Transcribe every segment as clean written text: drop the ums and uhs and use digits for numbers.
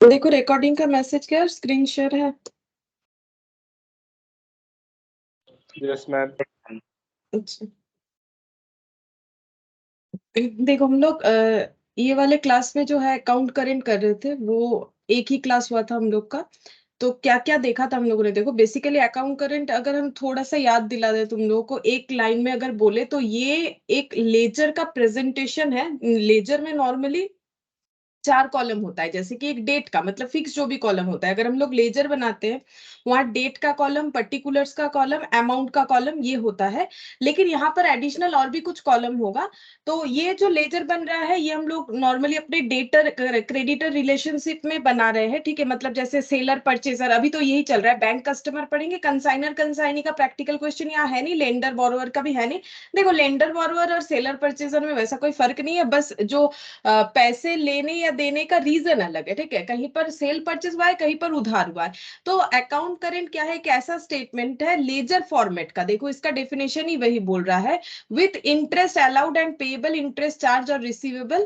देखो रिकॉर्डिंग का मैसेज क्या स्क्रीन शेयर है। Yes ma'am. अच्छा देखो हम लोग ये वाले क्लास में जो है अकाउंट करेंट कर रहे थे, वो एक ही क्लास हुआ था हम लोग का। तो क्या क्या देखा था हम लोगों ने, देखो बेसिकली अकाउंट करंट अगर हम थोड़ा सा याद दिला दे तुम लोगों को एक लाइन में अगर बोले तो ये एक लेजर का प्रेजेंटेशन है। लेजर में नॉर्मली 4 कॉलम होता है, जैसे कि एक डेट का मतलब फिक्स जो भी कॉलम होता है, अगर हम लोग लेजर बनाते हैं वहां डेट का कॉलम, पर्टिकुलर्स का कॉलम, अमाउंट का कॉलम ये होता है। लेकिन यहाँ पर एडिशनल और भी कुछ कॉलम होगा। तो ये जो लेजर बन रहा है ये हम लोग नॉर्मली अपने डेटर क्रेडिटर रिलेशनशिप में बना रहे हैं, ठीक है। मतलब जैसे सेलर परचेजर, अभी तो यही चल रहा है, बैंक कस्टमर पढ़ेंगे, कंसाइनर कंसाइनी का प्रैक्टिकल क्वेश्चन यहाँ है नहीं, लेंडर बोरोवर का भी है नहीं। देखो लेंडर बोरोवर और सेलर परचेजर में वैसा कोई फर्क नहीं है, बस जो पैसे लेने या देने का रीजन अलग है, ठीक है। कहीं पर सेल परचेज हुआ है, कहीं पर उधार हुआ है। तो अकाउंट करेंट क्या है, एक ऐसा स्टेटमेंट है लेजर फॉर्मेट का, देखो इसका डेफिनेशन ही वही बोल रहा है, with interest allowed and payable interest charge और receivable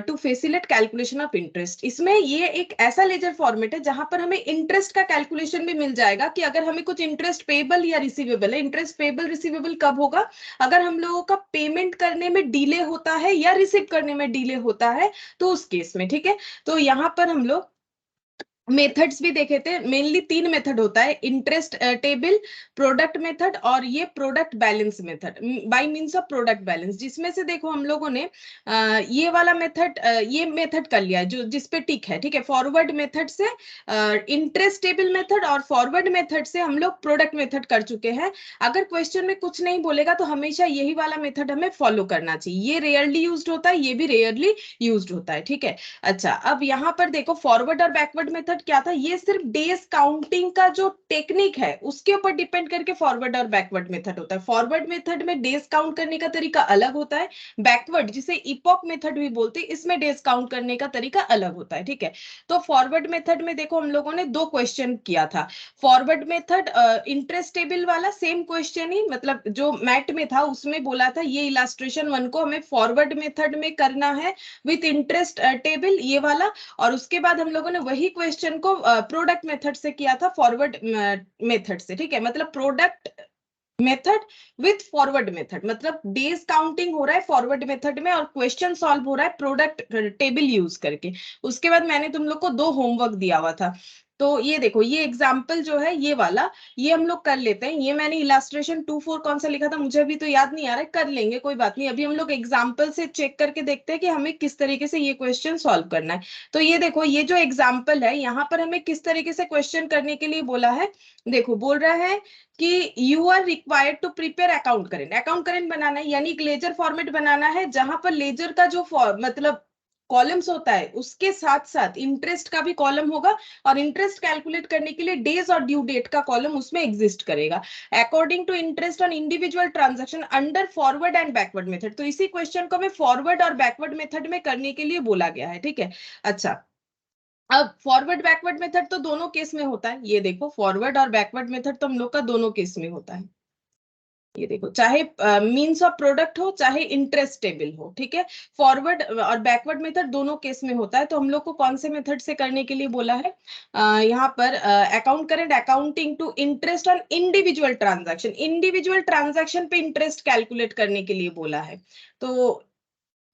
to facilitate calculation of interest. इसमें ये एक ऐसा लेजर फॉर्मेट है जहां पर हमें इंटरेस्ट का कैलकुलेशन भी मिल जाएगा कि अगर हमें कुछ इंटरेस्ट पेएबल या रिसीवेबल है। इंटरेस्ट पेएबल रिसीवेबल कब होगा, अगर हम लोगों का पेमेंट करने में डिले होता है या रिसीव करने में डिले होता है तो उस केस में, ठीक है। तो यहां पर हम लोग मेथड्स भी देखे थे, मेनली 3 मेथड होता है, इंटरेस्ट टेबल, प्रोडक्ट मेथड और ये product balance method, bye means of product balance. जिसमें से देखो हम लोगों ने ये वाला मेथड, ये मेथड कर लिया है जो जिसपे टिक है, ठीक है। फॉरवर्ड मेथड से इंटरेस्ट टेबल मेथड और फॉरवर्ड मेथड से हम लोग प्रोडक्ट मेथड कर चुके हैं। अगर क्वेश्चन में कुछ नहीं बोलेगा तो हमेशा यही वाला मेथड हमें फॉलो करना चाहिए। ये रेयरली यूज्ड होता है, ये भी रेयरली यूज्ड होता है, ठीक है। अच्छा अब यहाँ पर देखो फॉरवर्ड और बैकवर्ड मेथड क्या था, ये सिर्फ डेज काउंटिंग का जो टेक्निक है उसके ऊपर डिपेंड करके फॉरवर्ड और बैकवर्ड मेथड होता है। फॉरवर्ड मेथड में डेज काउंट करने का तरीका अलग होता है, बैकवर्ड जिसे इपॉक मेथड भी बोलते हैं इसमें डेज काउंट करने का तरीका अलग होता है, ठीक है। तो फॉरवर्ड मेथड में देखो हम लोगों ने 2 क्वेश्चन किया था। फॉरवर्ड मेथड इंटरेस्ट टेबल वाला सेम क्वेश्चन ही, मतलब जो मैट में था उसमें बोला था ये इलास्ट्रेशन 1 को हमें फॉरवर्ड मेथड में करना है विथ इंटरेस्ट टेबल ये वाला। और उसके बाद हम लोगों ने वही क्वेश्चन को प्रोडक्ट मेथड से किया था फॉरवर्ड मेथड से, ठीक है। मतलब product method with forward method, मतलब डेज काउंटिंग हो रहा है फॉरवर्ड मेथड में और क्वेश्चन सॉल्व हो रहा है प्रोडक्ट टेबल यूज करके। उसके बाद मैंने तुम लोग को 2 होमवर्क दिया हुआ था। तो ये देखो ये एग्जाम्पल जो है ये वाला, ये हम लोग कर लेते हैं। ये मैंने इलास्ट्रेशन 2-4 कौन सा लिखा था मुझे अभी तो याद नहीं आ रहा है, कर लेंगे कोई बात नहीं। अभी हम लोग एग्जाम्पल से चेक करके देखते हैं कि हमें किस तरीके से ये क्वेश्चन सॉल्व करना है। तो ये देखो ये जो एग्जाम्पल है यहाँ पर हमें किस तरीके से क्वेश्चन करने के लिए बोला है। देखो बोल रहा है कि you are required to prepare account current, account current बनाना है यानी एक लेजर फॉर्मेट बनाना है जहां पर लेजर का जो मतलब कॉलम्स होता है उसके साथ साथ इंटरेस्ट का भी कॉलम होगा और इंटरेस्ट कैलकुलेट करने के लिए डेज और ड्यू डेट का कॉलम उसमें एग्जिस्ट करेगा, according to interest on individual transaction under forward and backward method. तो इसी क्वेश्चन को हमें फॉरवर्ड और बैकवर्ड मेथड में करने के लिए बोला गया है, ठीक है। अच्छा अब फॉरवर्ड बैकवर्ड मेथड तो दोनों केस में होता है, ये देखो फॉरवर्ड और बैकवर्ड मेथड तो हम लोग का दोनों केस में होता है। ये देखो चाहे मींस ऑफ प्रोडक्ट हो चाहे इंटरेस्ट टेबल हो, ठीक है। फॉरवर्ड और बैकवर्ड मेथड दोनों केस में होता है। तो हम लोग को कौन से मेथड से करने के लिए बोला है, यहाँ पर account current accounting to interest on individual transaction, individual transaction पे इंटरेस्ट कैलकुलेट करने के लिए बोला है। तो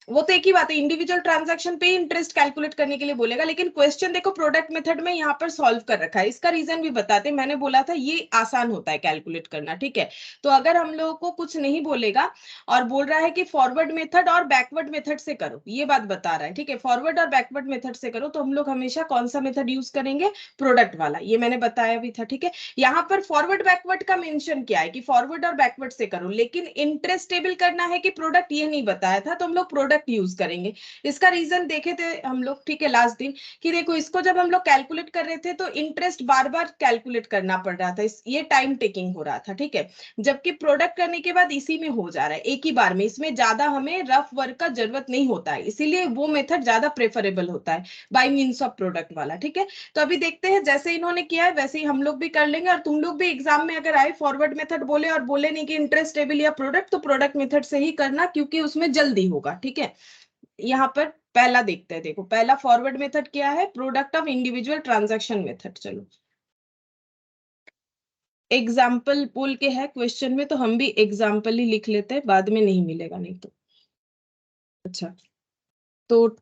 वो तो एक ही बात है, इंडिविजुअल ट्रांजैक्शन पे इंटरेस्ट कैलकुलेट करने के लिए बोलेगा। लेकिन क्वेश्चन देखो प्रोडक्ट मेथड में यहाँ पर सॉल्व कर रखा है, इसका रीजन भी बताते, मैंने बोला था ये आसान होता है कैलकुलेट करना, ठीक है। तो अगर हम लोगों को कुछ नहीं बोलेगा और बोल रहा है कि फॉरवर्ड मेथड और बैकवर्ड मेथड से करो, ये बात बता रहा है, ठीक है, फॉरवर्ड और बैकवर्ड मेथड से करो, तो हम लोग हमेशा कौन सा मेथड यूज करेंगे, प्रोडक्ट वाला, ये मैंने बताया भी था, ठीक है। यहाँ पर फॉरवर्ड बैकवर्ड का मेंशन किया है कि फॉरवर्ड और बैकवर्ड से करो, लेकिन इंटरेस्ट टेबल करना है कि प्रोडक्ट ये नहीं बताया था, तो हम लोग प्रोडक्ट यूज करेंगे। इसका रीजन देखे थे हम लोग, ठीक है, लास्ट दिन कि देखो इसको जब हम लोग कैलकुलेट कर रहे थे तो इंटरेस्ट बार बार कैलकुलेट करना पड़ रहा था, ये टाइम टेकिंग हो रहा था, ठीक है। जबकि प्रोडक्ट करने के बाद इसी में हो जा रहा है एक ही बार में, इसमें ज्यादा हमें रफ वर्क का जरूरत नहीं होता है, इसीलिए वो मेथड ज्यादा प्रेफरेबल होता है बाय मींस ऑफ प्रोडक्ट वाला, ठीक है। तो अभी देखते हैं जैसे इन्होंने किया है वैसे ही हम लोग भी कर लेंगे। और तुम लोग भी एग्जाम में अगर आए फॉरवर्ड मेथड बोले और बोले नहीं कि इंटरेस्ट टेबल या प्रोडक्ट, तो प्रोडक्ट मेथड से ही करना क्योंकि उसमें जल्दी होगा, ठीक है। यहाँ पर पहला देखते हैं, देखो पहला फॉरवर्ड मेथड क्या है, product of individual transaction method. चलो एग्जाम्पल बोल के है क्वेश्चन में, तो हम भी एग्जाम्पल ही लिख लेते हैं, बाद में नहीं मिलेगा नहीं तो। अच्छा तो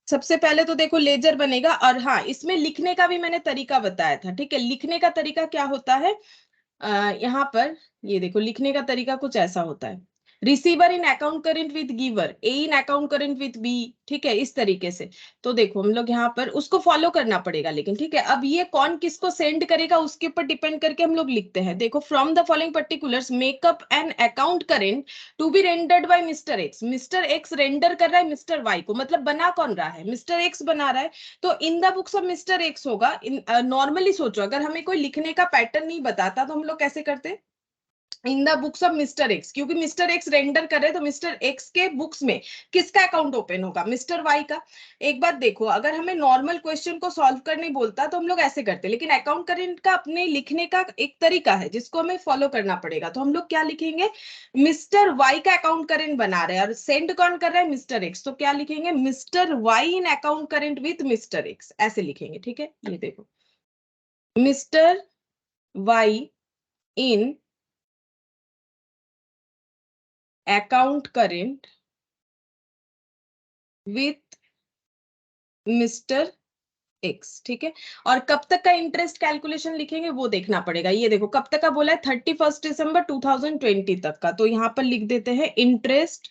सबसे पहले तो देखो लेजर बनेगा, और हाँ इसमें लिखने का भी मैंने तरीका बताया था, ठीक है। लिखने का तरीका क्या होता है, यहाँ पर ये देखो लिखने का तरीका कुछ ऐसा होता है, receiver in account current with giver, A in account current with B, ठीक है, इस तरीके से। तो देखो हम लोग यहाँ पर उसको फॉलो करना पड़ेगा, लेकिन ठीक है। अब ये कौन किसको सेंड करेगा उसके ऊपर डिपेंड करके हम लोग लिखते हैं। देखो from the following particulars make up an account current to be rendered by mister X. Mister X render कर रहा है मिस्टर वाई को, मतलब बना कौन रहा है, मिस्टर एक्स बना रहा है। तो इन the books of mister x होगा। नॉर्मली सोचो अगर हमें कोई लिखने का पैटर्न नहीं बताता तो हम लोग कैसे करते, इन the books of mister x, क्योंकि मिस्टर एक्स रेंडर कर रहे तो मिस्टर एक्स के बुक्स में किसका अकाउंट ओपन होगा, मिस्टर वाई का। एक बात देखो, अगर हमें नॉर्मल क्वेश्चन को सॉल्व करने बोलता तो हम लोग ऐसे करते, लेकिन अकाउंट करेंट का अपने लिखने का एक तरीका है जिसको हमें फॉलो करना पड़ेगा। तो हम लोग क्या लिखेंगे, मिस्टर वाई का अकाउंट करेंट बना रहे हैं और सेंड कौन कर रहा है, मिस्टर एक्स, तो क्या लिखेंगे, mister Y in account current with mister X, ऐसे लिखेंगे, ठीक है। ये देखो mister Y in account current with mister X, ठीक है। और कब तक का इंटरेस्ट कैलकुलेशन लिखेंगे वो देखना पड़ेगा। ये देखो कब तक का बोला है, 31 दिसंबर 2020 तक का, तो यहां पर लिख देते हैं इंटरेस्ट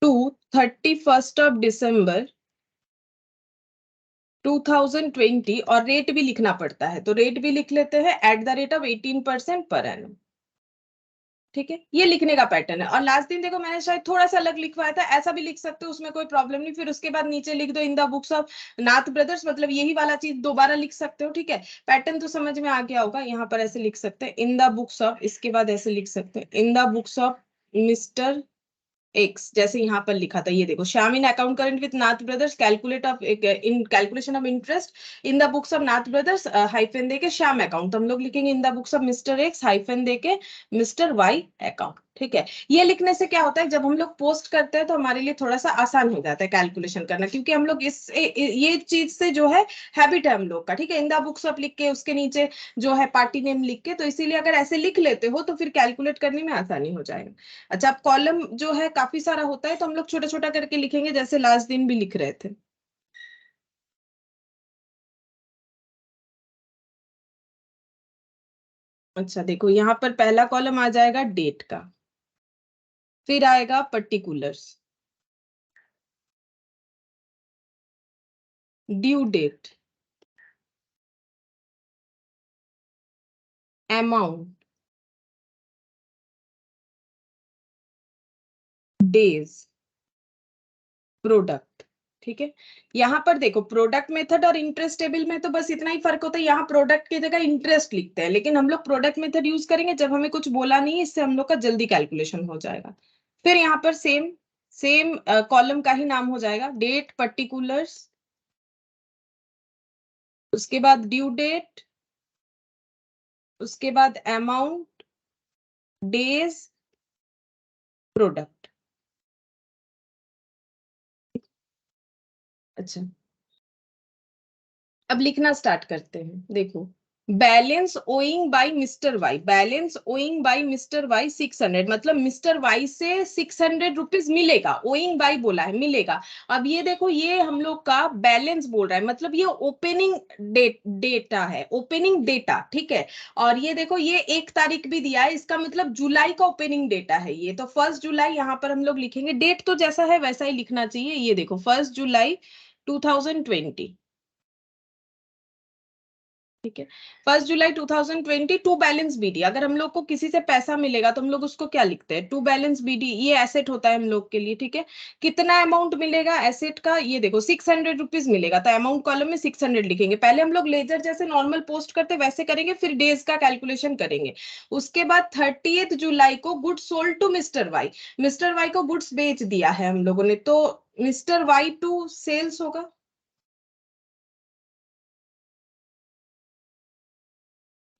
टू 31 ऑफ दिसंबर 2020, और रेट भी लिखना पड़ता है, तो रेट भी लिख लेते हैं eight the rate of 18% per annum, ठीक है। ये लिखने का पैटर्न है। और लास्ट दिन देखो मैंने शायद थोड़ा सा अलग लिखवाया था, ऐसा भी लिख सकते हो, उसमें कोई प्रॉब्लम नहीं। फिर उसके बाद नीचे लिख दो इन the books of Nath brothers, मतलब यही वाला चीज दोबारा लिख सकते हो, ठीक है। पैटर्न तो समझ में आ गया होगा। यहाँ पर ऐसे लिख सकते हैं इन द बुक्स ऑफ, इसके बाद ऐसे लिख सकते हैं in the books of mister X, जैसे यहाँ पर लिखा था, ये देखो Shyam in account current with Nath brothers calculate off in calculation of interest in the books of Nath brothers hyphen देके श्याम अकाउंट, तो हम लोग लिखेंगे in the books of mister X hyphen देके मिस्टर वाई अकाउंट, ठीक है। ये लिखने से क्या होता है, जब हम लोग पोस्ट करते हैं तो हमारे लिए थोड़ा सा आसान हो जाता है कैलकुलेशन करना, क्योंकि हम लोग ये चीज से जो है हैबिट है हम लोग का, ठीक है। इन द बुक्स ऑफ लिख के उसके नीचे जो है पार्टी नेम लिख के, तो इसीलिए अगर ऐसे लिख लेते हो तो फिर कैलकुलेट करने में आसानी हो जाएगा। अच्छा अब कॉलम जो है काफी सारा होता है, तो हम लोग छोटा छोटा करके लिखेंगे, जैसे लास्ट दिन भी लिख रहे थे। अच्छा देखो यहाँ पर पहला कॉलम आ जाएगा डेट का, फिर आएगा particulars, due date, amount, days, product, ठीक है। यहाँ पर देखो प्रोडक्ट मेथड और इंटरेस्ट टेबल में तो बस इतना ही फर्क होता है, यहाँ प्रोडक्ट की जगह इंटरेस्ट लिखते हैं, लेकिन हम लोग प्रोडक्ट मेथड यूज करेंगे जब हमें कुछ बोला नहीं है, इससे हम लोग का जल्दी कैलकुलेशन हो जाएगा। फिर यहाँ पर सेम सेम कॉलम का ही नाम हो जाएगा, डेट, पर्टिकुलर्स, उसके बाद ड्यू डेट, उसके बाद अमाउंट, डेज, प्रोडक्ट। अच्छा अब लिखना स्टार्ट करते हैं। देखो balance owing by mister Y, balance owing by mister Y 600, मतलब मिस्टर वाई से 600 रुपीज मिलेगा, ओइंग बाय बोला है मिलेगा। अब ये देखो ये हम लोग का बैलेंस बोल रहा है, मतलब ये ओपनिंग डेटा है, ओपनिंग डेटा, ठीक है। और ये देखो ये 1 तारीख भी दिया है, इसका मतलब जुलाई का ओपनिंग डेटा है ये, तो 1 जुलाई यहाँ पर हम लोग लिखेंगे। डेट तो जैसा है वैसा ही लिखना चाहिए। ये देखो 1 जुलाई 2020, ठीक है। 1 जुलाई 2020 टू बैलेंस बीडी, अगर हम लोग को किसी से पैसा मिलेगा तो हम लोग उसको क्या लिखते हैं, टू बैलेंस बीडी, ये एसेट होता है हम लोग के लिए, ठीक है। कितना अमाउंट मिलेगा एसेट का, ये देखो 600 रुपीज मिलेगा, तो अमाउंट कॉलम में 600 लिखेंगे। पहले हम लोग लेजर जैसे नॉर्मल पोस्ट करते वैसे करेंगे, फिर डेज का कैलकुलेशन करेंगे। उसके बाद 30 जुलाई को goods sold to mister Y, mister Y को गुड्स बेच दिया है हम लोगों ने, तो मिस्टर वाई टू सेल्स होगा।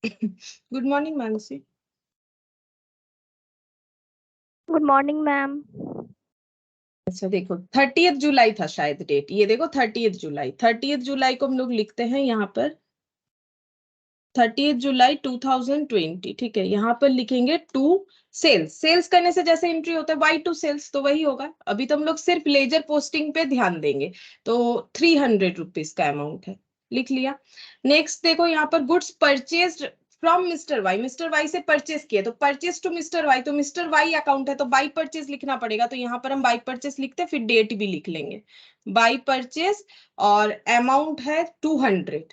Good morning Mansi. Good morning ma'am. अच्छा देखो 30 जुलाई था शायद डेट, ये देखो 30 जुलाई, 30 जुलाई को हम लोग लिखते हैं यहाँ पर 30 जुलाई 2020, ठीक है। यहाँ पर लिखेंगे टू सेल्स, सेल्स करने से जैसे एंट्री होता है वाई टू सेल्स, तो वही होगा। अभी तो हम लोग सिर्फ लेजर पोस्टिंग पे ध्यान देंगे, तो 300 रुपीज का अमाउंट है, लिख लिया। नेक्स्ट देखो यहाँ पर goods purchased from mister Y, mister Y से परचेज किए, तो परचेज टू मिस्टर वाई, तो मिस्टर वाई अकाउंट है तो बाई परचेज लिखना पड़ेगा, तो यहाँ पर हम बाई परचेज लिखते फिर डेट भी लिख लेंगे बाई परचेज, और अमाउंट है 200,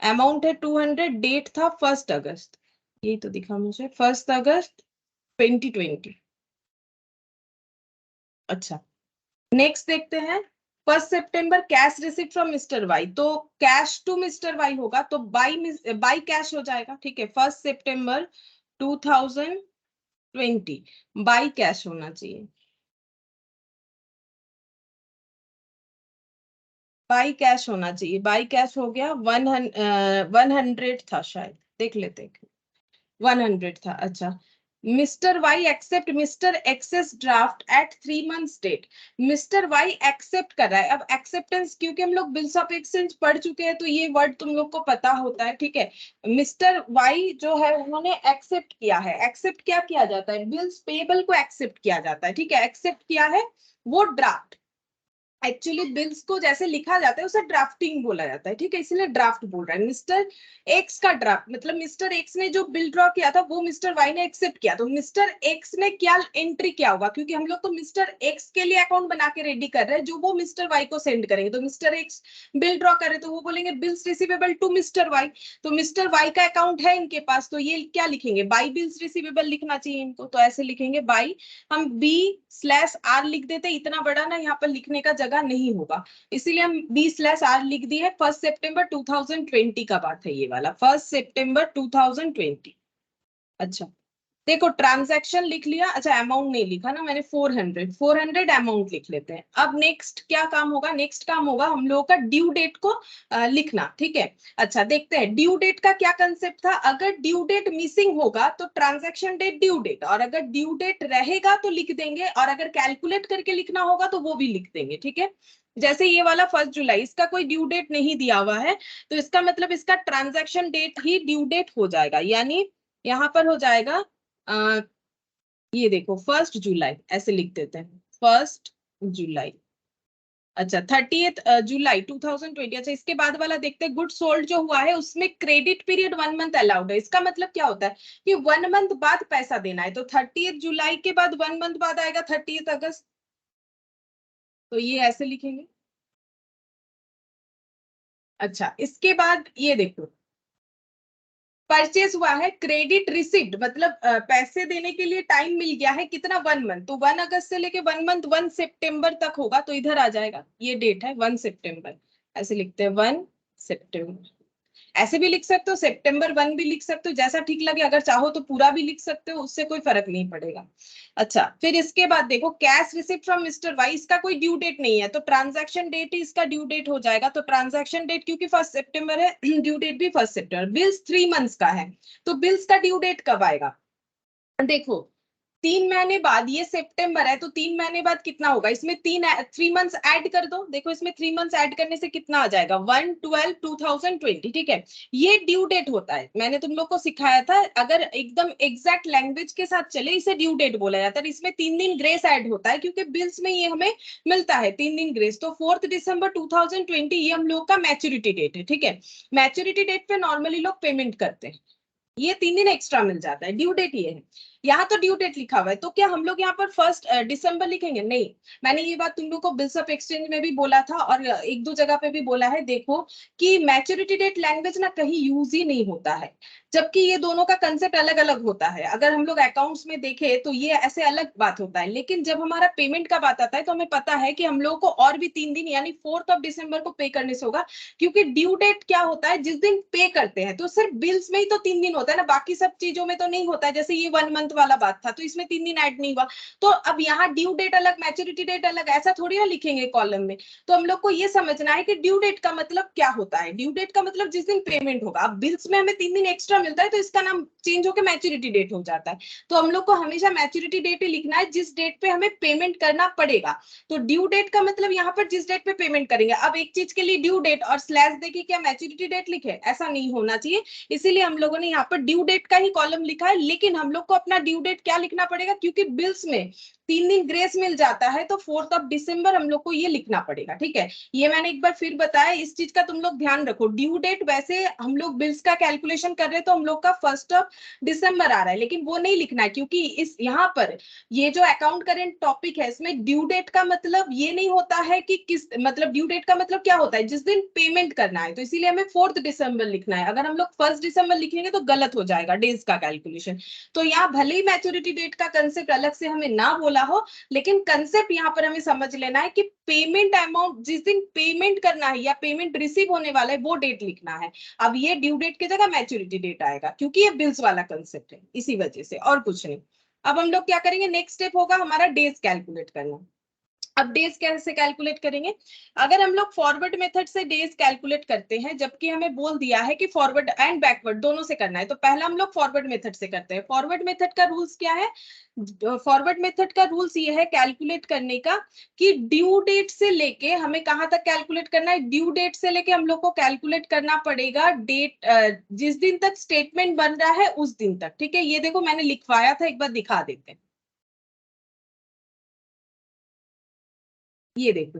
अमाउंट है 200, डेट था 1 अगस्त, यही तो दिखा मुझे 1 अगस्त 2020। अच्छा नेक्स्ट देखते हैं 1 सितंबर cash receive from mister Y, तो कैश टू मिस्टर वाई होगा तो बाई कैश हो जाएगा, ठीक है। 1 सितंबर 2020 बाई कैश होना चाहिए, बाई कैश होना चाहिए, बाई कैश हो गया 100 था शायद, देख लेते हैं 100 था। अच्छा mister Y accept mister X's draft at 3 months date, mister Y accept कर रहा है। अब एक्सेप्टेंस, क्योंकि हम लोग बिल्स ऑफ एक्सचेंज पढ़ चुके हैं तो ये वर्ड तुम लोग को पता होता है, ठीक है। मिस्टर वाई जो है उन्होंने एक्सेप्ट किया है, एक्सेप्ट क्या किया जाता है, बिल्स पेबल को एक्सेप्ट किया जाता है, ठीक है। एक्सेप्ट किया है वो ड्राफ्ट, एक्चुअली बिल्स को जैसे लिखा जाता है उसे ड्राफ्टिंग बोला जाता है, ठीक है, इसलिए ड्राफ्ट बोल रहा है। मिस्टर एक्स का ड्राफ्ट मतलब मिस्टर एक्स ने जो बिल ड्रॉ किया था वो मिस्टर वाई ने एक्सेप्ट किया, तो मिस्टर एक्स ने क्या एंट्री किया होगा, क्योंकि हम लोग तो मिस्टर एक्स के लिए अकाउंट बना के रेडी कर रहे हैं जो वो मिस्टर वाई को सेंड करेंगे, तो मिस्टर एक्स बिल ड्रॉ करे तो वो बोलेंगे bills receivable to mister Y, तो मिस्टर वाई का अकाउंट है इनके पास, तो ये क्या लिखेंगे बाई बिल्स रिसीवेबल लिखना चाहिए इनको, तो ऐसे लिखेंगे बाई, हम B/R लिख देते, इतना बड़ा ना यहाँ पर लिखने का जगह नहीं होगा, इसीलिए हम B/R लिख दिए। 1 सितंबर 2020 का बात है ये वाला, 1 सितंबर 2020। अच्छा देखो ट्रांजैक्शन लिख लिया, अच्छा अमाउंट नहीं लिखा ना मैंने, 400 अमाउंट लिख लेते हैं। अब नेक्स्ट क्या काम होगा, नेक्स्ट काम होगा हम लोगों का ड्यू डेट को लिखना, ठीक है। अच्छा देखते हैं ड्यू डेट का क्या कंसेप्ट था, अगर ड्यू डेट मिसिंग होगा तो ट्रांजैक्शन डेट ड्यू डेट, और अगर ड्यू डेट रहेगा तो लिख देंगे, और अगर कैलकुलेट करके लिखना होगा तो वो भी लिख देंगे, ठीक है। जैसे ये वाला 1 जुलाई, इसका कोई ड्यू डेट नहीं दिया हुआ है, तो इसका मतलब इसका ट्रांजैक्शन डेट ही ड्यू डेट हो जाएगा, यानी यहाँ पर हो जाएगा ये देखो 1 जुलाई ऐसे लिख देते हैं 1 जुलाई। अच्छा 30 जुलाई 2020। अच्छा इसके बाद वाला देखते हैं, गुड सोल्ड जो हुआ है उसमें क्रेडिट पीरियड 1 मंथ अलाउड है, इसका मतलब क्या होता है कि 1 मंथ बाद पैसा देना है, तो 30 जुलाई के बाद 1 मंथ बाद आएगा 30 अगस्त, तो ये ऐसे लिखेंगे। अच्छा इसके बाद ये देखो परचेज हुआ है, क्रेडिट रिसिप्ट मतलब पैसे देने के लिए टाइम मिल गया है कितना 1 मंथ, तो 1 अगस्त से लेके 1 मंथ 1 सितंबर तक होगा, तो इधर आ जाएगा ये डेट है 1 सितंबर, ऐसे लिखते हैं 1 सितंबर। ऐसे भी लिख सकते हो, September 1 भी लिख सकते हो, जैसा ठीक लगे, अगर चाहो तो पूरा भी लिख सकते हो, उससे कोई फर्क नहीं पड़ेगा। अच्छा फिर इसके बाद देखो cash receipt from mister Y, इसका कोई ड्यू डेट नहीं है तो ट्रांजैक्शन डेट ही इसका ड्यू डेट हो जाएगा, तो ट्रांजैक्शन डेट क्योंकि 1 सितंबर है ड्यू डेट भी 1 सितंबर। बिल्स 3 मंथ्स का है, तो बिल्स का ड्यू डेट कब आएगा, देखो 3 महीने बाद, ये सितंबर है तो 3 महीने बाद कितना होगा, इसमें 3 मंथ्स ऐड कर दो, देखो इसमें 3 मंथ्स ऐड करने से कितना आ जाएगा 1/12/2020, ठीक है। ये ड्यू डेट होता है, मैंने तुम लोग को सिखाया था, अगर एकदम एग्जैक्ट लैंग्वेज के साथ चले इसे ड्यू डेट बोला जाता है, इसमें 3 दिन ग्रेस ऐड होता है क्योंकि बिल्स में ये हमें मिलता है 3 दिन ग्रेस, तो 4 दिसंबर 2020 ये हम लोग का मैच्योरिटी डेट है, ठीक है। मैच्योरिटी डेट पे नॉर्मली लोग पेमेंट करते हैं, ये 3 दिन एक्स्ट्रा मिल जाता है, ड्यू डेट ये है। यहाँ तो ड्यू डेट लिखा हुआ है, तो क्या हम लोग यहाँ पर 1 दिसंबर लिखेंगे, नहीं। मैंने ये बात तुम लोग को बिल्स ऑफ एक्सचेंज में भी बोला था और एक दो जगह पे भी बोला है, देखो कि मैच्योरिटी डेट लैंग्वेज ना कहीं यूज ही नहीं होता है, जबकि ये दोनों का कंसेप्ट अलग अलग होता है। अगर हम लोग अकाउंट्स में देखें तो ये ऐसे अलग बात होता है, लेकिन जब हमारा पेमेंट का बात आता है तो हमें पता है कि हम लोगों को और भी 3 दिन यानी 4 दिसंबर को पे करने से होगा, क्योंकि ड्यू डेट क्या होता है जिस दिन पे करते हैं, तो सिर्फ बिल्स में ही तो 3 दिन होता है ना, बाकी सब चीजों में तो नहीं होता है, जैसे ये 1 मंथ वाला बात था तो इसमें 3 दिन ऐड नहीं हुआ, तो अब यहाँ ड्यू डेट अलग मैच्योरिटी डेट अलग, ऐसा थोड़ी ना लिखेंगे कॉलम में। तो हम लोग को ये समझना है कि ड्यू डेट का मतलब क्या होता है। ड्यू डेट का मतलब जिस दिन पेमेंट होगा। अब बिल्स में हमें 3 दिन एक्स्ट्रा मिलता है तो इसका नाम चेंज होकर मैच्योरिटी डेट हो जाता है। तो हम लोग को हमेशा मैच्योरिटी डेट ही लिखना है जिस डेट पे हमें पेमेंट करना पड़ेगा। तो ड्यू डेट का मतलब यहाँ पर जिस डेट पे पेमेंट करेंगे। अब एक चीज के लिए ड्यू डेट और स्लैश देके क्या मैच्योरिटी डेट लिखे, ऐसा नहीं होना चाहिए। इसीलिए हम लोगों ने यहाँ पर ड्यू डेट का ही कॉलम लिखा है, लेकिन हम लोग को अपना ड्यू डेट क्या लिखना पड़ेगा, क्योंकि बिल्स में 3 दिन ग्रेस मिल जाता है तो 4 दिसंबर हम लोग को ये लिखना पड़ेगा। ठीक है, ये मैंने एक बार फिर बताया, इस चीज का तुम लोग ध्यान रखो। ड्यू डेट वैसे हम लोग बिल्स का कैलकुलेशन कर रहे हैं तो हम लोग का 1 दिसंबर आ रहा है, लेकिन वो नहीं लिखना है, क्योंकि इस यहाँ पर ये जो अकाउंट करेंट टॉपिक है इसमें ड्यू डेट का मतलब ये नहीं होता है कि किस मतलब ड्यू डेट का मतलब क्या होता है, जिस दिन पेमेंट करना है। तो इसीलिए हमें 4 दिसंबर लिखना है। अगर हम लोग 1 दिसंबर लिखेंगे तो गलत हो जाएगा डेज का कैलकुलेशन। तो यहाँ भले ही मैच्योरिटी डेट का कंसेप्ट अलग से हमें ना बोला हो, लेकिन कंसेप्ट यहाँ पर हमें समझ लेना है कि पेमेंट अमाउंट जिस दिन पेमेंट करना है या पेमेंट रिसीव होने वाला है वो डेट लिखना है। अब ये ड्यू डेट की जगह मैच्योरिटी डेट आएगा, क्योंकि ये बिल्स वाला कंसेप्ट है, इसी वजह से, और कुछ नहीं। अब हम लोग क्या करेंगे, नेक्स्ट स्टेप होगा हमारा डेज कैलकुलेट करना। अब डेज कैसे कैलकुलेट करेंगे, अगर हम लोग फॉरवर्ड मेथड से डेज कैलकुलेट करते हैं, जबकि हमें बोल दिया है कि फॉरवर्ड एंड बैकवर्ड दोनों से करना है, तो पहला हम लोग फॉरवर्ड मेथड से करते हैं। फॉरवर्ड मेथड का रूल्स क्या है, फॉरवर्ड मेथड का रूल्स ये है कैलकुलेट करने का कि ड्यू डेट से लेके हमें कहां तक कैलकुलेट करना है। ड्यू डेट से लेके हम लोग को कैलकुलेट करना पड़ेगा डेट जिस दिन तक स्टेटमेंट बन रहा है उस दिन तक। ठीक है, ये देखो मैंने लिखवाया था, एक बार दिखा देते हैं। ये देखो,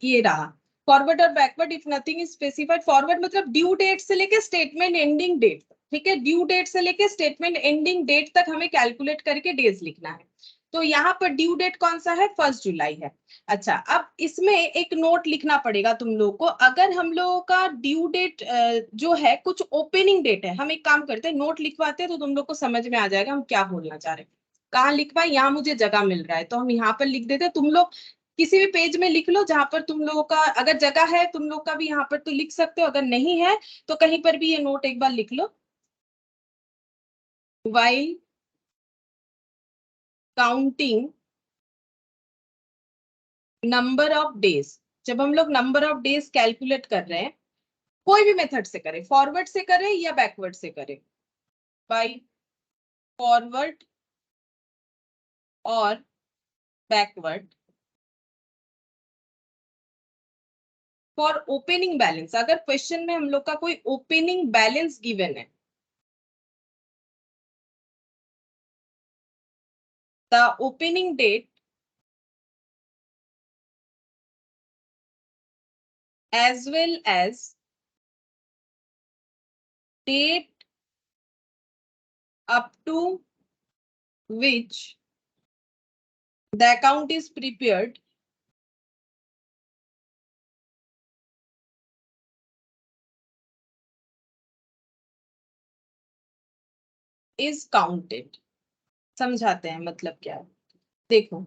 ये रहा फॉरवर्ड और backward if nothing is specified. Forward मतलब ड्यू डेट से लेके स्टेटमेंट एंडिंग डेट। ठीक है, ड्यू डेट से लेके स्टेटमेंट एंडिंग डेट तक हमें कैलकुलेट करके डेज लिखना है। तो यहाँ पर ड्यू डेट कौन सा है, 1 जुलाई है। अच्छा, अब इसमें एक नोट लिखना पड़ेगा तुम लोग को। अगर हम लोगों का ड्यू डेट जो है कुछ ओपनिंग डेट है, हम एक काम करते हैं नोट लिखवाते हैं तो तुम लोग को समझ में आ जाएगा हम क्या बोलना चाह रहे हैं। कहाँ लिखवाए, यहाँ मुझे जगह मिल रहा है तो हम यहाँ पर लिख देते हैं। तुम लोग किसी भी पेज में लिख लो जहां पर तुम लोगों का अगर जगह है, तुम लोग का भी यहाँ पर तो लिख सकते हो, अगर नहीं है तो कहीं पर भी ये नोट एक बार लिख लो। while counting number of days, जब हम लोग नंबर ऑफ डेज कैलकुलेट कर रहे हैं, कोई भी मेथड से करें, फॉरवर्ड से करें या बैकवर्ड से करें, बाय फॉरवर्ड और बैकवर्ड, फॉर ओपनिंग बैलेंस, अगर क्वेश्चन में हम लोग का कोई ओपनिंग बैलेंस गिवन है, the opening date as well as date up to which the account is prepared is counted। समझाते हैं मतलब क्या है। देखो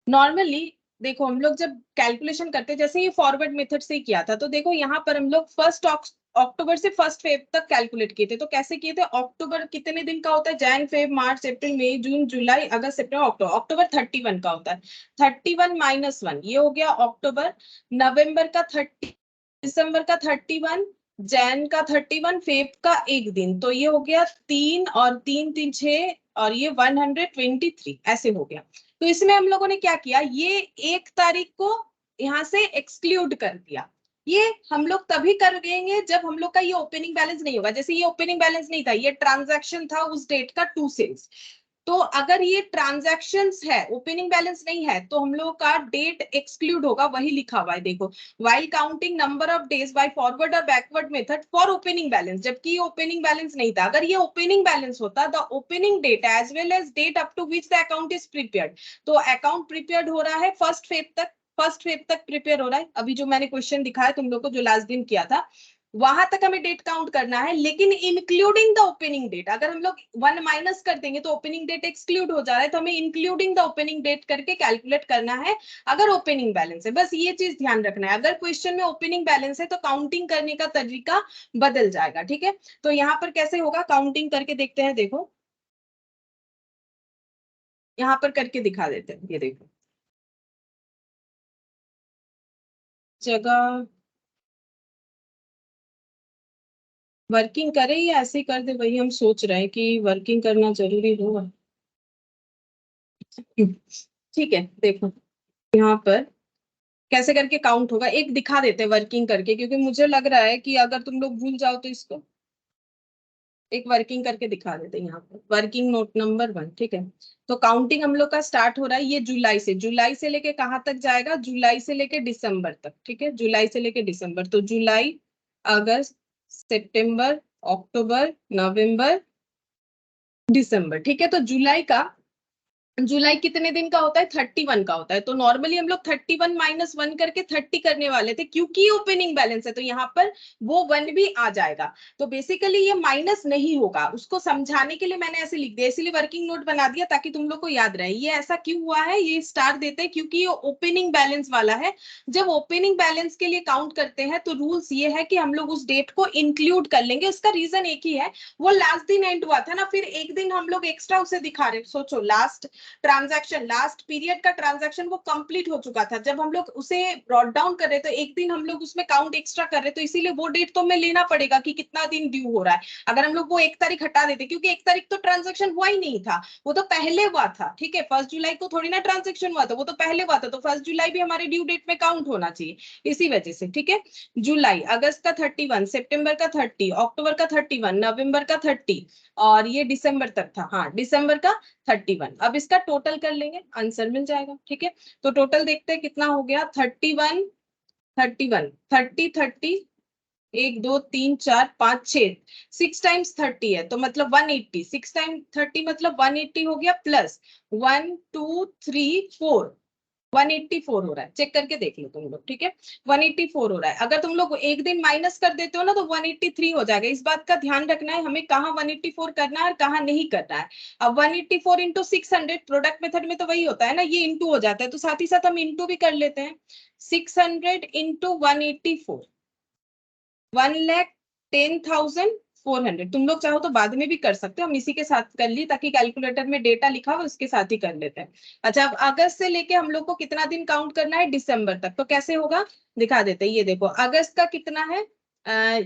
नॉर्मली, देखो हम लोग जब कैलकुलेशन करते हैं, जैसे ये फॉरवर्ड मेथड से ही किया था, तो देखो यहाँ पर हम लोग 1 अक्टूबर से 1 फेब तक कैलकुलेट किए थे। तो कैसे किए थे, अक्टूबर कितने दिन का होता है, जैन फेब मार्च अप्रैल मई जून जुलाई अगस्त सितंबर अक्टूबर, अक्टूबर 31 का होता है। 31 माइनस 1 ये हो गया अक्टूबर, नवंबर का 30, दिसंबर का 31, जैन का 31, फेब का एक दिन, तो ये हो गया 3 और 3 3 6 और ये 123 ऐसे हो गया। तो इसमें हम लोगों ने क्या किया, ये 1 तारीख को यहाँ से एक्सक्लूड कर दिया। ये हम लोग तभी कर देंगे जब हम लोग का ये ओपनिंग बैलेंस नहीं होगा। जैसे ये ओपनिंग बैलेंस नहीं था, ये ट्रांजैक्शन था उस डेट का 2 सेल्स। तो अगर ये ट्रांजैक्शंस है, ओपनिंग बैलेंस नहीं है, तो हम लोग का डेट एक्सक्लूड होगा, वही लिखा हुआ है देखो, while counting number of days by forward और backward method for opening balance, जबकि ये ओपनिंग बैलेंस नहीं था। अगर ये ओपनिंग बैलेंस होता, the opening date as well as date up to which the account is prepared, तो अकाउंट प्रिपेयर्ड हो रहा है 1 फेब तक, 1 फेब तक प्रिपेयर हो रहा है। अभी जो मैंने क्वेश्चन दिखाया तुम लोग को जो लास्ट दिन किया था, वहां तक हमें डेट काउंट करना है, लेकिन इंक्लूडिंग द ओपनिंग डेट। अगर हम लोग 1 माइनस कर देंगे तो ओपनिंग डेट एक्सक्लूड हो जा रहा है, तो हमें इंक्लूडिंग द ओपनिंग डेट करके कैलकुलेट करना है अगर ओपनिंग बैलेंस है। बस ये चीज ध्यान रखना है, अगर क्वेश्चन में ओपनिंग बैलेंस है तो काउंटिंग करने का तरीका बदल जाएगा। ठीक है, तो यहाँ पर कैसे होगा, काउंटिंग करके देखते हैं। देखो यहाँ पर करके दिखा देते हैं, ये देखो जगह वर्किंग करें या ऐसे ही कर दे, वही हम सोच रहे हैं कि वर्किंग करना जरूरी होगा। ठीक है, देखो यहाँ पर कैसे करके काउंट होगा, एक दिखा देते हैं वर्किंग करके, क्योंकि मुझे लग रहा है कि अगर तुम लोग भूल जाओ तो इसको एक वर्किंग करके दिखा देते हैं। यहाँ पर वर्किंग नोट नंबर 1। ठीक है, तो काउंटिंग हम लोग का स्टार्ट हो रहा है ये जुलाई से लेके कहाँ तक जाएगा, जुलाई से लेके दिसंबर तक। ठीक है, जुलाई से लेके दिसंबर, तो जुलाई, अगस्त, सितंबर, अक्टूबर, नवंबर, दिसंबर। ठीक है, तो जुलाई कितने दिन का होता है, 31 का होता है। तो नॉर्मली हम लोग 31 माइनस 1 करके 30 करने वाले थे, क्योंकि ओपनिंग बैलेंस है तो यहाँ पर वो 1 भी आ जाएगा। तो बेसिकली ये माइनस नहीं होगा, उसको समझाने के लिए मैंने ऐसे लिख दिया, इसीलिए वर्किंग नोट बना दिया ताकि तुम लोग को याद रहे। ये ऐसा क्यों हुआ है, ये स्टार देते हैं क्योंकि ये ओपनिंग बैलेंस वाला है। जब ओपनिंग बैलेंस के लिए काउंट करते हैं तो रूल्स ये है कि हम लोग उस डेट को इंक्लूड कर लेंगे। उसका रीजन एक ही है, वो लास्ट दिन एंड हुआ था ना, फिर एक दिन हम लोग एक्स्ट्रा उसे दिखा रहे। सोचो लास्ट ट्रांजैक्शन, लास्ट पीरियड का ट्रांजैक्शन वो कंप्लीट हो चुका था, जब हम लोग उसे ब्रॉट डाउन कर रहे तो एक दिन हम लोग उसमें काउंट एक्स्ट्रा कर रहे, तो इसीलिए वो डेट तो हमें लेना पड़ेगा कि कितना दिन ड्यू हो रहा है। अगर हम लोग वो 1 तारीख हटा देते, क्योंकि 1 तारीख तो ट्रांजैक्शन हुआ ही नहीं था, वो तो पहले हुआ था। ठीक है, 1 जुलाई को थोड़ी ना ट्रांजैक्शन हुआ था, वो तो पहले हुआ था, तो 1 जुलाई भी हमारे ड्यू डेट में काउंट होना चाहिए, इसी वजह से। ठीक है, जुलाई, अगस्त का 31, सितंबर का 30, अक्टूबर का 31, नवंबर का 30, और ये दिसंबर तक था, हाँ दिसंबर का 31। अब इसका टोटल कर लेंगे, आंसर मिल जाएगा। ठीक है, तो टोटल देखते हैं कितना हो गया, 31, 31, 30, 30, 1 2 3 4 5 6, 6 टाइम्स 30 है तो मतलब 180, 6 टाइम्स 30 मतलब 180 हो गया, प्लस 1 2 3 4, 184 हो रहा है। चेक करके देख लो तुम लोग। ठीक है, 184 हो रहा है। अगर तुम लोग एक दिन माइनस कर देते हो ना तो 183 हो जाएगा। इस बात का ध्यान रखना है, हमें कहाँ 184 करना है और कहाँ नहीं करना है। अब 184 इंटू 600, प्रोडक्ट मेथड में तो वही होता है ना, ये इंटू हो जाता है, तो साथ ही साथ हम इंटू भी कर लेते हैं। 600 इंटू 184, 1,10,400। तुम लोग चाहो तो बाद में भी कर सकते हो, हम इसी के साथ कर ली ताकि कैलकुलेटर में डेटा लिखा हुआ उसके साथ ही कर लेते हैं। अच्छा, अब अगस्त से लेके हम लोग को कितना दिन काउंट करना है, दिसंबर तक, तो कैसे होगा दिखा देते हैं। ये देखो अगस्त का कितना है,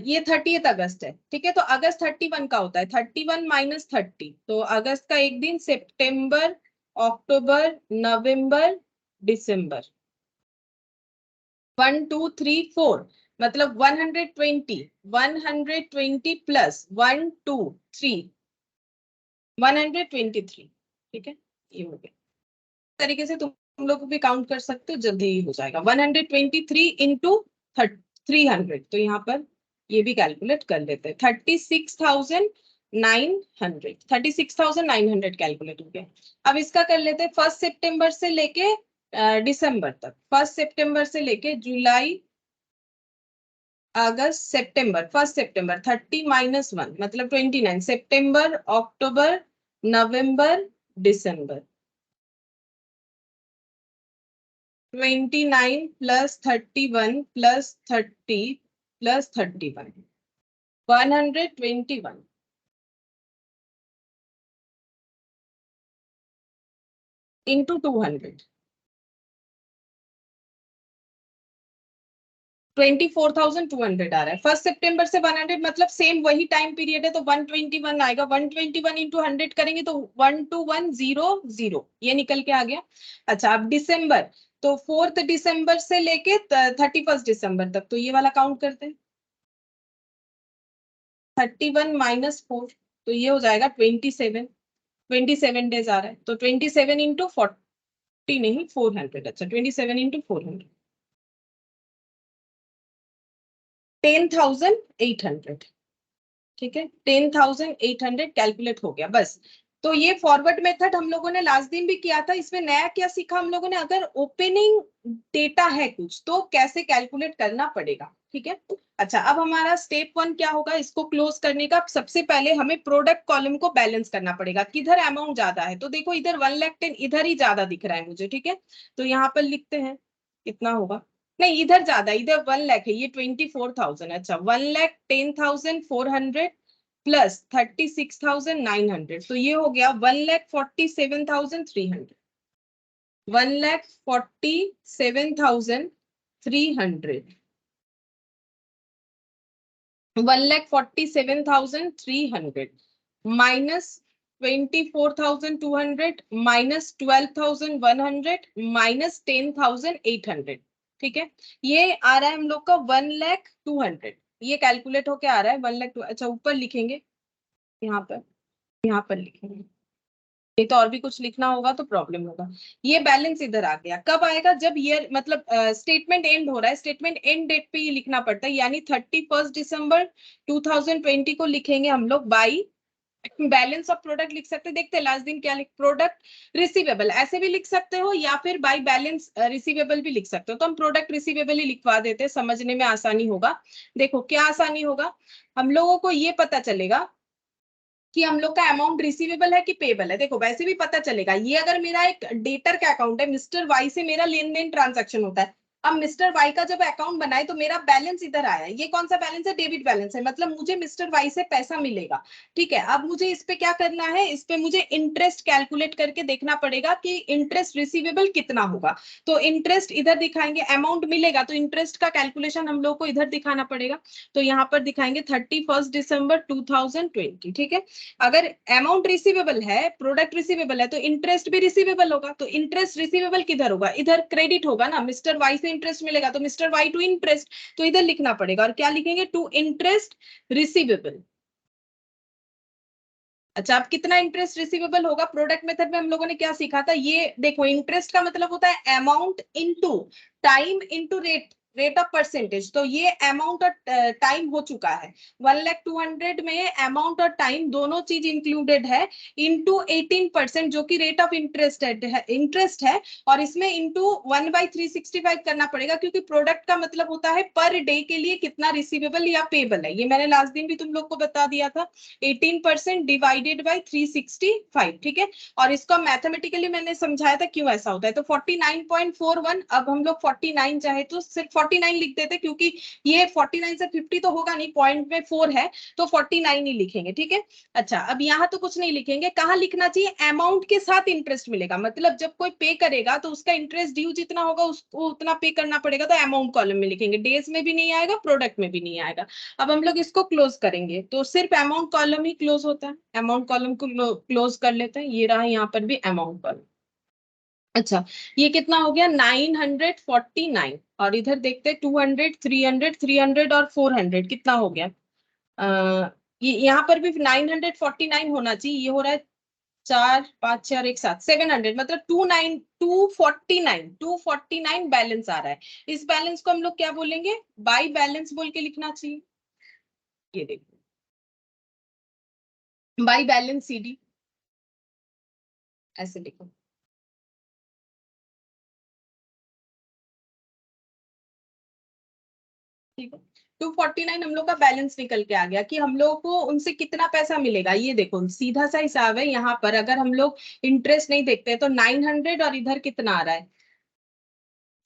ये 30 अगस्त है। ठीक है, तो अगस्त 31 का होता है, 31 माइनस 30, तो अगस्त का एक दिन, सितंबर, अक्टूबर, नवंबर, दिसंबर, 1 2 3 4, मतलब 120, 120 प्लस 1 2 3, 123। ठीक है, ये हो गया। तरीके से तुम लोग भी काउंट कर सकते हो, जल्दी हो जाएगा। 123 इंटू 300, तो यहाँ पर ये भी कैलकुलेट कर लेते हैं। 36,900, 36,900 कैलकुलेट हो गया। अब इसका कर लेते हैं 1 सितंबर से लेके दिसंबर तक। 1 सितंबर से लेके जुलाई, अगस्त, सितंबर, 1 सितंबर 30 माइनस 1 मतलब 29, सितंबर, अक्टूबर, नवंबर, दिसंबर, 29 प्लस 31 प्लस 30 प्लस 31, 121 इंटू 200, 24,200 आ रहा है। 1 सितंबर से 100 मतलब सेम वही टाइम पीरियड है, तो 121 आएगा। 121 इंटू 100 करेंगे तो 12100, ये निकल के आ गया। अच्छा, अब दिसंबर, तो 4 दिसंबर से लेके 31 दिसंबर तक, तो ये वाला काउंट करते हैं। 31 माइनस 4, तो ये हो जाएगा 27, 27 डेज आ रहा है, तो 27 इंटू 40 नहीं 400। अच्छा, 27 इंटू 400, 10,800। ठीक है, 10,800 कैलकुलेट हो गया बस। तो ये फॉरवर्ड मेथड हम लोगों ने लास्ट दिन भी किया था। इसमें नया क्या सीखा हम लोगों ने, अगर ओपनिंग डेटा है कुछ तो कैसे कैलकुलेट करना पड़ेगा। ठीक है। अच्छा, अब हमारा स्टेप 1 क्या होगा, इसको क्लोज करने का। सबसे पहले हमें प्रोडक्ट कॉलम को बैलेंस करना पड़ेगा, किधर अमाउंट ज्यादा है। तो देखो इधर 1,10,000 इधर ही ज्यादा दिख रहा है मुझे, ठीक है। तो यहाँ पर लिखते हैं कितना होगा, नहीं इधर ज्यादा, इधर 1,00,000 है, ये 24,000। अच्छा, 1,10,400 प्लस 36,900, तो ये हो गया 1,47,300। 1,47,300, 1,47,300 माइनस 24,200 माइनस 12,100 माइनस 10,800, ठीक है। ये आ रहा है हम लोग का 1,02,000, ये कैलकुलेट होके आ रहा है 1,02,000। अच्छा, ऊपर लिखेंगे, यहाँ पर लिखेंगे, नहीं तो और भी कुछ लिखना होगा तो प्रॉब्लम होगा। ये बैलेंस इधर आ गया, कब आएगा, जब ईयर मतलब स्टेटमेंट एंड हो रहा है, स्टेटमेंट एंड डेट पे ये लिखना पड़ता है, यानी 31 दिसंबर 2020 को लिखेंगे हम लोग बाई बैलेंस ऑफ प्रोडक्ट लिख सकते हैं। देखते हैं लास्ट दिन क्या लिख, प्रोडक्ट रिसीवेबल ऐसे भी लिख सकते हो, या फिर बाई बैलेंस रिसीवेबल भी लिख सकते हो। तो हम प्रोडक्ट रिसीवेबल ही लिखवा देते हैं, समझने में आसानी होगा। देखो क्या आसानी होगा, हम लोगों को ये पता चलेगा कि हम लोग का अमाउंट रिसीवेबल है कि पेबल है। देखो वैसे भी पता चलेगा, ये अगर मेरा एक डेटर का अकाउंट है, मिस्टर वाई से मेरा लेन देन ट्रांजैक्शन होता है। अब मिस्टर वाई का जब अकाउंट बनाए तो मेरा बैलेंस इधर आया, ये कौन सा बैलेंस है, डेबिट बैलेंस है, मतलब मुझे मिस्टर वाई से पैसा मिलेगा। ठीक है, अब मुझे इस पे क्या करना है, इस पे मुझे इंटरेस्ट कैलकुलेट करके देखना पड़ेगा कि इंटरेस्ट रिसीवेबल कितना होगा। तो इंटरेस्ट इधर दिखाएंगे, अमाउंट मिलेगा तो इंटरेस्ट का कैलकुलेशन हम लोग को इधर दिखाना पड़ेगा। तो यहाँ पर दिखाएंगे 31 दिसंबर 2020, ठीक है। अगर अमाउंट रिसीवेबल है, प्रोडक्ट रिसीवेबल है, तो इंटरेस्ट भी रिसीवेबल होगा। तो इंटरेस्ट रिसीवेबल किधर होगा, इधर क्रेडिट होगा ना, मिस्टर वाई से इंटरेस्ट मिलेगा तो मिस्टर वाई टू इंटरेस्ट, तो इधर लिखना पड़ेगा। और क्या लिखेंगे, टू इंटरेस्ट रिसीवेबल। अच्छा, अब कितना इंटरेस्ट रिसीवेबल होगा, प्रोडक्ट मेथड में हम लोगों ने क्या सीखा था, ये देखो इंटरेस्ट का मतलब होता है amount into time into rate, rate of percentage. तो ये अमाउंट और टाइम हो चुका है, 1,02,000 में अमाउंट और टाइम दोनों चीज इंक्लूडेड है, इनटू 18% जो कि रेट ऑफ इंटरेस्ट है। और इसमें इंटू 1/365 करना पड़ेगा, क्योंकि प्रोडक्ट का मतलब होता है पर डे के लिए कितना रिसीवेबल या पेबल है। ये मैंने लास्ट दिन भी तुम लोग को बता दिया था, 18% डिवाइडेड बाई 365, ठीक है। और इसको मैथमेटिकली मैंने समझाया था क्यों ऐसा होता है। तो 49.41, अब हम लोग 49 चाहे तो सिर्फ 49 लिख देते, क्योंकि ये 49 से 50 तो होगा नहीं, पॉइंट में 4 है, तो 49 ही लिखेंगे, ठीक है। अच्छा, अब यहाँ तो कुछ नहीं लिखेंगे, कहाँ लिखना चाहिए, अमाउंट के साथ इंटरेस्ट मिलेगा, मतलब जब कोई पे करेगा तो उसका इंटरेस्ट ड्यू जितना होगा उसको उतना पे करना पड़ेगा, तो अमाउंट कॉलम में लिखेंगे, डेज में भी नहीं आएगा, प्रोडक्ट में भी नहीं आएगा। अब हम लोग इसको क्लोज करेंगे तो सिर्फ अमाउंट कॉलम ही क्लोज होता है, अमाउंट कॉलम को क्लोज कर लेते हैं, ये रहा यहाँ पर भी अमाउंट कॉलम। अच्छा, ये कितना हो गया 949, और इधर देखते हैं 200 300 300 और 400 कितना हो गया। ये यहाँ पर भी 949 होना चाहिए, ये हो रहा है 4 5 4 एक साथ 700, मतलब 249 बैलेंस आ रहा है। इस बैलेंस को हम लोग क्या बोलेंगे, बाई बैलेंस बोल के लिखना चाहिए। ये देखो, बाई बैलेंस सीडी ऐसे लिखो, ठीक है। 249 हम लोग का बैलेंस निकल के आ गया कि हम लोग को उनसे कितना पैसा मिलेगा। ये देखो सीधा सा हिसाब है, यहाँ पर अगर हम लोग इंटरेस्ट नहीं देखते तो 900 और इधर कितना आ रहा है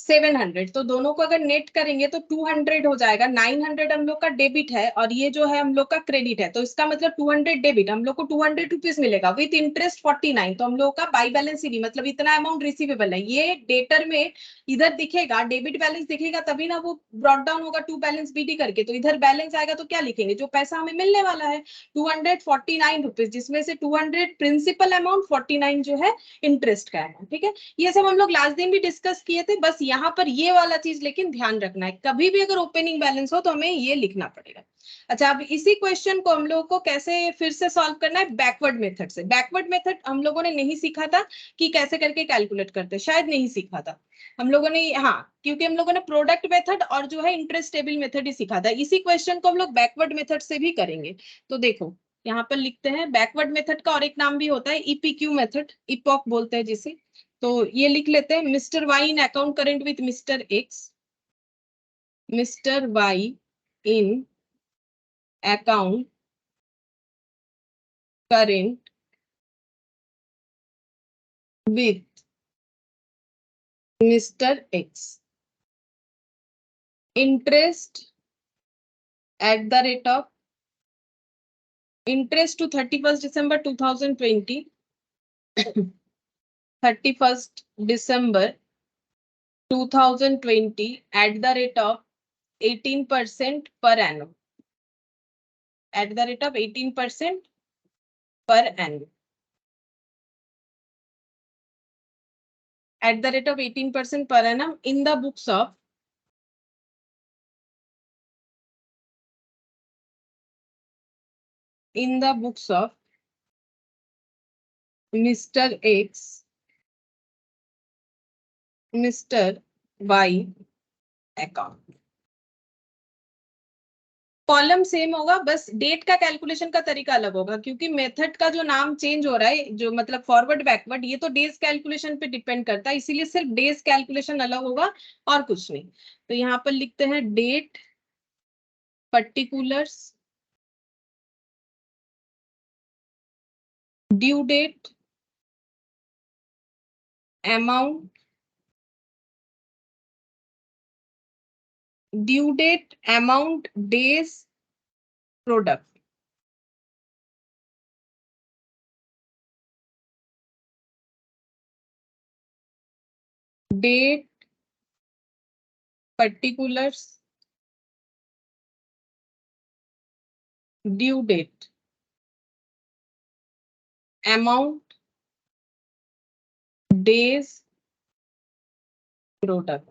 700, तो दोनों को अगर नेट करेंगे तो 200 हो जाएगा। 900 हम लोग का डेबिट है और ये जो है हम लोग का क्रेडिट है, तो इसका मतलब 200 डेबिट, हम लोग को 200 रुपीज मिलेगा विथ इंटरेस्ट 49। तो हम लोग का बाई बैलेंस सीडी मतलब इतना अमाउंट रिसीवेबल है, ये डेटर में इधर दिखेगा, डेबिट बैलेंस दिखेगा, तभी ना वो ब्रॉट डाउन होगा टू बैलेंस बीडी करके। तो इधर बैलेंस आएगा तो क्या लिखेंगे, जो पैसा हमें मिलने वाला है 249 रुपीज, जिसमें से 200 प्रिंसिपल अमाउंट, 49 जो है इंटरेस्ट का अमाउंट, ठीक है। ये सब हम लोग लास्ट दिन भी डिस्कस किए थे, बस यहाँ पर ये वाला चीज लेकिन ध्यान रखना है, कभी भी अगर ओपनिंग बैलेंस हो तो हमें ये लिखना पड़ेगा। अच्छा, अब इसी क्वेश्चन को हम लोगों को कैसे फिर से सॉल्व करना है, बैकवर्ड मेथड से। बैकवर्ड मेथड हम लोगों ने नहीं सीखा था कि कैसे करके कैलकुलेट करते, शायद नहीं सीखा था हम लोगों ने, हाँ, क्योंकि हम लोगों ने प्रोडक्ट मेथड और जो है इंटरेस्ट टेबल मेथड ही सीखा था। इसी क्वेश्चन को हम लोग बैकवर्ड मेथड से भी करेंगे। तो देखो यहाँ पर लिखते हैं, बैकवर्ड मेथड का और एक नाम भी होता है ईपीक्यू मेथड, इपॉक बोलते हैं जिसे। तो ये लिख लेते हैं, mister Y in account current with mister X, Mr. Y in account current with Mr. X. Interest at the rate of interest to 31st December 2020. 31st December 2020 at the rate of 18% per annum. At the rate of 18% per annum. At the rate of 18% per annum in the books of Mr. X, Mr. Y account. Column same होगा, बस date का calculation का तरीका अलग होगा, क्योंकि method का जो नाम चेंज हो रहा है, जो मतलब फॉरवर्ड बैकवर्ड, ये तो डेज कैलकुलेशन पे डिपेंड करता है, इसीलिए सिर्फ डेज कैलकुलेशन अलग होगा और कुछ नहीं। तो यहाँ पर लिखते हैं date, particulars, due date, amount, due date, amount, days, product. Date, particulars, due date, amount, days, product.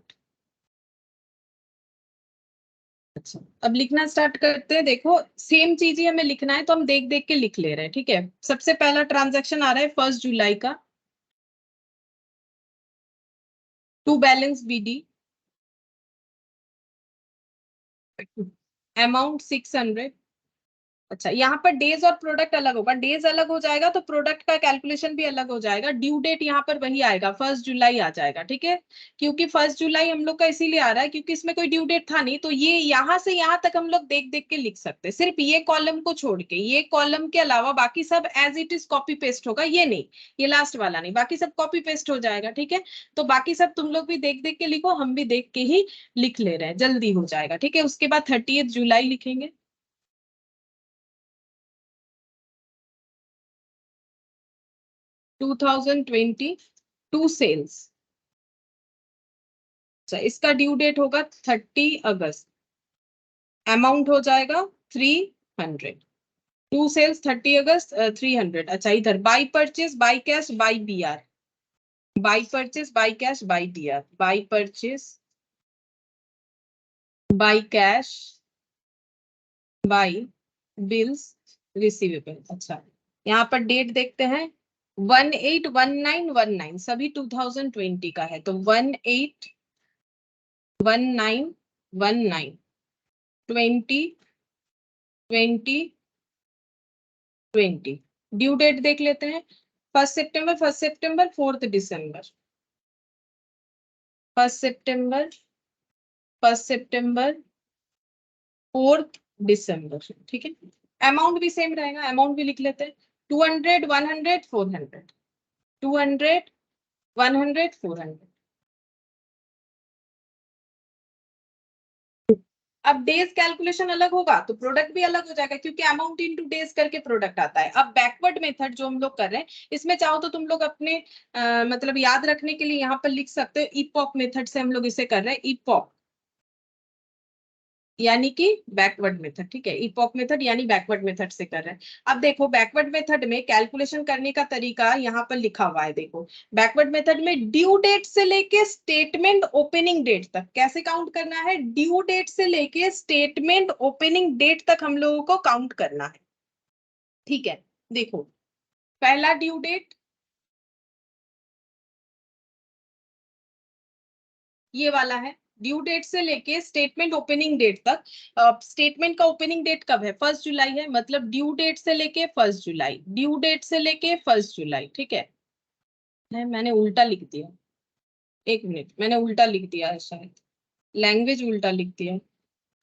अच्छा, अब लिखना स्टार्ट करते हैं। देखो सेम चीज ही हमें लिखना है, तो हम देख देख के लिख ले रहे हैं, ठीक है। सबसे पहला ट्रांजैक्शन आ रहा है 1 जुलाई का, टू बैलेंस बीडी, अमाउंट 600। अच्छा, यहाँ पर डेज और प्रोडक्ट अलग होगा, डेज अलग हो जाएगा तो प्रोडक्ट का कैलकुलेशन भी अलग हो जाएगा। ड्यू डेट यहाँ पर वही आएगा, 1 जुलाई आ जाएगा, ठीक है। क्योंकि 1 जुलाई हम लोग का इसीलिए आ रहा है क्योंकि इसमें कोई ड्यू डेट था नहीं, तो ये यहाँ से यहाँ तक हम लोग देख देख के लिख सकते हैं। सिर्फ ये कॉलम को छोड़ के, ये कॉलम के अलावा बाकी सब as it is copy paste होगा, ये नहीं, ये लास्ट वाला नहीं, बाकी सब कॉपी पेस्ट हो जाएगा, ठीक है। तो बाकी सब तुम लोग भी देख देख के लिखो, हम भी देख के ही लिख ले रहे हैं, जल्दी हो जाएगा, ठीक है। उसके बाद 30 जुलाई लिखेंगे। 2020 टू सेल्स। अच्छा, इसका ड्यू डेट होगा 30 अगस्त, अमाउंट हो जाएगा 300। टू सेल्स 30 अगस्त 300। अच्छा, इधर by purchase, by cash, by BR, by purchase, by cash, by BR, by purchase, by cash, by bills receivable. अच्छा, यहाँ पर डेट देखते हैं, 181919 सभी 2020 का है, तो 181919 2020 ड्यू डेट देख लेते हैं, 1 सितंबर, 1 सितंबर, 4 दिसंबर, 1 सितंबर, 1 सितंबर, 4 दिसंबर, ठीक है। अमाउंट भी सेम रहेगा, अमाउंट भी लिख लेते हैं, 200, 100, 400, 200, 100, 400। अब डेज कैलकुलेशन अलग होगा तो प्रोडक्ट भी अलग हो जाएगा, क्योंकि अमाउंट इनटू डेज करके प्रोडक्ट आता है। अब बैकवर्ड मेथड जो हम लोग कर रहे हैं, इसमें चाहो तो तुम लोग अपने मतलब याद रखने के लिए यहाँ पर लिख सकते हो, इपॉक मेथड से हम लोग इसे कर रहे हैं, इपॉक यानी कि बैकवर्ड मेथड, ठीक है। इपॉक मेथड यानी बैकवर्ड मेथड से कर रहे हैं। अब देखो बैकवर्ड मेथड में कैलकुलेशन करने का तरीका यहाँ पर लिखा हुआ है, देखो बैकवर्ड मेथड में ड्यू डेट से लेके स्टेटमेंट ओपनिंग डेट तक कैसे काउंट करना है, ड्यू डेट से लेके स्टेटमेंट ओपनिंग डेट तक हम लोगों को काउंट करना है, ठीक है। देखो पहला ड्यू डेट ये वाला है, ड्यू डेट से लेके स्टेटमेंट ओपनिंग डेट तक। स्टेटमेंट का ओपनिंग डेट कब है, 1 जुलाई है, मतलब ड्यू डेट से लेके 1 जुलाई, ड्यू डेट से लेके 1 जुलाई, ठीक है। मैंने उल्टा लिख दिया, 1 मिनट, मैंने उल्टा लिख दिया है शायद, लैंग्वेज उल्टा लिख दिया।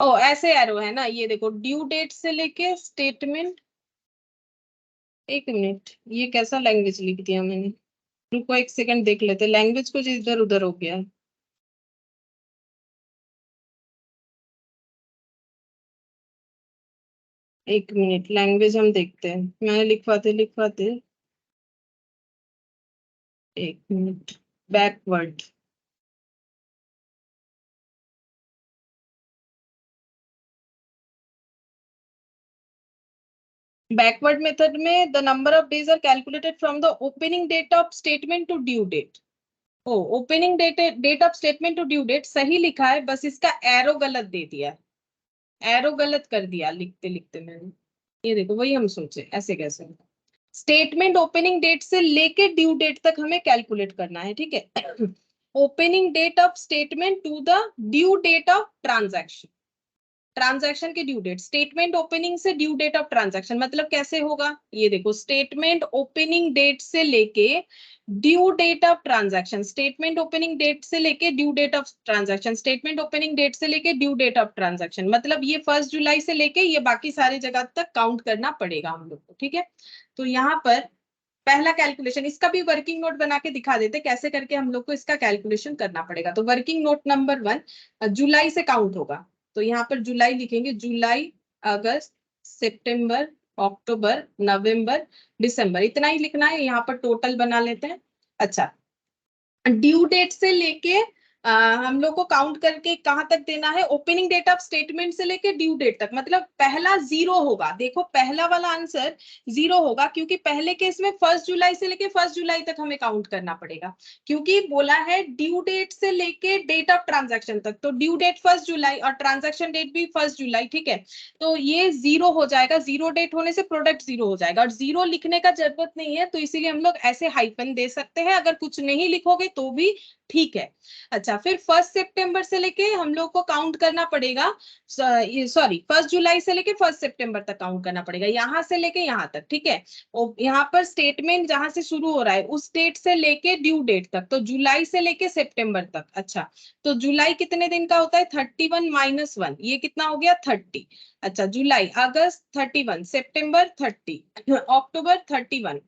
ओ ऐसे एरो है ना, ये देखो ड्यू डेट से लेके स्टेटमेंट। एक मिनट, ये कैसा लैंग्वेज लिख दिया मैंने, रुको एक सेकंड देख लेते, लैंग्वेज कुछ इधर उधर हो गया है। एक मिनट, लैंग्वेज हम देखते हैं, मैंने लिखवाते लिखवाते। एक मिनट, बैकवर्ड। बैकवर्ड मेथड में the number of days are calculated from the opening date of statement to due date. Oh opening date of statement to due date सही लिखा है, बस इसका एरो गलत दे दिया, एरो गलत कर दिया लिखते लिखते मैंने। ये देखो वही हम सोचे, ऐसे कैसे। स्टेटमेंट ओपनिंग डेट से लेके ड्यू डेट तक हमें कैलकुलेट करना है, ठीक है। Opening date of statement to the due date of transaction, transaction की ड्यू डेट, स्टेटमेंट ओपनिंग से ड्यू डेट ऑफ ट्रांजैक्शन मतलब कैसे होगा, ये देखो स्टेटमेंट ओपनिंग डेट से लेके due date of transaction, statement opening date से लेके due date of transaction, statement opening date से लेके ड्यू डेट ऑफ ट्रांजैक्शन, मतलब ये 1 जुलाई से लेके ये बाकी सारे जगह तक काउंट करना पड़ेगा हम लोग को, ठीक है। तो यहाँ पर पहला कैलकुलेशन, इसका भी वर्किंग नोट बना के दिखा देते कैसे करके हम लोग को इसका कैलकुलेशन करना पड़ेगा। तो वर्किंग नोट नंबर 1, जुलाई से काउंट होगा, तो यहाँ पर जुलाई लिखेंगे, जुलाई, अगस्त, सितंबर, अक्टूबर, नवंबर, दिसंबर, इतना ही लिखना है। यहाँ पर टोटल बना लेते हैं। अच्छा, ड्यू डेट से लेके हम लोग को काउंट करके कहां तक देना है, ओपनिंग डेट ऑफ स्टेटमेंट से लेके ड्यू डेट तक, मतलब पहला 0 होगा, देखो पहला वाला आंसर 0 होगा, क्योंकि पहले केस में 1 जुलाई से लेके 1 जुलाई तक हमें काउंट करना पड़ेगा, क्योंकि बोला है ड्यू डेट से लेके डेट ऑफ ट्रांजैक्शन तक, तो ड्यू डेट 1 जुलाई और ट्रांजैक्शन डेट भी 1 जुलाई, ठीक है। तो ये 0 हो जाएगा, 0 डेट होने से प्रोडक्ट 0 हो जाएगा, और 0 लिखने का जरूरत नहीं है, तो इसीलिए हम लोग ऐसे हाइफन दे सकते हैं, अगर कुछ नहीं लिखोगे तो भी ठीक है। अच्छा, फिर 1 सितंबर से लेके हम लोग को काउंट करना पड़ेगा, सॉरी 1 जुलाई से लेके 1 सितंबर तक काउंट करना पड़ेगा, यहां से लेके यहां तक, ठीक है। और यहाँ पर स्टेटमेंट जहां से शुरू हो रहा है उस डेट से लेके ड्यू डेट तक, तो जुलाई से लेके सितंबर तक। अच्छा, तो जुलाई कितने दिन का होता है, 31 माइनस 1, ये कितना हो गया 30। अच्छा, जुलाई, अगस्त 31, सितंबर 30, अक्टूबर 31।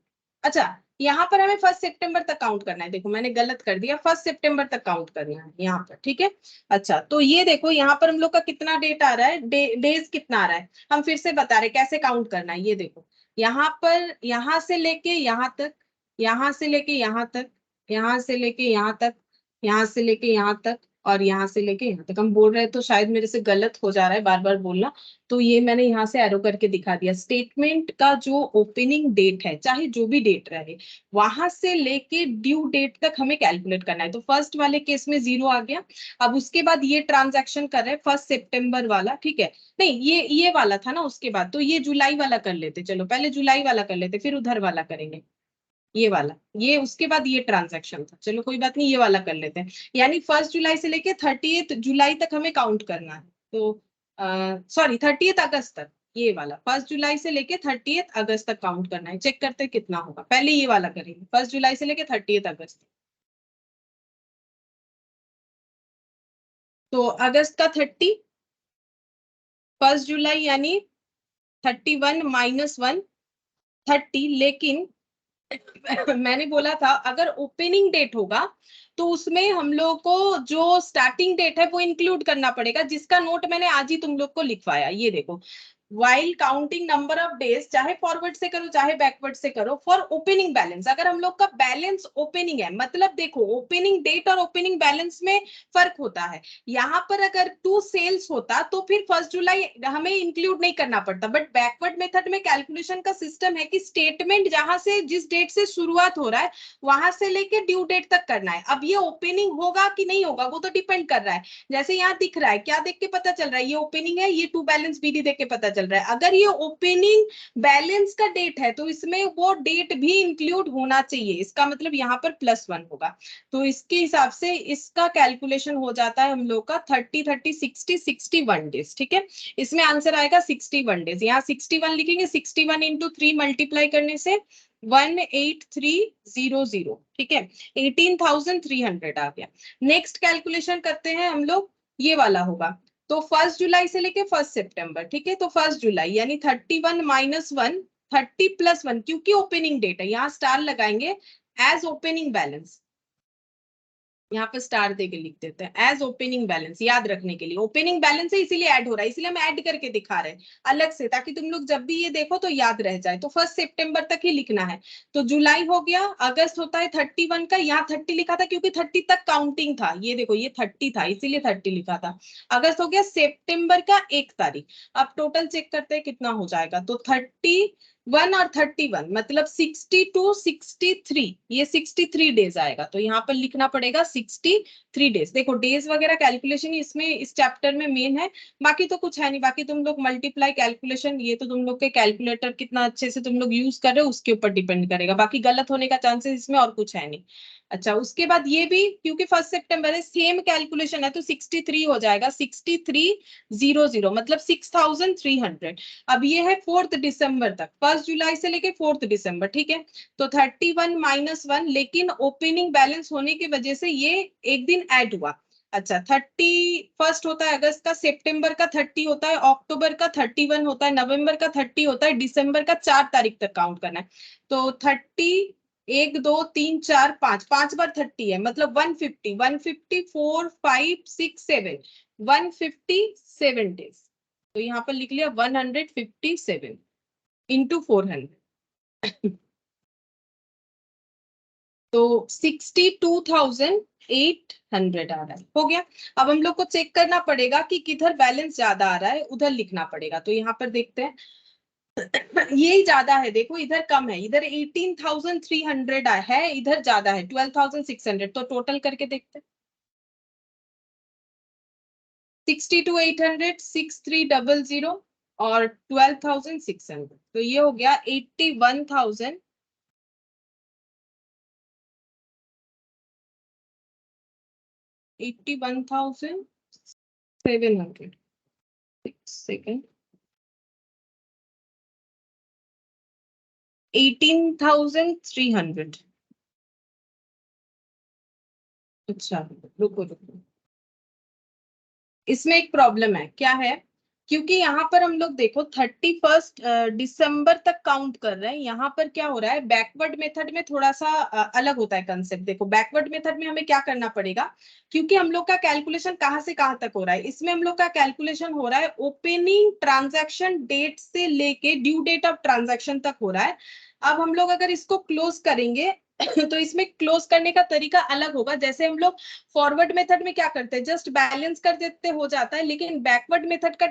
अच्छा, यहाँ पर हमें 1 सितंबर तक काउंट करना है, देखो मैंने गलत कर दिया, 1 सितंबर तक काउंट करना है यहाँ पर, ठीक है। अच्छा, तो ये देखो यहाँ पर हम लोग का कितना डेट आ रहा है, डेज कितना आ रहा है, हम फिर से बता रहे कैसे काउंट करना है। ये देखो यहाँ पर, यहाँ से लेके यहाँ तक, यहाँ से लेके यहाँ तक, यहाँ से लेके यहाँ तक, यहाँ से लेके यहाँ तक, और यहाँ से लेके यहाँ तक। हम बोल रहे हैं तो शायद मेरे से गलत हो जा रहा है बार बार बोलना, तो ये मैंने यहाँ से एरो करके दिखा दिया। स्टेटमेंट का जो ओपनिंग डेट है, चाहे जो भी डेट रहे, वहां से लेके ड्यू डेट तक हमें कैलकुलेट करना है। तो फर्स्ट वाले केस में 0 आ गया। अब उसके बाद ये ट्रांजैक्शन कर रहे हैं 1 सितंबर वाला, ठीक है, नहीं ये वाला था ना, उसके बाद तो ये जुलाई वाला कर लेते, चलो पहले जुलाई वाला कर लेते, फिर उधर वाला करेंगे, ये वाला, ये उसके बाद ये ट्रांजैक्शन था, चलो कोई बात नहीं, ये वाला कर लेते हैं। यानी 1 जुलाई से लेके 30 जुलाई तक हमें काउंट करना है, तो सॉरी 30 अगस्त तक, ये वाला 1 जुलाई से लेके 30 अगस्त तक काउंट करना है। चेक करते हैं कितना होगा, पहले ये वाला करेंगे 1 जुलाई से लेके 30 अगस्त तक। तो अगस्त का 30, 1 जुलाई यानी 31 माइनस 1, 30, लेकिन मैंने बोला था अगर ओपनिंग डेट होगा तो उसमें हम लोग को जो स्टार्टिंग डेट है वो इंक्लूड करना पड़ेगा, जिसका नोट मैंने आज ही तुम लोग को लिखवाया। ये देखो, while counting number of days, चाहे फॉरवर्ड से करो चाहे बैकवर्ड से करो, फॉर ओपनिंग बैलेंस, अगर हम लोग का बैलेंस ओपनिंग है, मतलब देखो ओपनिंग डेट और ओपनिंग बैलेंस में फर्क होता है। यहाँ पर अगर 2 सेल्स होता तो फिर 1 जुलाई हमें इंक्लूड नहीं करना पड़ता, बट बैकवर्ड मेथड में कैलकुलेशन का सिस्टम है कि स्टेटमेंट जहां से, जिस डेट से शुरुआत हो रहा है वहां से लेके ड्यू डेट तक करना है। अब ये ओपनिंग होगा कि नहीं होगा वो तो डिपेंड कर रहा है, जैसे यहाँ दिख रहा है, क्या देख के पता चल रहा है, ये ओपनिंग है, ये टू बैलेंस बीडी देख के पता चल रहा है। अगर ये ओपनिंग बैलेंस का डेट है तो इसमें वो डेट भी इंक्लूड होना चाहिए, इसका मतलब यहाँ पर +1 होगा। तो इसके हिसाब से इसका कैलकुलेशन हो जाता है हम लोग का 30 30 60 61 डेज, ठीक है। इसमें आंसर आएगा 61 डेज, यहाँ 61 लिखेंगे, 61 इंटू 3 मल्टीप्लाई करने से 18300, ठीक है, 18,300 आ गया। नेक्स्ट कैलकुलेशन करते हैं हम लोग, ये वाला होगा। तो 1 जुलाई से लेके 1 सितंबर, ठीक है। तो 1 जुलाई यानी 31 - 1, 30 + 1, क्योंकि ओपनिंग डेट है, यहाँ स्टार लगाएंगे एज ओपनिंग बैलेंस। यहाँ पे स्टार देके लिख देते हैं एज ओपनिंग बैलेंस, याद रखने के लिए। ओपनिंग बैलेंस है इसीलिए ऐड हो रहा है, इसीलिए हम ऐड करके दिखा रहे हैं अलग से, ताकि तुम लोग जब भी ये देखो तो याद रह जाए। तो 1 सितंबर तक ही लिखना है। तो जुलाई हो गया, अगस्त होता है 31 का, यहाँ 30 लिखा था क्योंकि 30 तक काउंटिंग था, ये देखो ये 30 था इसीलिए 30 लिखा था। अगस्त हो गया, सितंबर का 1 तारीख। अब टोटल चेक करते हैं कितना हो जाएगा। तो 31 और 31 मतलब 62 63, ये 63 डेज आएगा। तो यहाँ पर लिखना पड़ेगा 63 डेज। देखो डेज वगैरह कैलकुलेशन इसमें इस चैप्टर में मेन है, बाकी तो कुछ है नहीं। बाकी तुम लोग मल्टीप्लाई कैलकुलेशन, ये तो तुम लोग के कैलकुलेटर कितना अच्छे से तुम लोग यूज कर रहे हो उसके ऊपर डिपेंड करेगा, बाकी गलत होने का चांसेस इसमें और कुछ है नहीं। अच्छा, उसके बाद ये भी क्योंकि 1 सितंबर है, सेम कैलकुलेशन है, तो 63 हो जाएगा, 6300 मतलब 6300। अब ये है 4 दिसंबर तक, 1 जुलाई से लेके 4 दिसंबर, ठीक है। तो 31 - 1, लेकिन ओपनिंग बैलेंस होने की वजह से ये एक दिन ऐड हुआ। अच्छा, 31 होता है अगस्त का, सितंबर का 30 होता है, अक्टूबर का 31 होता है, नवंबर का 30 होता है, दिसंबर का 4 तारीख तक काउंट करना है। तो 30, 1 2 3 4 5, 5 बार 30 है, मतलब 150, 150 4 5 6 7, 157 डेज। तो यहाँ पर लिख लिया 157 इंटू 400। तो 62,800 आ रहा है, हो गया। अब हम लोग को चेक करना पड़ेगा कि किधर बैलेंस ज्यादा आ रहा है, उधर लिखना पड़ेगा। तो यहाँ पर देखते हैं। ये ज्यादा है, देखो इधर कम है, इधर 18,300 है, इधर ज्यादा है 12,600। तो टोटल करके देखते हैं। 62,800, 6300 और 12,600, तो ये हो गया 81,000, 81,700। सेकेंड, 18,300। अच्छा, रुको रुको, इसमें एक प्रॉब्लम है, क्या है? क्योंकि यहाँ पर हम लोग देखो 31 दिसंबर तक काउंट कर रहे हैं, यहाँ पर क्या हो रहा है, बैकवर्ड मेथड में थोड़ा सा अलग होता है कंसेप्ट। देखो बैकवर्ड मेथड में हमें क्या करना पड़ेगा, क्योंकि हम लोग का कैलकुलेशन कहाँ से कहाँ तक हो रहा है, इसमें हम लोग का कैलकुलेशन हो रहा है ओपनिंग ट्रांजैक्शन डेट से लेके ड्यू डेट ऑफ ट्रांजैक्शन तक हो रहा है। अब हम लोग अगर इसको क्लोज करेंगे तो इसमें क्लोज करने का तरीका अलग होगा। जैसे हम लोग फॉरवर्ड मेथड में क्या करते हैं, जस्ट बैलेंस कर देते हो जाता है, लेकिन बैकवर्ड मेथड का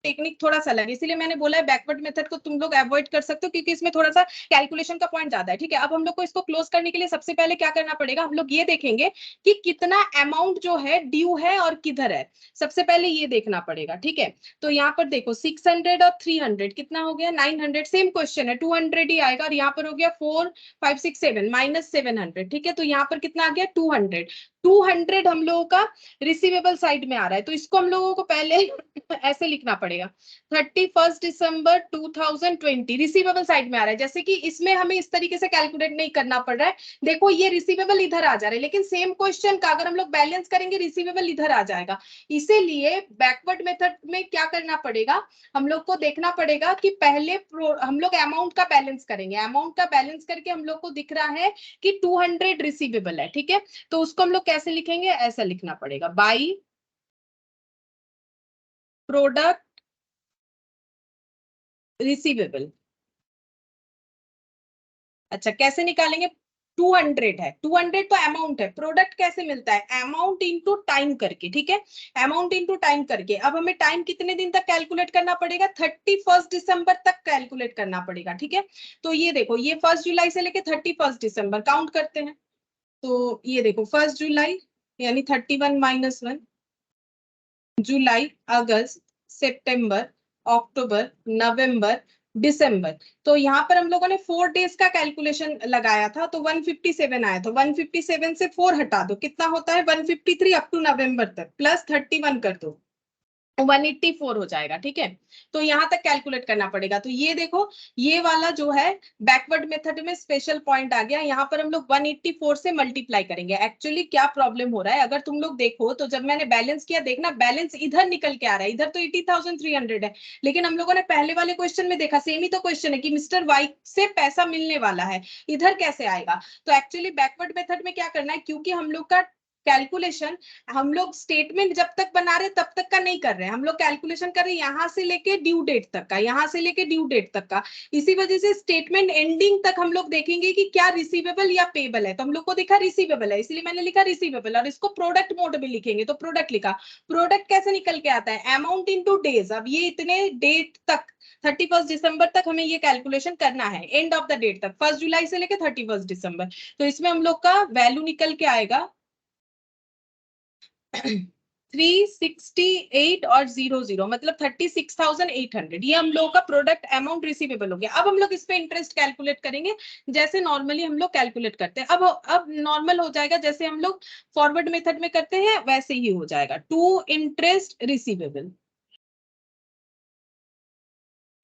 टेक्निक थोड़ा सा अलग है, इसीलिए मैंने बोला है बैकवर्ड मेथड को तुम लोग अवॉइड कर सकते हो, क्योंकि इसमें थोड़ा सा कैलकुलेशन का पॉइंट ज्यादा है, ठीक है। अब हम लोग को इसको क्लोज करने के लिए सबसे पहले क्या करना पड़ेगा, हम लोग ये देखेंगे कि कितना अमाउंट जो है ड्यू है और किधर है, सबसे पहले ये देखना पड़ेगा, ठीक है। तो यहाँ पर देखो 600 और 300 कितना हो गया, 900। सेम क्वेश्चन है, 200 ही आएगा, और यहाँ पर हो गया 4 5 6 7 -700, ठीक है। तो यहाँ पर कितना आ गया 200। 200 हम लोगों का रिसीवेबल साइड में आ रहा है, तो इसको हम लोगों को पहले ऐसे लिखना पड़ेगा। 31 दिसंबर 2020 रिसीवेबल साइड में आ रहा है, जैसे कि इसमें हमें इस तरीके से कैलकुलेट नहीं करना पड़ रहा है। देखो ये रिसीवेबल इधर आ जा रहा है, लेकिन सेम क्वेश्चन का अगर हम लोग बैलेंस करेंगे रिसीवेबल इधर आ जाएगा। इसीलिए बैकवर्ड मेथड में क्या करना पड़ेगा, हम लोग को देखना पड़ेगा कि पहले हम लोग अमाउंट का बैलेंस करेंगे, अमाउंट का बैलेंस करके हम लोग को दिख रहा है कि 200 रिसीवेबल है, ठीक है। तो उसको हम लोग कैसे लिखेंगे, ऐसा लिखना पड़ेगा, बाई प्रोडक्ट रिसीवेबल। अच्छा, कैसे निकालेंगे, 200 है, 200 तो अमाउंट है, प्रोडक्ट कैसे मिलता है, अमाउंट इंटू टाइम करके, ठीक है। अमाउंट इंटू टाइम करके। अब हमें टाइम कितने दिन तक कैलकुलेट करना पड़ेगा, 31 दिसंबर तक कैलकुलेट करना पड़ेगा, ठीक है। तो ये देखो, ये 1 जुलाई से लेके 31 दिसंबर काउंट करते हैं। तो ये देखो 1 जुलाई यानी 31 - 1, जुलाई, अगस्त, सितंबर, अक्टूबर, नवंबर, दिसंबर। तो यहाँ पर हम लोगों ने 4 डेज का कैलकुलेशन लगाया था, तो 157 आया था। 157 से 4 हटा दो, कितना होता है 153 अप टू नवंबर तक, प्लस 31 कर दो, 184 हो जाएगा। ठीक है, तो यहां तक कैलकुलेट करना पड़ेगा। तो ये देखो, ये वाला जो है बैकवर्ड मेथड में स्पेशल पॉइंट आ गया। यहाँ पर हम लोग 184 से मल्टीप्लाई करेंगे। एक्चुअली क्या प्रॉब्लम हो रहा है, अगर तुम लोग देखो तो जब मैंने बैलेंस किया, देखना बैलेंस इधर निकल के आ रहा है, इधर तो 80,300 है, लेकिन हम लोगों ने पहले वाले क्वेश्चन में देखा, सेम ही तो क्वेश्चन है कि मिस्टर वाई से पैसा मिलने वाला है, इधर कैसे आएगा। तो एक्चुअली बैकवर्ड मेथड में क्या करना है, क्योंकि हम लोग का कैलकुलेशन, हम लोग स्टेटमेंट जब तक बना रहे तब तक का नहीं कर रहे हैं, हम लोग कैलकुलेशन कर रहे हैं यहां से लेके ड्यू डेट तक का, यहां से लेके ड्यू डेट तक का। इसी वजह से स्टेटमेंट एंडिंग तक हम लोग देखेंगे कि क्या रिसीवेबल या पेबल है। तो हम लोग को दिखा रिसीवेबल है, इसलिए मैंने लिखा रिसीवेबल, और इसको प्रोडक्ट मोड में लिखेंगे तो प्रोडक्ट लिखा। प्रोडक्ट कैसे निकल के आता है, अमाउंट इनटू डेज। अब ये इतने डेट तक 31 दिसंबर तक हमें ये कैलकुलेशन करना है, एंड ऑफ द डेट तक, 1 जुलाई से लेके 31 दिसंबर। तो इसमें हम लोग का वैल्यू निकल के आएगा 368 और 00, मतलब 36,800। ये हम लोगों का प्रोडक्ट अमाउंट रिसीवेबल हो गया। अब हम लोग इस पे इंटरेस्ट कैलकुलेट करेंगे, जैसे नॉर्मली हम लोग कैलकुलेट करते हैं। अब नॉर्मल हो जाएगा, जैसे हम लोग फॉरवर्ड मेथड में करते हैं वैसे ही हो जाएगा, टू इंटरेस्ट रिसीवेबल।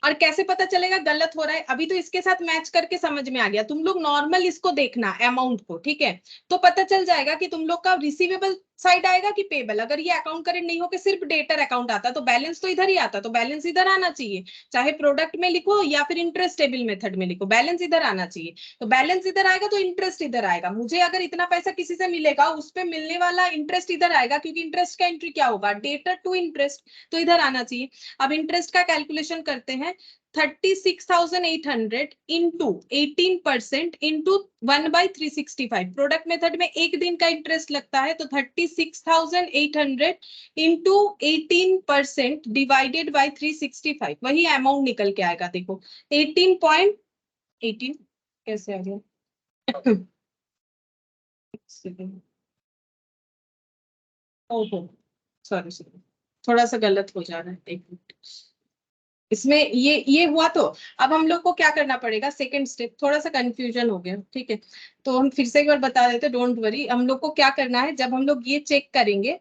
और कैसे पता चलेगा गलत हो रहा है, अभी तो इसके साथ मैच करके समझ में आ गया। तुम लोग नॉर्मल इसको देखना अमाउंट को, ठीक है, तो पता चल जाएगा कि तुम लोग का रिसीवेबल साइड आएगा कि पेबल। अगर ये अकाउंट करेंट नहीं होकर सिर्फ डेटर अकाउंट आता तो बैलेंस तो इधर ही आता, तो बैलेंस इधर आना चाहिए, चाहे प्रोडक्ट में लिखो या फिर इंटरेस्ट टेबल मेथड में लिखो, बैलेंस इधर आना चाहिए। तो बैलेंस इधर आएगा तो इंटरेस्ट इधर आएगा। मुझे अगर इतना पैसा किसी से मिलेगा, उस पर मिलने वाला इंटरेस्ट इधर आएगा, क्योंकि इंटरेस्ट का एंट्री क्या होगा, डेटर टू इंटरेस्ट, तो इधर आना चाहिए। अब इंटरेस्ट का कैलकुलेशन करते हैं, 36,800 इंटू 18% इंटू 1/365। प्रोडक्ट मेथड में एक दिन का इंटरेस्ट लगता है, तो 36,800 इंटू 18% डिवाइडेड बाय 365, वही अमाउंट निकल के आएगा। देखो 18.18 कैसे आ गया ओहो सॉरी सॉरी, थोड़ा सा गलत हो जा रहा है, एक मिनट। इसमें ये हुआ। तो अब हम लोग को क्या करना पड़ेगा, सेकंड स्टेप, थोड़ा सा कंफ्यूजन हो गया, ठीक है, तो हम फिर से एक बार बता देते, डोंट वरी। हम लोग को क्या करना है, जब हम लोग ये चेक करेंगे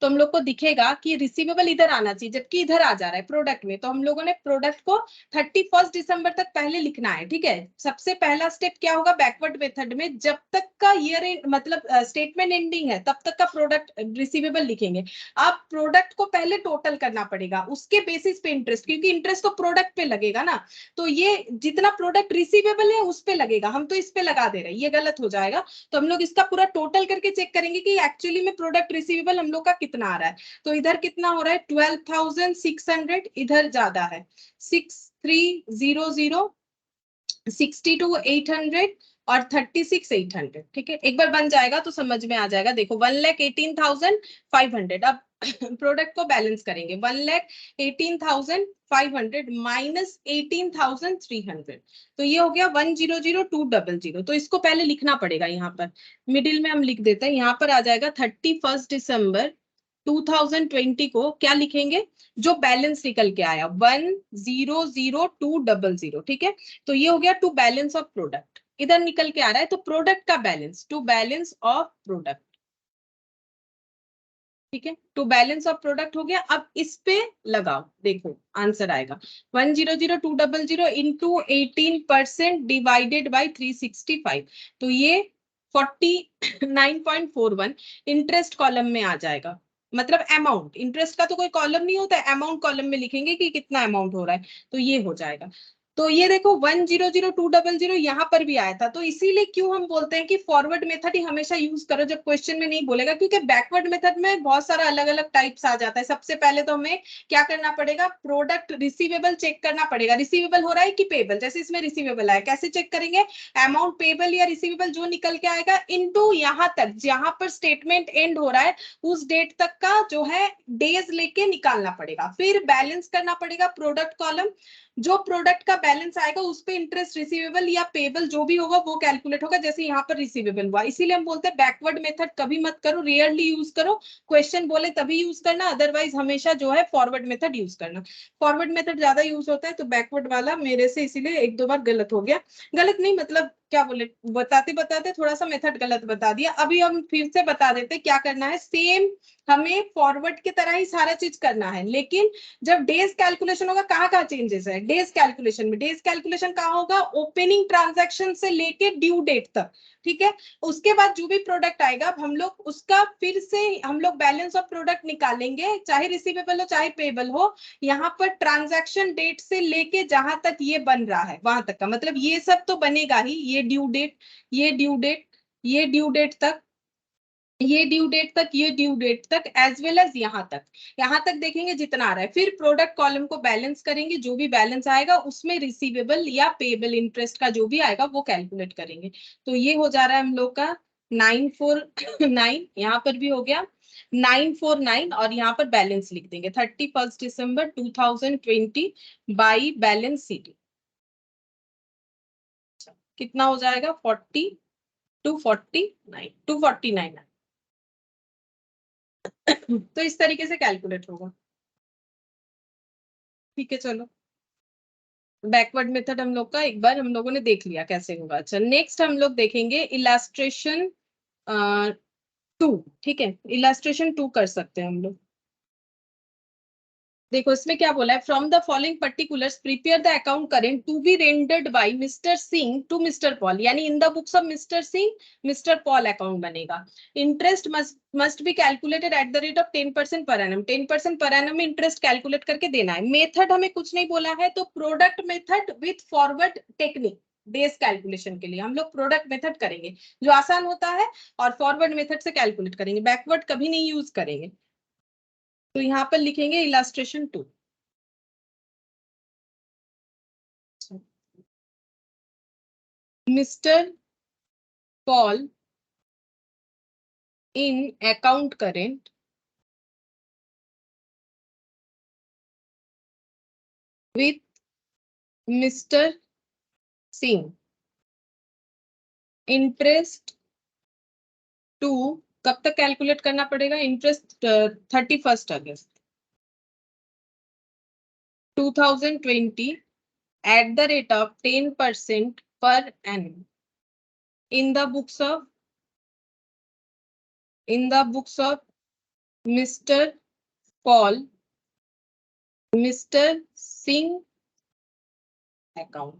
तो हम लोग को दिखेगा कि रिसीवेबल इधर आना चाहिए, जबकि इधर आ जा रहा है प्रोडक्ट में। तो हम लोगों ने प्रोडक्ट को 31 दिसंबर तक पहले लिखना है, ठीक है। सबसे पहला स्टेप क्या होगा बैकवर्ड मेथड में, जब तक का ईयर एंड मतलब स्टेटमेंट एंडिंग है तब तक का प्रोडक्ट रिसीवेबल लिखेंगे। अब प्रोडक्ट को पहले टोटल करना पड़ेगा, उसके बेसिस पे इंटरेस्ट, क्योंकि इंटरेस्ट तो प्रोडक्ट पे लगेगा ना। तो ये जितना प्रोडक्ट रिसीवेबल है उस पे लगेगा, हम तो इस पे लगा दे रहे हैं, ये गलत हो जाएगा। तो हम लोग इसका पूरा टोटल करके चेक करेंगे कि एक्चुअली में प्रोडक्ट रिसीवेबल हम लोग का कितना आ रहा है। तो इधर कितना हो रहा है 12,600, इधर ज्यादा है 6300, 62,800 और 36,800। ठीक है, एक बार बन जाएगा तो समझ में आ जाएगा। देखो 1,18,500। अब प्रोडक्ट को बैलेंस करेंगे, 1,18,500 माइनस 18,300, तो ये हो गया 1,00,200। तो इसको पहले लिखना पड़ेगा, यहाँ पर मिडिल में हम लिख देते हैं। यहाँ पर आ जाएगा 31 दिसंबर 2020 को क्या लिखेंगे, जो बैलेंस निकल के आया 1,00,200। ठीक है, तो ये हो गया टू बैलेंस ऑफ प्रोडक्ट, इधर निकल के आ रहा है, तो प्रोडक्ट का balance, to balance of product. ठीक है, टू बैलेंस ऑफ प्रोडक्ट हो गया। अब इस पे लगाओ, देखो आंसर आएगा 1,00,200 इंटू 18% डिवाइडेड बाई 365, तो ये 49.41 इंटरेस्ट कॉलम में आ जाएगा। मतलब अमाउंट, इंटरेस्ट का तो कोई कॉलम नहीं होता है, अमाउंट कॉलम में लिखेंगे कि कितना अमाउंट हो रहा है, तो ये हो जाएगा। तो ये देखो 1,00,200 यहाँ पर भी आया था। तो इसीलिए क्यों हम बोलते हैं कि फॉरवर्ड मेथड ही हमेशा यूज करो जब क्वेश्चन में नहीं बोलेगा, क्योंकि बैकवर्ड मेथड में बहुत सारा अलग अलग टाइप्स आ जाता है। सबसे पहले तो हमें क्या करना पड़ेगा, प्रोडक्ट रिसीवेबल चेक करना पड़ेगा, रिसीवेबल हो रहा है कि पेबल। जैसे इसमें रिसीवेबल आया, कैसे चेक करेंगे, अमाउंट पेबल या रिसीवेबल जो निकल के आएगा इनटू यहाँ तक जहां पर स्टेटमेंट एंड हो रहा है उस डेट तक का जो है डेज लेके निकालना पड़ेगा। फिर बैलेंस करना पड़ेगा प्रोडक्ट कॉलम, जो प्रोडक्ट का बैलेंस आएगा उस पे इंटरेस्ट रिसीवेबल या पेबल जो भी होगा वो कैलकुलेट होगा, जैसे यहाँ पर रिसीवेबल हुआ। इसीलिए हम बोलते हैं बैकवर्ड मेथड कभी मत करो, रेयरली यूज करो, क्वेश्चन बोले तभी यूज करना, अदरवाइज हमेशा जो है फॉरवर्ड मेथड यूज करना। फॉरवर्ड मेथड ज्यादा यूज होता है, तो बैकवर्ड वाला मेरे से इसीलिए एक दो बार गलत हो गया, गलत नहीं मतलब क्या बोले, बताते बताते थोड़ा सा मेथड गलत बता दिया। अभी हम फिर से बता देते क्या करना है। सेम हमें फॉरवर्ड की तरह ही सारा चीज करना है, लेकिन जब डेज कैलकुलेशन होगा, कहाँ कहाँ चेंजेस है डेज कैलकुलेशन में। डेज कैलकुलेशन कहाँ होगा, ओपनिंग ट्रांजैक्शन से लेके ड्यू डेट तक, ठीक है। उसके बाद जो भी प्रोडक्ट आएगा, अब हम लोग उसका फिर से हम लोग बैलेंस ऑफ प्रोडक्ट निकालेंगे, चाहे रिसीवेबल हो चाहे पेबल हो। यहाँ पर ट्रांजैक्शन डेट से लेके जहां तक ये बन रहा है वहां तक का, मतलब ये सब तो बनेगा ही। ये ड्यू डेट, ये ड्यू डेट, ये ड्यू डेट तक, ये ड्यू डेट तक, ये ड्यू डेट तक, एज वेल एज यहाँ तक देखेंगे जितना आ रहा है। फिर प्रोडक्ट कॉलम को बैलेंस करेंगे, जो भी बैलेंस आएगा उसमें रिसीवेबल या पेबल इंटरेस्ट का जो भी आएगा वो कैलकुलेट करेंगे। तो ये हो जा रहा है हम लोग का 949, यहाँ पर भी हो गया 949, और यहाँ पर बैलेंस लिख देंगे 31 दिसंबर 2020 बाई बैलेंस सीटी। कितना हो जाएगा, 249 तो इस तरीके से कैलकुलेट होगा। ठीक है, चलो बैकवर्ड मेथड हम लोग का एक बार हम लोगों ने देख लिया कैसे होगा। अच्छा, नेक्स्ट हम लोग देखेंगे इलास्ट्रेशन 2। ठीक है, इलास्ट्रेशन 2 कर सकते हैं हम लोग। देखो इसमें क्या बोला है, from the following particulars prepare the account current to be rendered by mister Singh to mister Paul, यानी in the books of mister Singh mister Paul account बनेगा। Interest must be calculated at the rate of 10% per annum, 10% per annum में interest calculate करके देना है। Method हमें कुछ नहीं बोला है, तो product method with forward technique base calculation के लिए हम लोग प्रोडक्ट मेथड करेंगे जो आसान होता है, और फॉरवर्ड मेथड से कैलकुलेट करेंगे, बैकवर्ड कभी नहीं यूज करेंगे। तो यहाँ पर लिखेंगे illustration 2। Mr. Paul in account current with Mr. Singh. Interest to, कब तक कैलकुलेट करना पड़ेगा, इंटरेस्ट 31 अगस्त 2020 at the rate of 10% per annum in the books of Mr. Paul, Mr. Singh account.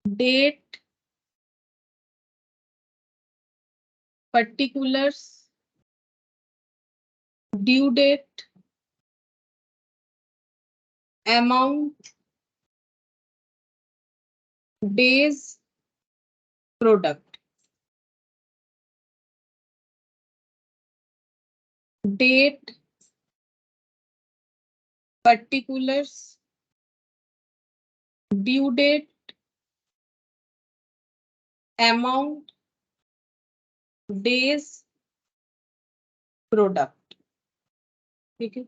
Date, particulars, due date, amount, days, product. Date, particulars, due date, amount, days, product. ठीक है,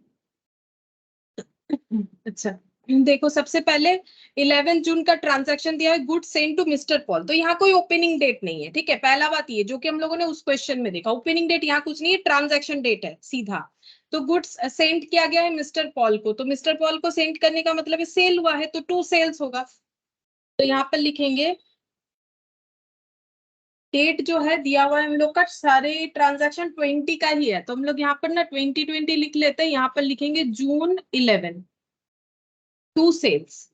अच्छा देखो सबसे पहले 11 जून का ट्रांजैक्शन दिया है, good send to mister Paul, तो यहाँ कोई ओपनिंग डेट नहीं है। ठीक है, पहला बात ये जो कि हम लोगों ने उस क्वेश्चन में देखा, ओपनिंग डेट यहाँ कुछ नहीं है, ट्रांजैक्शन डेट है सीधा। तो गुड्स सेंड किया गया है मिस्टर पॉल को, तो मिस्टर पॉल को सेंड करने का मतलब है सेल हुआ है, तो 2 सेल्स होगा। तो यहाँ पर लिखेंगे डेट जो है दिया हुआ है हम लोग का, सारे ट्रांजैक्शन 20 का ही है, तो हम लोग यहाँ पर ना 2020 लिख लेते हैं। यहाँ पर लिखेंगे जून 11, 2 सेल्स,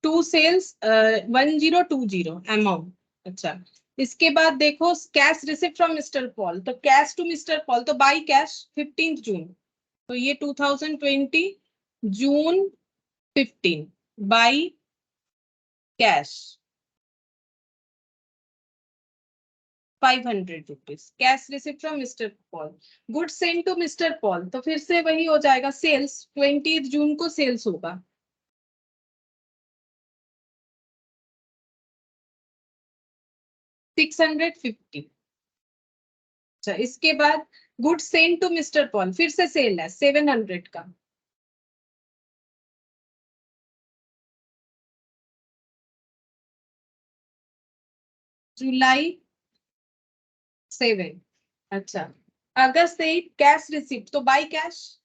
1020 अमाउंट। अच्छा, इसके बाद देखो cash receipt from mister Paul, तो कैश टू मिस्टर पॉल, तो बाई कैश 15 जून, तो ये 2020 जून 15 by cash 500 rupees, cash receipt from mister Paul. Good send to mister Paul, तो फिर से वही हो जाएगा, सेल्स 20 जून को सेल्स होगा 650। अच्छा, इसके बाद good send to mister Paul, फिर से सेल है 700 का। जुलाई 7। अच्छा, अगस्त 8 कैश रिसिप्ट, तो बाई कैश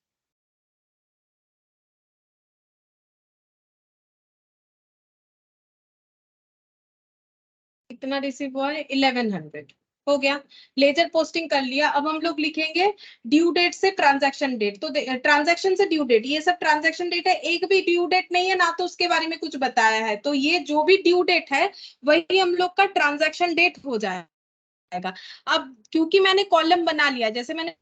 कितना रिसीव हुआ है? 1100 हो गया। लेजर पोस्टिंग कर लिया। अब हम लोग लिखेंगे ड्यू डेट से ट्रांजैक्शन डेट। तो ट्रांजैक्शन से ड्यू डेट, ये सब ट्रांजैक्शन डेट है, एक भी ड्यू डेट नहीं है ना, तो उसके बारे में कुछ बताया है। तो ये जो भी ड्यू डेट है वही हम लोग का ट्रांजैक्शन डेट हो जाएगा। अब क्योंकि मैंने कॉलम बना लिया, जैसे मैंने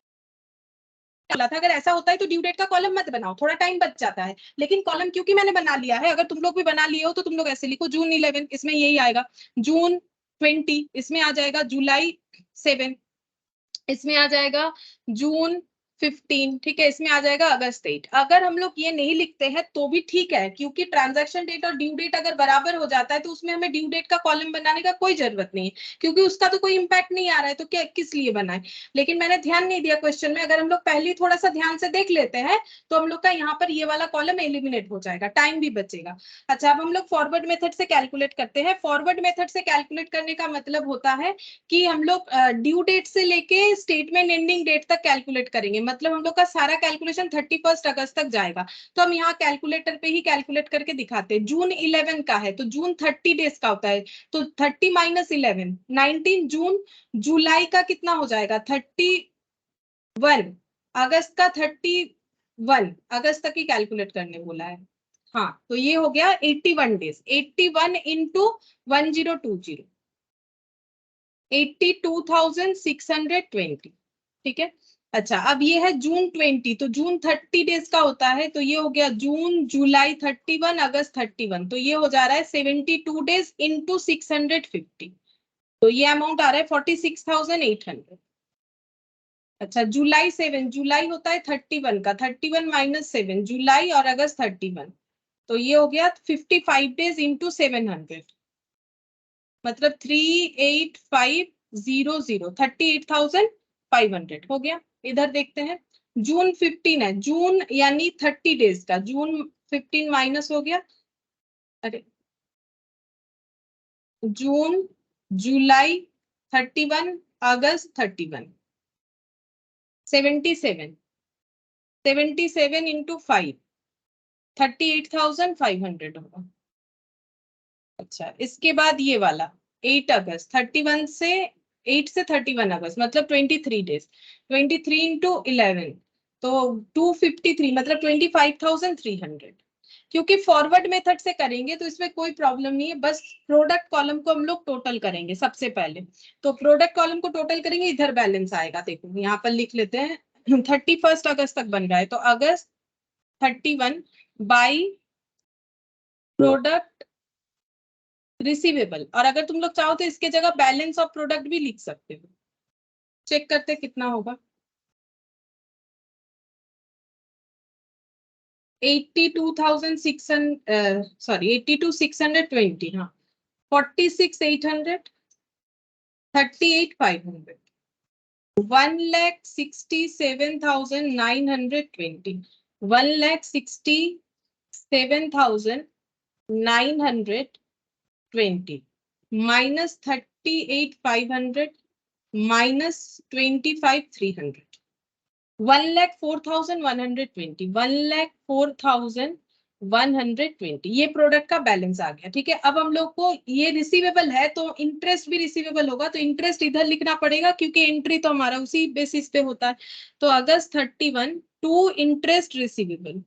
बोला था, अगर ऐसा होता है तो ड्यू डेट का कॉलम मत बनाओ, थोड़ा टाइम बच जाता है। लेकिन कॉलम क्योंकि मैंने बना लिया है, अगर तुम लोग भी बना लिए हो तो तुम लोग ऐसे लिखो जून 11, इसमें यही आएगा। जून 20 इसमें आ जाएगा। जुलाई 7 इसमें आ जाएगा। जून 15 ठीक है, इसमें आ जाएगा। अगस्त 8। अगर हम लोग ये नहीं लिखते हैं तो भी ठीक है, क्योंकि ट्रांजैक्शन डेट और ड्यू डेट अगर बराबर हो जाता है तो उसमें हमें ड्यू डेट का कॉलम बनाने का कोई जरूरत नहीं है, क्योंकि उसका तो कोई इंपैक्ट नहीं आ रहा है, तो क्या किस लिए बनाए। लेकिन मैंने ध्यान नहीं दिया क्वेश्चन में, अगर हम लोग पहले थोड़ा सा ध्यान से देख लेते हैं तो हम लोग का यहाँ पर ये वाला कॉलम एलिमिनेट हो जाएगा, टाइम भी बचेगा। अच्छा, अब हम लोग फॉरवर्ड मेथड से कैलकुलेट करते हैं। फॉरवर्ड मेथड से कैलकुलेट करने का मतलब होता है कि हम लोग ड्यू डेट से लेके स्टेटमेंट एंडिंग डेट तक कैलकुलेट करेंगे। मतलब हम लोग का सारा कैलकुलेशन 31 अगस्त तक जाएगा। तो हम यहाँ कैलकुलेटर पे ही कैलकुलेट करके दिखाते हैं। जून 11 का है तो जून 30 डेज का होता है, तो 30 माइनस 11 19 जून। जुलाई का कितना हो जाएगा? 31। अगस्त का 31 अगस्त तक ही कैलकुलेट करने बोला है। हाँ, तो ये हो गया 81 डेज। 81 इंटू 1020, 82,620 ठीक है। अच्छा, अब ये है जून 20, तो जून 30 डेज का होता है, तो ये हो गया जून जुलाई 31 अगस्त 31, तो ये हो जा रहा है 72 डेज इंटू 650, तो ये अमाउंट आ रहा है 46,800। अच्छा, जुलाई 7, जुलाई होता है 31 का, 31 माइनस 7, जुलाई और अगस्त 31, तो ये हो गया 55 डेज इंटू 700, मतलब 38500, 38,500 हो गया। इधर देखते हैं, जून 15 है, जून यानी 30 डेज का, जून 15 माइनस हो गया, अरे जून जुलाई 31 अगस्त 31, 77, 77 इंटू 5, 38,500 होगा। अच्छा, इसके बाद ये वाला 8 अगस्त 31 से 8 से 31 अगस्त मतलब 23 डेज, 23 इंटू 11, तो 253 मतलब 25,300। क्योंकि फॉरवर्ड मेथड से करेंगे तो इसमें कोई प्रॉब्लम नहीं है, बस प्रोडक्ट कॉलम को हम लोग टोटल करेंगे सबसे पहले। तो प्रोडक्ट कॉलम को टोटल करेंगे, इधर बैलेंस आएगा, देखो यहाँ पर लिख लेते हैं। 31 अगस्त तक बन रहा है, तो अगस्त 31 बाई प्रोडक्ट रिसीवेबल, और अगर तुम लोग चाहो तो इसके जगह बैलेंस ऑफ प्रोडक्ट भी लिख सकते हो। चेक करते कितना होगा। 82,600 सॉरी 82,620, हाँ 46,800, 38,500, 1,67,920, 1,67,920 माइनस 38,500 माइनस 25,300, 1,04,120, 1,04,120, ये प्रोडक्ट का बैलेंस आ गया। ठीक है, अब हम लोग को ये रिसीवेबल है तो इंटरेस्ट भी रिसीवेबल होगा, तो इंटरेस्ट इधर लिखना पड़ेगा क्योंकि एंट्री तो हमारा उसी बेसिस पे होता है। तो अगस्त 31 टू इंटरेस्ट रिसीवेबल,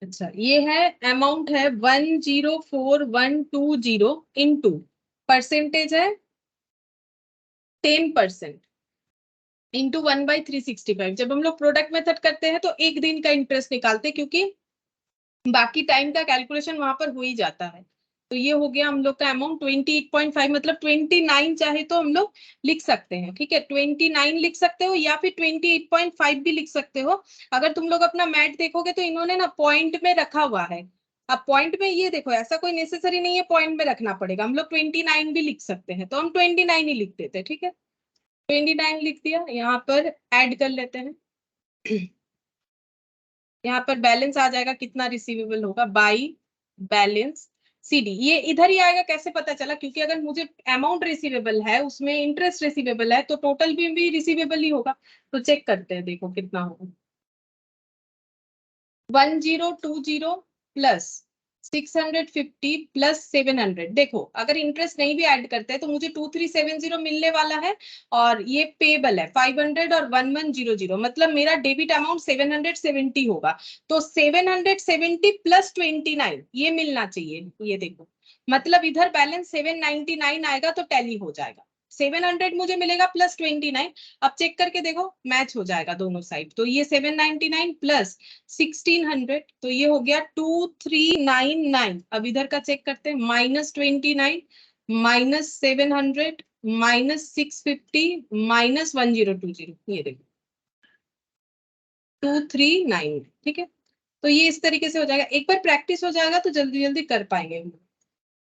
अच्छा ये है अमाउंट है 1,04,120 इंटू परसेंटेज है 10% इंटू 1/365। जब हम लोग प्रोडक्ट मेथड करते हैं तो एक दिन का इंटरेस्ट निकालते हैं, क्योंकि बाकी टाइम का कैलकुलेशन वहां पर हो ही जाता है। तो ये हो गया हम लोग का अमाउंट 28.5, मतलब 29 चाहे तो हम लोग लिख सकते हैं। ठीक है, 29 लिख सकते हो या फिर 28.5 भी लिख सकते हो। अगर तुम लोग अपना मैथ देखोगे तो इन्होंने ना पॉइंट में रखा हुआ है। अब पॉइंट में ये देखो, ऐसा कोई नेसेसरी नहीं है पॉइंट में रखना पड़ेगा, हम लोग 29 भी लिख सकते हैं, तो हम 29 ही लिख देते हैं। ठीक है, 29 लिख दिया, यहाँ पर ऐड कर लेते हैं। यहाँ पर बैलेंस आ जाएगा, कितना रिसीवेबल होगा बाई बैलेंस CD, ये इधर ही आएगा। कैसे पता चला? क्योंकि अगर मुझे अमाउंट रिसीवेबल है उसमें इंटरेस्ट रिसीवेबल है तो टोटल भी रिसीवेबल ही होगा। तो चेक करते हैं, देखो कितना होगा। 1020 प्लस 650 प्लस 700। देखो अगर इंटरेस्ट नहीं भी ऐड करते हैं तो मुझे 2370 मिलने वाला है, और ये पेबल है 500 और 1100, मतलब मेरा डेबिट अमाउंट 770 होगा। तो 770 प्लस 29 ये मिलना चाहिए। ये देखो, मतलब इधर बैलेंस 799 आएगा तो टैली हो जाएगा। 700 मुझे मिलेगा प्लस 29। अब चेक करके देखो, मैच हो जाएगा दोनों साइड। तो ये 799 प्लस 1600, तो ये हो गया 2399। अब इधर का चेक करते हैं, -29 -700 -650 -1020, ये देखो 239। ठीक है, तो ये इस तरीके से हो जाएगा। एक बार प्रैक्टिस हो जाएगा तो जल्दी जल्दी कर पाएंगे हम।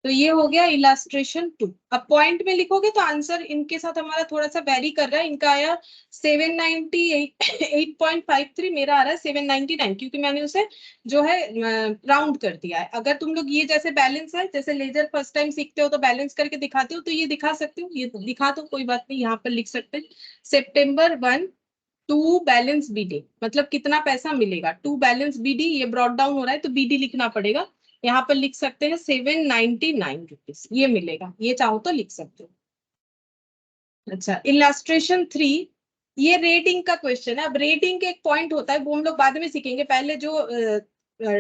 तो ये हो गया इलास्ट्रेशन 2। अब पॉइंट में लिखोगे तो आंसर इनके साथ हमारा थोड़ा सा वेरी कर रहा है। इनका आया 798.53, मेरा आ रहा है 799, क्योंकि मैंने उसे जो है राउंड कर दिया है। अगर तुम लोग ये जैसे बैलेंस है, जैसे लेजर फर्स्ट टाइम सीखते हो तो बैलेंस करके दिखाते हो, तो ये दिखा सकते हो, ये दिखा दो, कोई बात नहीं, यहाँ पर लिख सकते हैं September 1 टू बैलेंस बीडी, मतलब कितना पैसा मिलेगा टू बैलेंस बीडी। ये ब्रॉड डाउन हो रहा है तो बीडी लिखना पड़ेगा। यहाँ पर लिख सकते हैं 799 रुपीज ये मिलेगा, ये चाहो तो लिख सकते हो। अच्छा, इलास्ट्रेशन 3, ये रेटिंग का क्वेश्चन है। अब रेटिंग के एक पॉइंट होता है, वो हम लोग बाद में सीखेंगे, पहले जो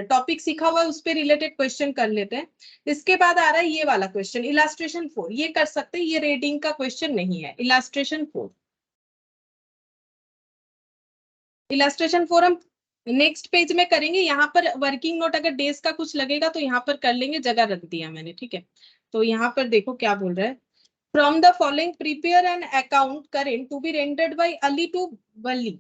टॉपिक सीखा हुआ है उस पे रिलेटेड क्वेश्चन कर लेते हैं। इसके बाद आ रहा है ये वाला क्वेश्चन, इलास्ट्रेशन 4, ये कर सकते हैं, ये रेटिंग का क्वेश्चन नहीं है। इलास्ट्रेशन 4, इलास्ट्रेशन फोर हम नेक्स्ट पेज में करेंगे। यहाँ पर वर्किंग नोट अगर डेज का कुछ लगेगा तो यहाँ पर कर लेंगे, जगह रख दिया मैंने, ठीक है। तो यहाँ पर देखो क्या बोल रहा है, from the following prepare an account current to be rendered by Ali to Bali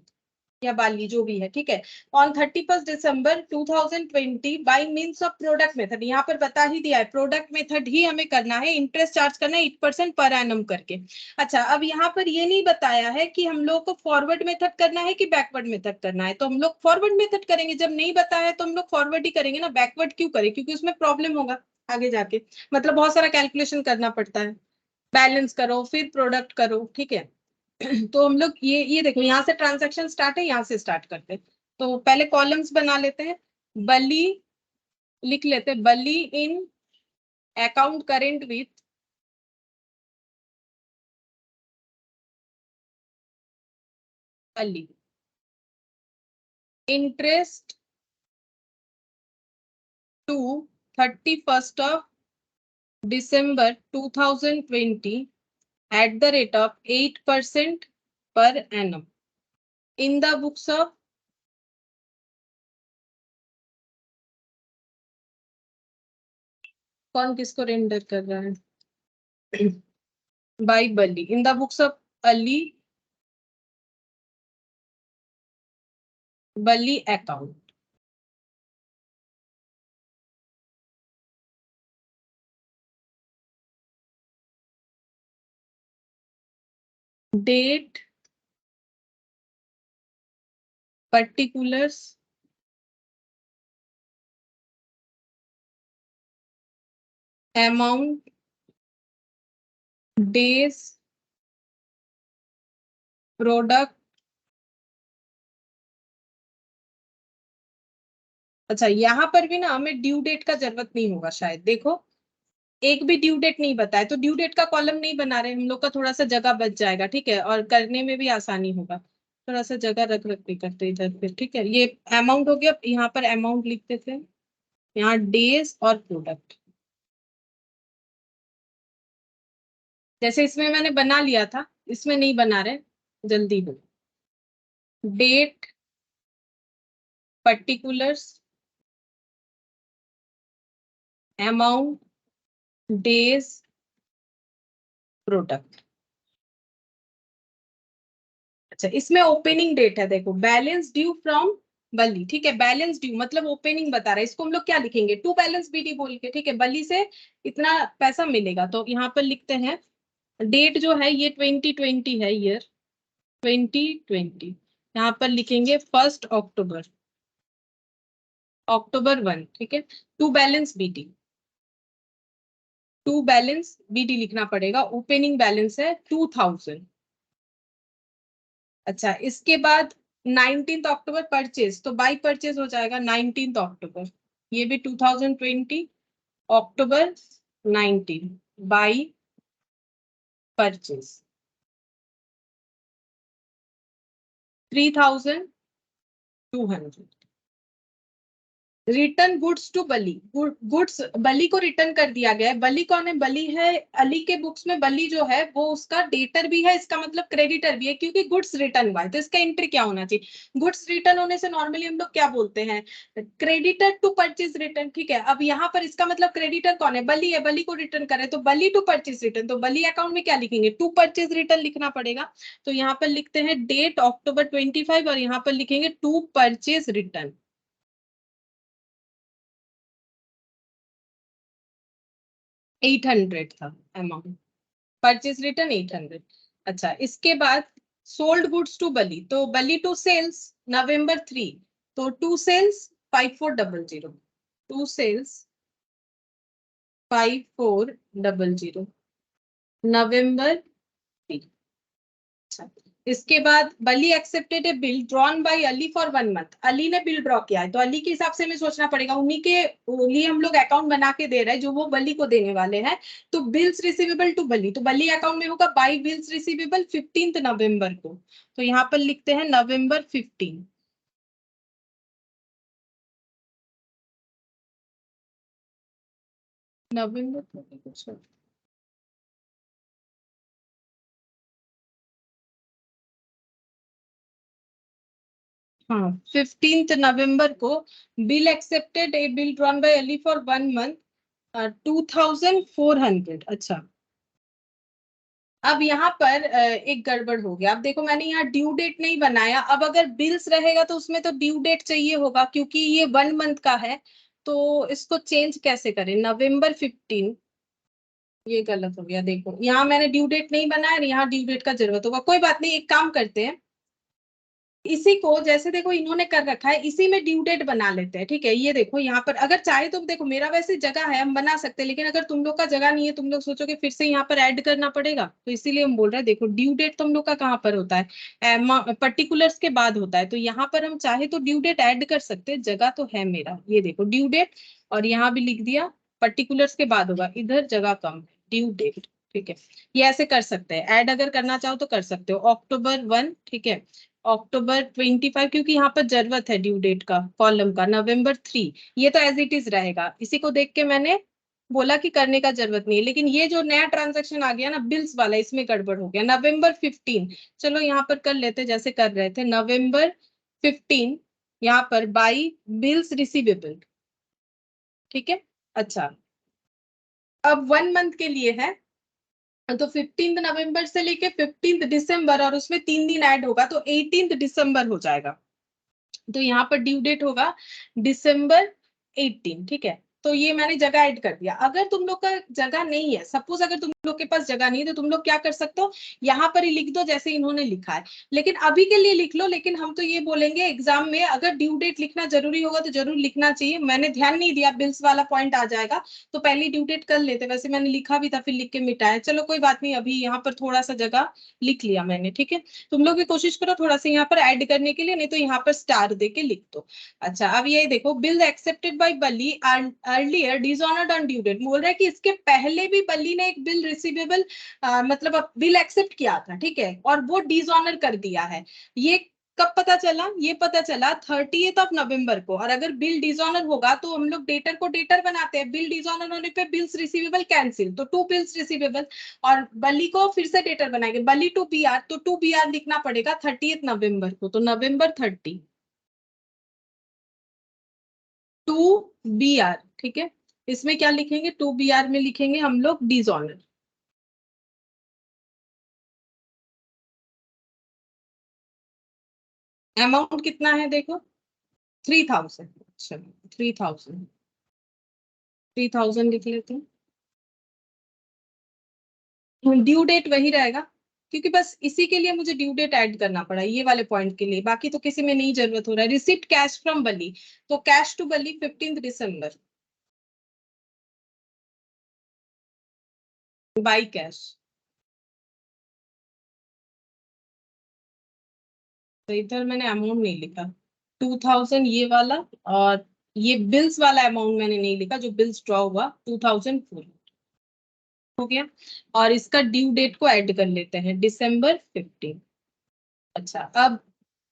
या बाली, जो भी है, ठीक है, on 31 December 2020 by means of product method. यहाँ पर बता ही दिया है, प्रोडक्ट मेथड ही हमें करना है, इंटरेस्ट चार्ज करना है 8% पर एनम करके। अच्छा, अब यहाँ पर ये नहीं बताया है कि हम लोग को फॉरवर्ड मेथड करना है कि बैकवर्ड मेथड करना है। तो हम लोग फॉरवर्ड मेथड करेंगे, जब नहीं बताया है तो हम लोग फॉरवर्ड ही करेंगे ना, बैकवर्ड क्यों करें, क्योंकि उसमें प्रॉब्लम होगा आगे जाके, मतलब बहुत सारा कैलकुलेशन करना पड़ता है, बैलेंस करो फिर प्रोडक्ट करो, ठीक है। तो हम लोग ये देखो, यहाँ से ट्रांजैक्शन स्टार्ट है, यहाँ से स्टार्ट करते हैं। तो पहले कॉलम्स बना लेते हैं। बली लिख लेते हैं, Bali in account current with Bali, interest to 31 December 2020 at the rate of 8% per annum in the books of कौन किसको रेंडर कर रहा है by Bali, in the books of Ali Bali account. Date, particulars, amount, days, product. अच्छा, यहाँ पर भी ना हमें ड्यू डेट का जरूरत नहीं होगा शायद, देखो एक भी ड्यू डेट नहीं बताया, तो ड्यू डेट का कॉलम नहीं बना रहे हम लोग, का थोड़ा सा जगह बच जाएगा, ठीक है, और करने में भी आसानी होगा। थोड़ा सा जगह रख रख के करते इधर पे, ठीक है। ये अमाउंट हो गया, यहाँ पर अमाउंट लिखते थे, यहाँ डेज और प्रोडक्ट, जैसे इसमें मैंने बना लिया था, इसमें नहीं बना रहे, जल्दी हो। Date, particulars, amount, days, product. अच्छा, इसमें ओपनिंग डेट है, देखो बैलेंस ड्यू फ्रॉम बली, ठीक है, बैलेंस ड्यू मतलब ओपनिंग बता रहा है, इसको हम लोग क्या लिखेंगे, टू बैलेंस बीडी बोल के, ठीक है, बली से इतना पैसा मिलेगा, तो यहाँ पर लिखते हैं डेट जो है ये 2020 है, ईयर 2020, यहाँ पर लिखेंगे 1 अक्टूबर, October 1, ठीक है, to balance BD. To balance BD लिखना पड़ेगा, ओपनिंग बैलेंस है 2000। अच्छा, इसके बाद 19 अक्टूबर परचेज, तो बाई परचेज हो जाएगा 19 अक्टूबर, ये भी 2020 अक्टूबर 19 by purchase 3200। Return goods to Bali, goods Bali को रिटर्न कर दिया गया है। बली कौन है? बली है अली के बुक्स में, बली जो है वो उसका डेटर भी है, इसका मतलब क्रेडिटर भी है, क्योंकि गुड्स रिटर्न हुआ है। तो इसका एंट्री क्या होना चाहिए? गुड्स रिटर्न होने से नॉर्मली हम लोग क्या बोलते हैं? Creditor to purchase return. ठीक है, अब यहाँ पर इसका मतलब क्रेडिटर कौन है? बली है, बली को रिटर्न करे तो बली टू परचेज रिटर्न, तो बली अकाउंट में क्या लिखेंगे? टू परचेज रिटर्न लिखना पड़ेगा। तो यहाँ पर लिखते हैं डेट अक्टूबर 25 और यहाँ पर लिखेंगे टू परचेज रिटर्न। 800 था अमाउंट, परचेज रिटर्न 800। अच्छा, इसके बाद सोल्ड गुड्स टू बली, तो बली टू सेल्स नवंबर 3, तो टू सेल्स 5400, टू सेल्स 5400 नवंबर 3। अच्छा, इसके बाद Bali accepted a bill drawn by Ali for 1 month, Ali ने बिल ड्रॉ किया है तो अली के हिसाब से हमें सोचना पड़ेगा, उन्हीं के लिए हम लोग अकाउंट बना के दे रहे हैं जो वो बली को देने वाले हैं। तो बिल्स रिसीवेबल टू बली, तो बली अकाउंट में होगा बाय बिल्स रिसीवेबल 15 नवंबर को, तो यहाँ पर लिखते हैं नवंबर 15। नवंबर कुछ, हाँ 15 नवंबर को bill accepted a bill drawn by Ali for 1 month 2400। अच्छा, अब यहाँ पर एक गड़बड़ हो गया। अब देखो मैंने यहाँ ड्यू डेट नहीं बनाया, अब अगर बिल्स रहेगा तो उसमें तो ड्यू डेट चाहिए होगा, क्योंकि ये 1 मंथ का है। तो इसको चेंज कैसे करें? नवंबर 15, ये गलत हो गया। देखो यहाँ मैंने ड्यू डेट नहीं बनाया, यहाँ ड्यू डेट का जरूरत होगा। कोई बात नहीं, एक काम करते हैं, इसी को जैसे देखो इन्होंने कर रखा है, इसी में ड्यू डेट बना लेते हैं। ठीक है, ये देखो यहाँ पर अगर चाहे तो देखो मेरा वैसे जगह है, हम बना सकते हैं, लेकिन अगर तुम लोग का जगह नहीं है, तुम लोग सोचोगे फिर से यहाँ पर ऐड करना पड़ेगा, तो इसीलिए हम बोल रहे हैं देखो ड्यू डेट तुम लोग का कहाँ पर होता है? पर्टिकुलर्स के बाद होता है, तो यहाँ पर हम चाहे तो ड्यू डेट ऐड कर सकते हैं, जगह तो है मेरा। ये देखो ड्यू डेट, और यहाँ भी लिख दिया पर्टिकुलर्स के बाद होगा, इधर जगह कम है, ड्यू डेट। ठीक है, ये ऐसे कर सकते हैं, ऐड अगर करना चाहो तो कर सकते हो। अक्टूबर 1, ठीक है, अक्टूबर 25, क्योंकि यहाँ पर जरूरत है ड्यू डेट का कॉलम का। नवंबर 3, ये तो एज इट इज रहेगा, इसी को देख के मैंने बोला कि करने का जरूरत नहीं है। लेकिन ये जो नया ट्रांजैक्शन आ गया ना बिल्स वाला, इसमें गड़बड़ हो गया। नवंबर 15, चलो यहाँ पर कर लेते जैसे कर रहे थे। नवंबर 15 यहाँ पर बाई बिल्स रिसीवेबल। ठीक है, अच्छा, अब 1 मंथ के लिए है, तो 15 नवंबर से लेके 15 दिसंबर, और उसमें 3 दिन ऐड होगा तो 18 दिसंबर हो जाएगा। तो यहाँ पर ड्यू डेट होगा December 18। ठीक है, तो ये मैंने जगह ऐड कर दिया। अगर तुम लोग का जगह नहीं है, सपोज अगर तुम लोग के पास जगह नहीं है, तो तुम लोग क्या कर सकते हो, यहाँ पर ही लिख दो जैसे इन्होंने लिखा है। लेकिन अभी के लिए लिख लो, लेकिन हम तो ये बोलेंगे एग्जाम में अगर ड्यू डेट लिखना जरूरी होगा तो जरूर लिखना चाहिए। मैंने ध्यान नहीं दिया, बिल्स वाला पॉइंट आ जाएगा तो पहले ड्यू डेट कर लेते। वैसे मैंने लिखा भी था, फिर लिख के मिटाया। चलो कोई बात नहीं, अभी यहाँ पर थोड़ा सा जगह लिख लिया मैंने। ठीक है, तुम लोग भी कोशिश करो थोड़ा सा यहाँ पर ऐड करने के लिए, नहीं तो यहाँ पर स्टार दे के लिख दो। अच्छा, अब ये देखो bill accepted by Bali earlier dishonoured on due date, बोल रहा है कि इसके पहले भी बली ने एक बिल रिसीवेबल मतलब बिल एक्सेप्ट किया था। ठीक है, और वो डिसऑनर कर दिया है। ये कब पता चला? ये पता चला 30 नवंबर को। और अगर बिल डिसऑनर होगा तो हम लोग डेटर को डेटर बनाते हैं, बिल डिसऑनर होने पे बिल्स रिसीवेबल कैंसिल, तो टू बिल्स रिसीवेबल, और बली को फिर से डेटर बनाएंगे, बली टू बी आर, तो टू बी आर लिखना पड़ेगा 30 नवंबर को, तो November 30 टू बी आर। ठीक है, इसमें क्या लिखेंगे? टू बी आर में लिखेंगे हम लोग डिसऑनर। अमाउंट कितना है देखो, 3000। चलो 3000, 3000 लिख लेते हैं। ड्यू डेट वही रहेगा, क्योंकि बस इसी के लिए मुझे ड्यू डेट ऐड करना पड़ा, ये वाले पॉइंट के लिए। बाकी तो किसी में नहीं जरूरत हो रहा है। रिसीट कैश फ्रॉम बली, तो कैश टू बली 15 दिसंबर। By cash. तो इधर मैंने अमाउंट नहीं लिखा, 2000 ये वाला, और ये बिल्स वाला अमाउंट मैंने नहीं लिखा, जो बिल्स ड्रॉ हुआ 2004 हो गया। और इसका ड्यू डेट को ऐड कर लेते हैं, December 15। अच्छा, अब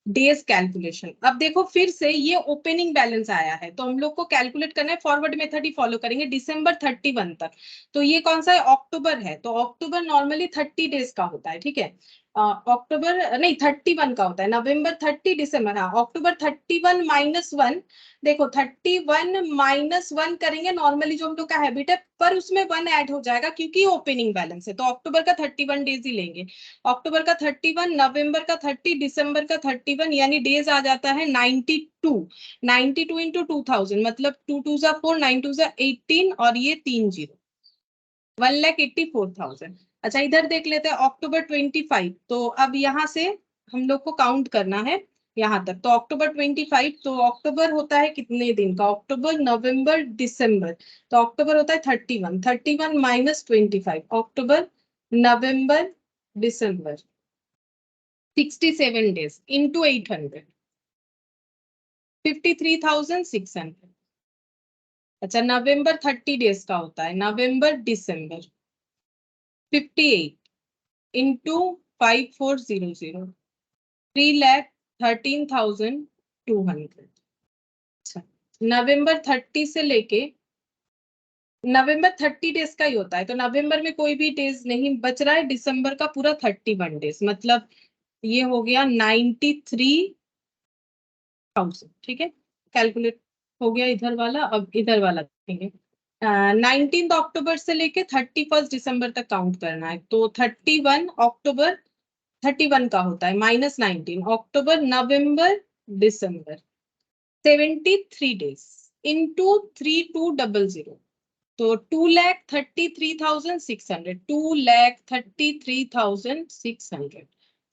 डेज कैलकुलेशन। अब देखो फिर से ये ओपनिंग बैलेंस आया है, तो हम लोग को कैलकुलेट करना है, फॉरवर्ड मेथड ही फॉलो करेंगे December 31 तक। तो ये कौन सा है, अक्टूबर है, तो अक्टूबर नॉर्मली 30 डेज का होता है, ठीक है। अक्टूबर नहीं, 31 का होता है, November 30, दिसंबर, हाँ, October 31 - 1। देखो 31 - 1 करेंगे नॉर्मली, जो हम लोग का हैबिट है, पर उसमें 1 ऐड हो जाएगा क्योंकि ओपनिंग बैलेंस है, तो अक्टूबर का 31 डेज ही लेंगे। अक्टूबर का 31, नवंबर का 30, दिसंबर का 31, यानी डेज आ जाता है 92। 92 इंटू 2000 मतलब 2 2 जा 4, 9 2 जा 18, और ये 3 जीरो, 1,84,000। अच्छा, इधर देख लेते हैं October 25। तो अब यहाँ से हम लोग को काउंट करना है यहाँ तक, तो October 25, तो अक्टूबर होता है कितने दिन का, अक्टूबर नवंबर दिसंबर, तो अक्टूबर होता है 31, 31 - 25, अक्टूबर नवंबर दिसंबर, 67 डेज इंटू 800, 53,600। अच्छा, नवंबर 30 डेज का होता है, नवंबर दिसंबर 58 इंटू 5400, 3,13,200। अच्छा, नवंबर 30 से लेके, नवंबर 30 डेज का ही होता है, तो नवंबर में कोई भी डेज नहीं बच रहा है, दिसंबर का पूरा 31 डेज, मतलब ये हो गया 93,000, ठीक है। कैलकुलेट हो गया इधर वाला, अब इधर वाला देखेंगे। 19 अक्टूबर से लेके 31 दिसंबर तक काउंट करना है, तो 31 अक्टूबर 31 का होता है, -19 अक्टूबर नवंबर दिसंबर, 73 डेज इंटू 3200, तो 2,33,600, 2,33,600।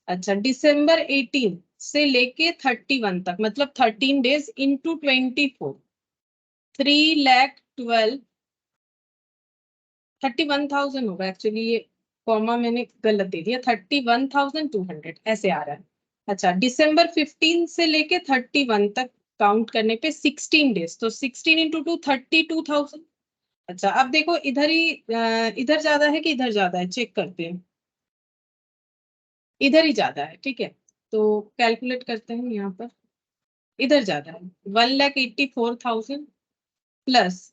अच्छा, December 18 से लेके 31 तक, मतलब 13 डेज इंटू 24, 3,12,000, 31,000 होगा एक्चुअली, ये कॉमा मैंने गलत दे दिया, 31,200 ऐसे आ रहा है। अच्छा, December 15 से लेके 31 तक काउंट करने पे 16 डेज, तो 16 इंटू 2, 32,000। अच्छा, अब देखो इधर ही इधर ज्यादा है कि इधर ज्यादा है, चेक करते हैं। इधर ही ज्यादा है, ठीक है, तो कैलकुलेट करते हैं यहाँ पर। इधर ज्यादा है, 1,84,000 plus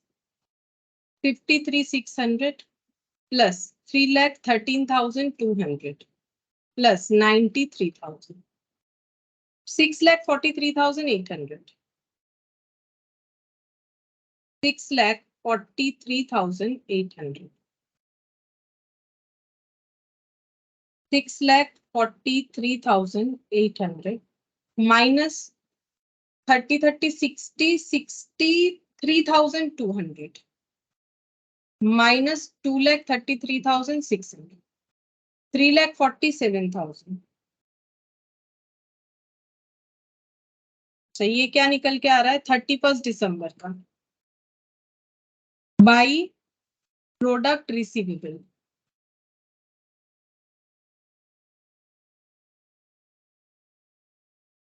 53,600 plus 3,13,200 plus 93,000, 6,43,800, 6,43,800, 6,43,800 minus 30, 30, 60, 63,200 minus 2,33,600, 3,47,000। चाहिए क्या निकल के आ रहा है, 31 दिसंबर का बाई प्रोडक्ट रिसीवेबल।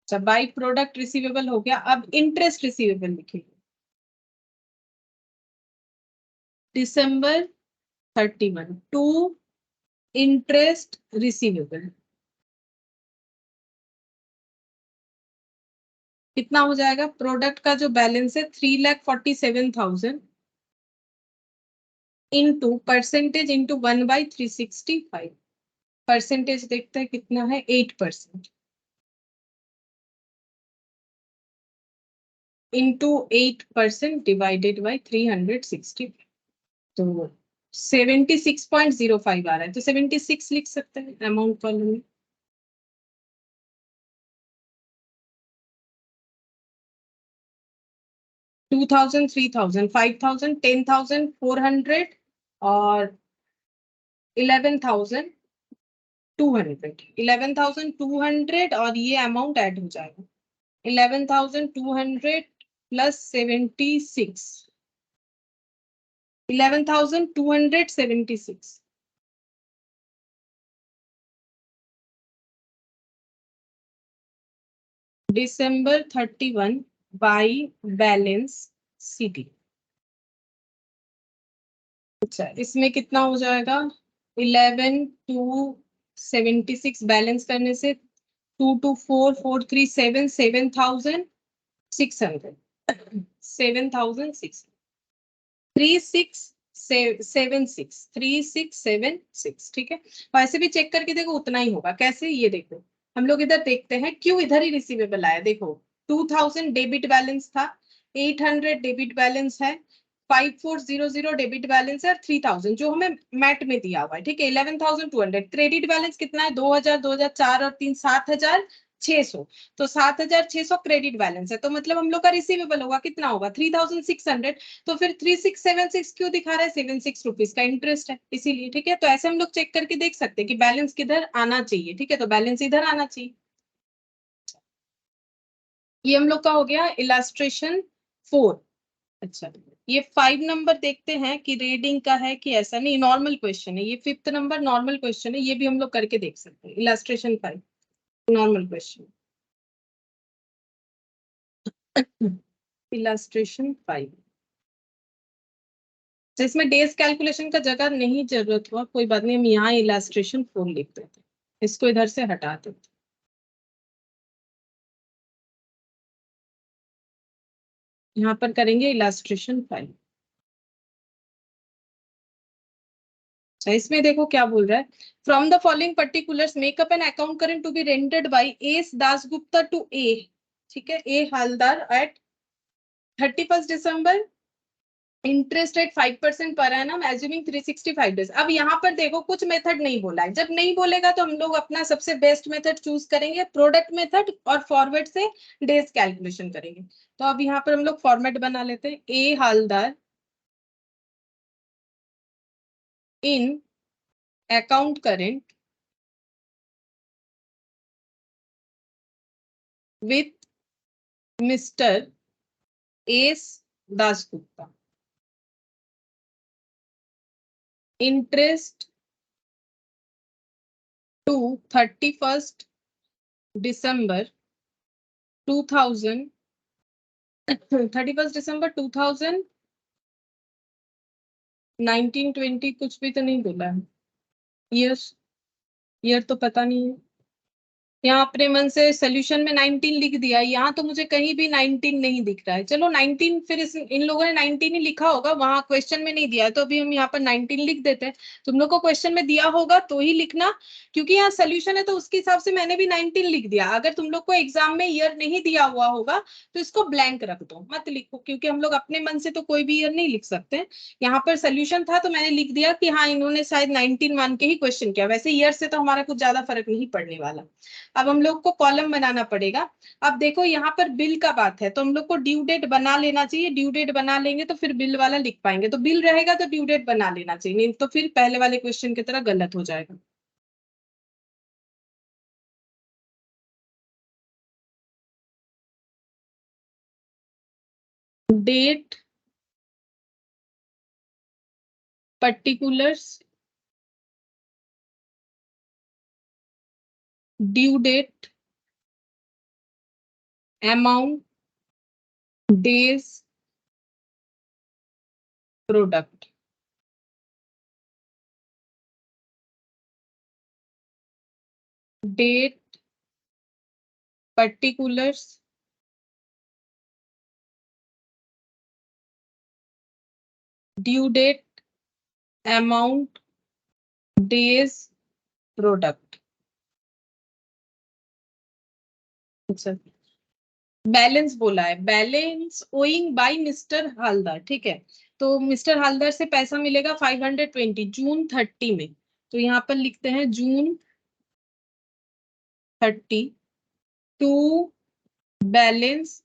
अच्छा, बाई प्रोडक्ट रिसीवेबल हो गया, अब इंटरेस्ट रिसीवेबल लिखेंगे, December 31 टू इंटरेस्ट रिसीवेबल कितना हो जाएगा, प्रोडक्ट का जो बैलेंस है 3,47,000 इंटू परसेंटेज इंटू 1/365, परसेंटेज देखते हैं कितना है, 8% इंटू 8% डिवाइडेड बाई 360, तो 76.05 आ रहा है, तो 76 लिख सकते हैं अमाउंट कॉलम में। 2,000, 3,000, 5,000, 10,400 और 11,200, 11,200, और ये अमाउंट ऐड हो जाएगा, 11,200 plus 76, 11,276, December 31 by balance CD। अच्छा, इसमें कितना हो जाएगा? 11,276 बैलेंस करने से 224,437 7,600 7,600 3676 ठीक है। वैसे भी चेक करके देखो उतना ही होगा। कैसे? ये देखो, हम लोग इधर देखते हैं क्यों इधर ही रिसीवेबल आया। देखो 2000 डेबिट बैलेंस था, 800 डेबिट बैलेंस है, 5400 डेबिट बैलेंस है और 3000 जो हमें मैट में दिया हुआ है। ठीक है, 11,200 क्रेडिट बैलेंस कितना है? 2000, 2004 और 3 7,600। तो 7,600 क्रेडिट बैलेंस है, तो मतलब हम लोग का रिसीवेबल होगा कितना होगा? 3,600। तो फिर 3676 क्यों दिखा रहा है? 76 रुपीज का इंटरेस्ट है इसीलिए। ठीक है, तो ऐसे हम लोग चेक करके देख सकते हैं कि बैलेंस किधर आना चाहिए। ठीक है, तो बैलेंस इधर आना चाहिए। ये हम लोग का हो गया इलास्ट्रेशन 4। अच्छा, ये 5 नंबर देखते हैं कि रीडिंग का है कि ऐसा। नहीं, नॉर्मल क्वेश्चन है ये। 5th नंबर नॉर्मल क्वेश्चन है, ये भी हम लोग करके देख सकते हैं। Illustration 5 normal question. इलास्ट्रेशन 5, तो इसमें डेज कैलकुलेशन का जगह नहीं जरूरत हुआ, कोई बात नहीं, हम यहाँ इलास्ट्रेशन 4 लिख देते हैं। इसको इधर से हटा देते, यहाँ पर करेंगे इलास्ट्रेशन 5। अच्छा, इसमें देखो क्या बोल रहा है। From the following particulars make up an account current to be rendered by S Dasgupta to A. ठीक है, A Haldar at 31 December, interest rate 5% per annum assuming 365 days. अब यहाँ पर देखो कुछ मेथड नहीं बोला है। जब नहीं बोलेगा तो हम लोग अपना सबसे बेस्ट मेथड चूज करेंगे, प्रोडक्ट मेथड, और फॉरवर्ड से डेज कैलकुलेशन करेंगे। तो अब यहाँ पर हम लोग फॉर्मेट बना लेते हैं। A Haldar in account current with mister S Dasgupta, interest to 31 December 2000, 31 December 2019-20 कुछ भी तो नहीं बोला है। ईयर, ईयर तो पता नहीं है। यहाँ अपने मन से सोल्यूशन में 19 लिख दिया, यहाँ तो मुझे कहीं भी 19 नहीं दिख रहा है। चलो 19, फिर इन लोगों ने 19 ही लिखा होगा, वहां क्वेश्चन में नहीं दिया है, तो अभी हम यहाँ पर 19 लिख देते हैं। तुम लोग को क्वेश्चन में दिया होगा तो ही लिखना, क्योंकि यहाँ सोल्यूशन है तो उसके हिसाब से मैंने भी 19 लिख दिया। अगर तुम लोग को एग्जाम में ईयर नहीं दिया हुआ होगा तो इसको ब्लैंक रख दो, मत लिखो, क्योंकि हम लोग अपने मन से तो कोई भी ईयर नहीं लिख सकते। यहाँ पर सोल्यूशन था तो मैंने लिख दिया कि हाँ इन्होंने शायद 19 मान के ही क्वेश्चन किया। वैसे ईयर से तो हमारा कुछ ज्यादा फर्क नहीं पड़ने वाला। अब हम लोग को कॉलम बनाना पड़ेगा। अब देखो यहाँ पर बिल का बात है तो हम लोग को ड्यू डेट बना लेना चाहिए। ड्यू डेट बना लेंगे तो फिर बिल वाला लिख पाएंगे। तो बिल रहेगा तो ड्यू डेट बना लेना चाहिए, नहीं तो फिर पहले वाले क्वेश्चन की तरह गलत हो जाएगा। Date particulars, due date, amount, days, product. Date particulars, due date, amount, days, product. अच्छा, बैलेंस बोला है, balance owing by mister Haldar. ठीक है, तो मिस्टर हालदार से पैसा मिलेगा 520 जून 30 में। तो यहाँ पर लिखते हैं जून 30 टू बैलेंस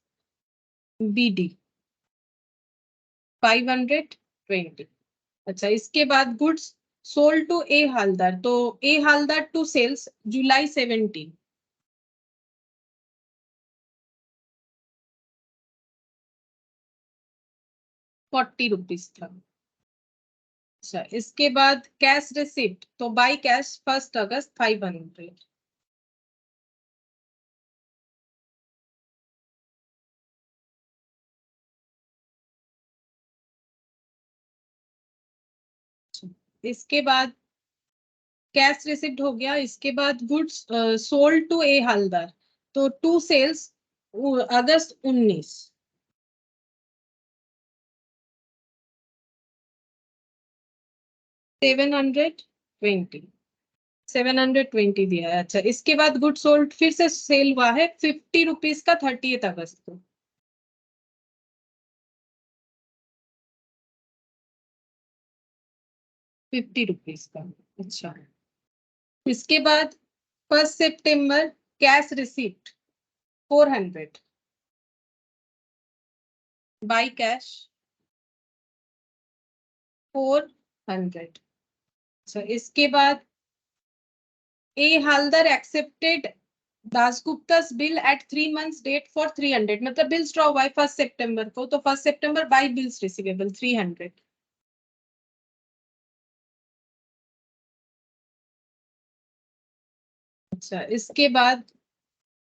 बीडी 520। अच्छा, इसके बाद goods sold to A Haldar, तो ए हालदार टू सेल्स जुलाई 17 40 रुपीज था। अच्छा, इसके बाद कैश रिसिप्ट, तो बाई कैश 1 अगस्त 500। इसके बाद कैश रिसिप्ट हो गया, इसके बाद goods sold to A Haldar, तो 2 सेल्स अगस्त 19, 720 दिया है। अच्छा, इसके बाद गुड सोल्ड फिर से सेल हुआ है 50 रुपीज का 30 अगस्त को, 50 रुपीज का। अच्छा, इसके बाद 1 सितंबर कैश रिसिप्ट 400 बाई कैश 400। अच्छा, इसके बाद A Haldar accepted Dasgupta's bill at 3 months date for 300, मतलब बिल्स ड्रॉ हुआ है 1 सितंबर को, तो 1 सितंबर बाई बिल्स रिसीवेबल 300। अच्छा, इसके बाद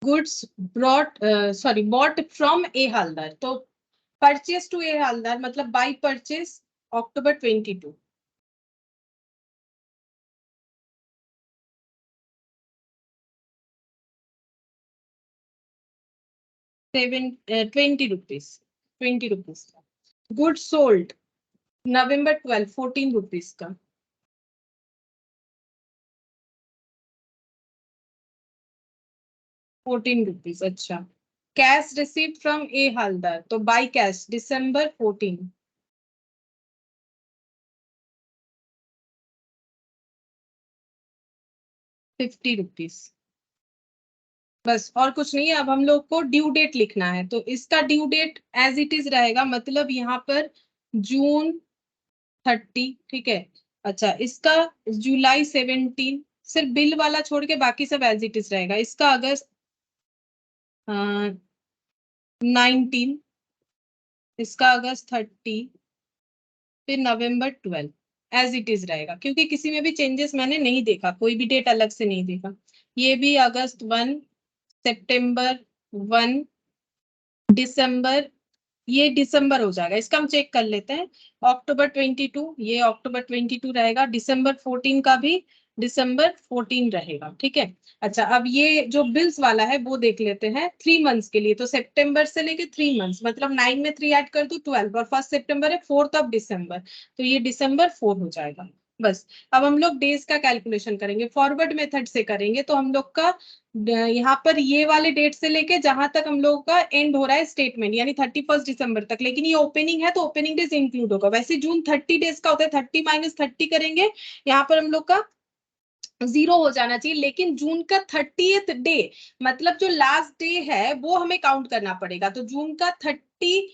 गुड्स बॉट फ्रॉम ए हलदर, तो परचेज टू ए हलदर मतलब by purchase October 22, 20 rupees, 20 rupees का। गुड्स सोल्ड नवंबर 12, 14 रुपीज का। 14 रुपीज। अच्छा, कैश रिसीव्ड फ्रॉम ए हलदर, तो बाई कैश दिसंबर 14, 50 रुपीज। बस और कुछ नहीं है। अब हम लोग को ड्यू डेट लिखना है, तो इसका due date as it is रहेगा, मतलब यहाँ पर जून 30, ठीक है। अच्छा, इसका जुलाई 17, सिर्फ बिल वाला छोड़ के बाकी सब एज इट इज रहेगा। इसका अगस्त 19, इसका अगस्त 30, फिर नवंबर 12 एज इट इज रहेगा, क्योंकि किसी में भी चेंजेस मैंने नहीं देखा, कोई भी डेट अलग से नहीं देखा। ये भी अगस्त 1, सितंबर 1, दिसंबर, ये दिसंबर हो जाएगा। इसका हम चेक कर लेते हैं। अक्टूबर 22, ये अक्टूबर 22 रहेगा। दिसंबर 14 का भी दिसंबर 14 रहेगा, ठीक है। अच्छा, अब ये जो बिल्स वाला है वो देख लेते हैं 3 मंथ्स के लिए, तो सितंबर से लेके 3 मंथ्स, मतलब 9 में 3 ऐड कर दो 12, और 1 सितंबर है 4th ऑफ दिसंबर, तो ये दिसंबर 4 हो जाएगा। बस, अब हम लोग डेज का कैलकुलेशन करेंगे, फॉरवर्ड मेथड से करेंगे, तो हम लोग का यहाँ पर ये वाले डेट से लेके जहां तक हम लोगों का एंड हो रहा है स्टेटमेंट, यानी 31 दिसंबर तक, लेकिन ये ओपनिंग है तो ओपनिंग डेज इंक्लूड होगा। वैसे जून 30 डेज का होता है, 30 माइनस 30 करेंगे, यहाँ पर हम लोग का 0 हो जाना चाहिए, लेकिन जून का 30th डे, मतलब जो लास्ट डे है वो हमें काउंट करना पड़ेगा। तो जून का 30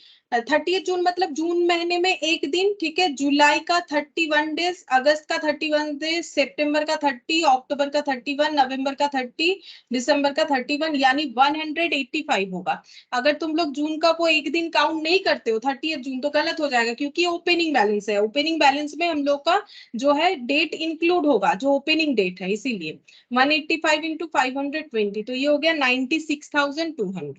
जून मतलब जून महीने में एक दिन, ठीक है। जुलाई का 31 डेज, अगस्त का 31 डेज, सितंबर का 30, अक्टूबर का 31, नवंबर का 30, दिसंबर का 31, यानी 185 होगा। अगर तुम लोग जून का वो एक दिन काउंट नहीं करते हो 30 जून, तो गलत हो जाएगा, क्योंकि ओपनिंग बैलेंस है। ओपनिंग बैलेंस में हम लोग का जो है डेट इंक्लूड होगा, जो ओपनिंग डेट है, इसीलिए 185 इंटू 520, तो ये हो गया 96,200।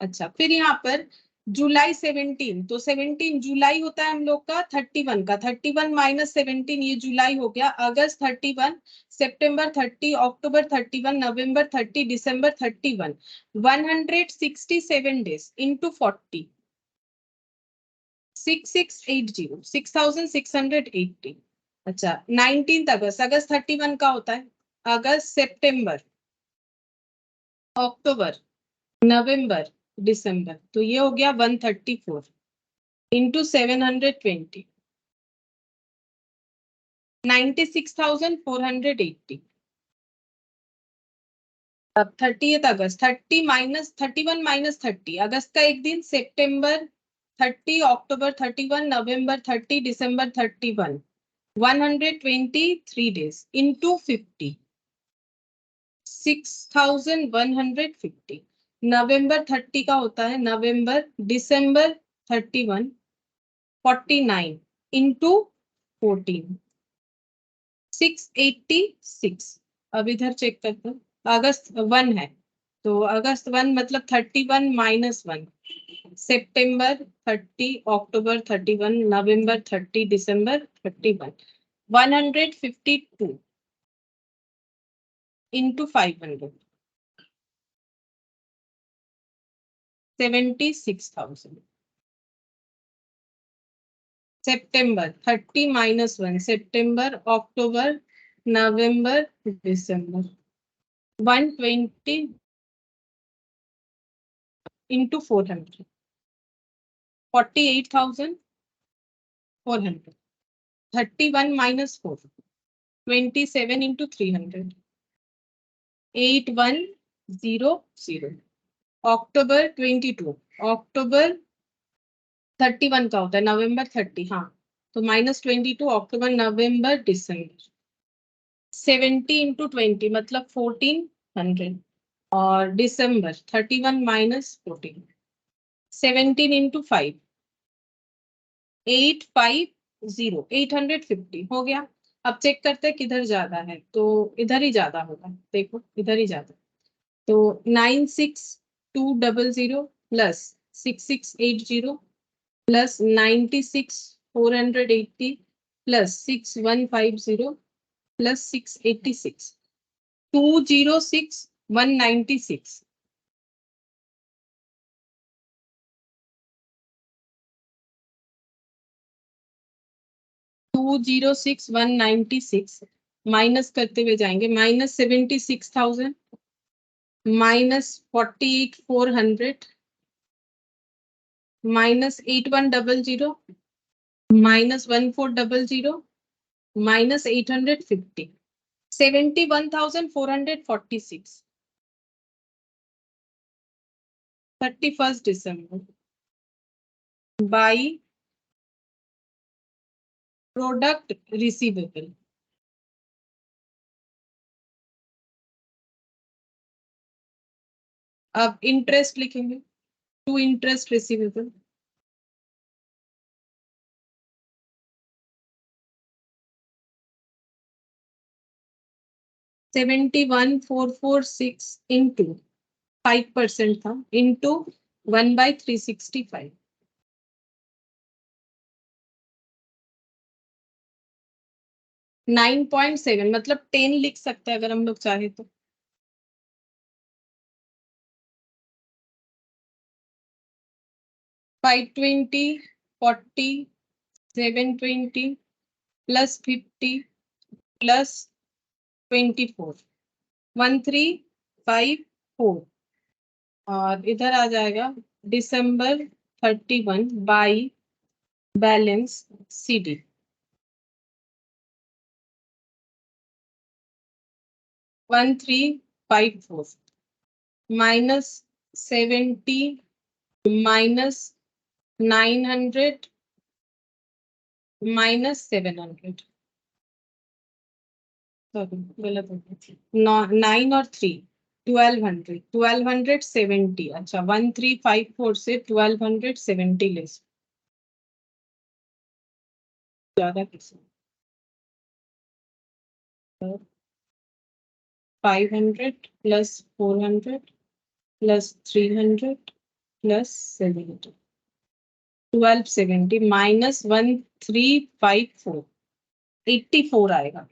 अच्छा, फिर यहाँ पर जुलाई 17, तो 17 जुलाई होता है हम लोग का 31 का, 31 माइनस 17, ये जुलाई हो गया। अगस्त 31, सितंबर 30, अक्टूबर 31, नवंबर 30, दिसंबर 31, 167 डेज इंटू 40, 6680, 6680। अच्छा, 19 अगस्त, अगस्त 31 का होता है। अगस्त, सितंबर, अक्टूबर, नवंबर, दिसंबर, तो ये हो गया 134 इंटू 720, 96,480। अब 30th अगस्त, 30 माइनस 31 माइनस 30, अगस्त का एक दिन, सितंबर 30, अक्टूबर 31, नवंबर 30, दिसंबर 31, 123 डेज इंटू 50, 6,150। नवंबर 30 का होता है, नवंबर, दिसंबर 31, 49 इंटू 14, 686। अब इधर चेक करते हैं, अगस्त 1 है, तो अगस्त 1 मतलब 31 minus 1, September 30, October 31, November 30, December 31. 152 into 500. 76,000. September 30 minus 1. September, October, November, December. 120 into 400. 48,400. 31 minus 4. 27 into 300. 8100. October 22. October 31 का होता है, नवंबर 30. हाँ, तो -22 अक्टूबर, नवंबर, दिसंबर. 70 into 20 मतलब 1400. और दिसंबर 31 minus 14. 17 into 5. 850. 850 हो गया. अब चेक करते हैं किधर ज्यादा है, तो इधर ही ज्यादा होगा. देखो इधर ही ज्यादा. तो 96200 plus 6680 plus 96,480 plus 6150 plus 686. 206,196. 206,196 minus करते हुए जाएंगे. -76,000 -48,400 -8100 -1400 -850. 71,446. 31st December. By product receivable. अब इंटरेस्ट लिखेंगे. To interest receivable. $71,446 इंटू 5% था इंटू 1/365. 9.7 मतलब 10 लिख सकते हैं अगर हम लोग चाहे तो. 520 40 720 प्लस 50 प्लस 24 1354. और इधर आ जाएगा दिसंबर 31 by balance CD. $1354 minus 70 minus 900 minus 700. Sorry गलत हो गया. 9 और 3 1270. अच्छा 1354 से 1270 लेस. ज्यादा किसी 500 प्लस 400 प्लस 300 प्लस 700. 1270 माइनस 1354. 84 आएगा.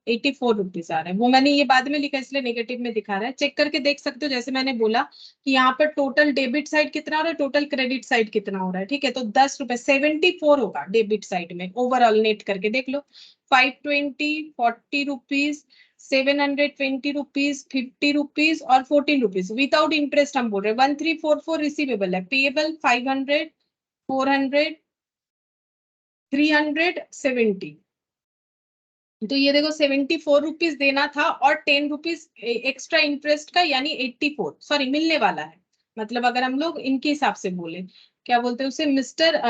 84 रुपीज आ रहा है. वो मैंने ये बाद में लिखा इसलिए नेगेटिव में दिखा रहा है. चेक करके देख सकते हो जैसे मैंने बोला कि यहाँ पर टोटल डेबिट साइड कितना हो रहा है, टोटल क्रेडिट साइड कितना हो रहा है. ठीक है, तो 10 रुपए 74 होगा डेबिट साइड में ओवरऑल. नेट करके देख लो. 520 40 रुपीज 720 रुपीज 50 रुपीज और 14 रुपीज विदाउट इंटरेस्ट हम बोल रहे हैं. 1344 रिसीवेबल है. पेएबल 500 400 370. तो ये देखो 74 रुपीज देना था और 10 रुपीज एक्स्ट्रा इंटरेस्ट का, यानी 84 सॉरी मिलने वाला है. मतलब अगर हम लोग इनके हिसाब से बोले, क्या बोलते हैं उसे, मिस्टर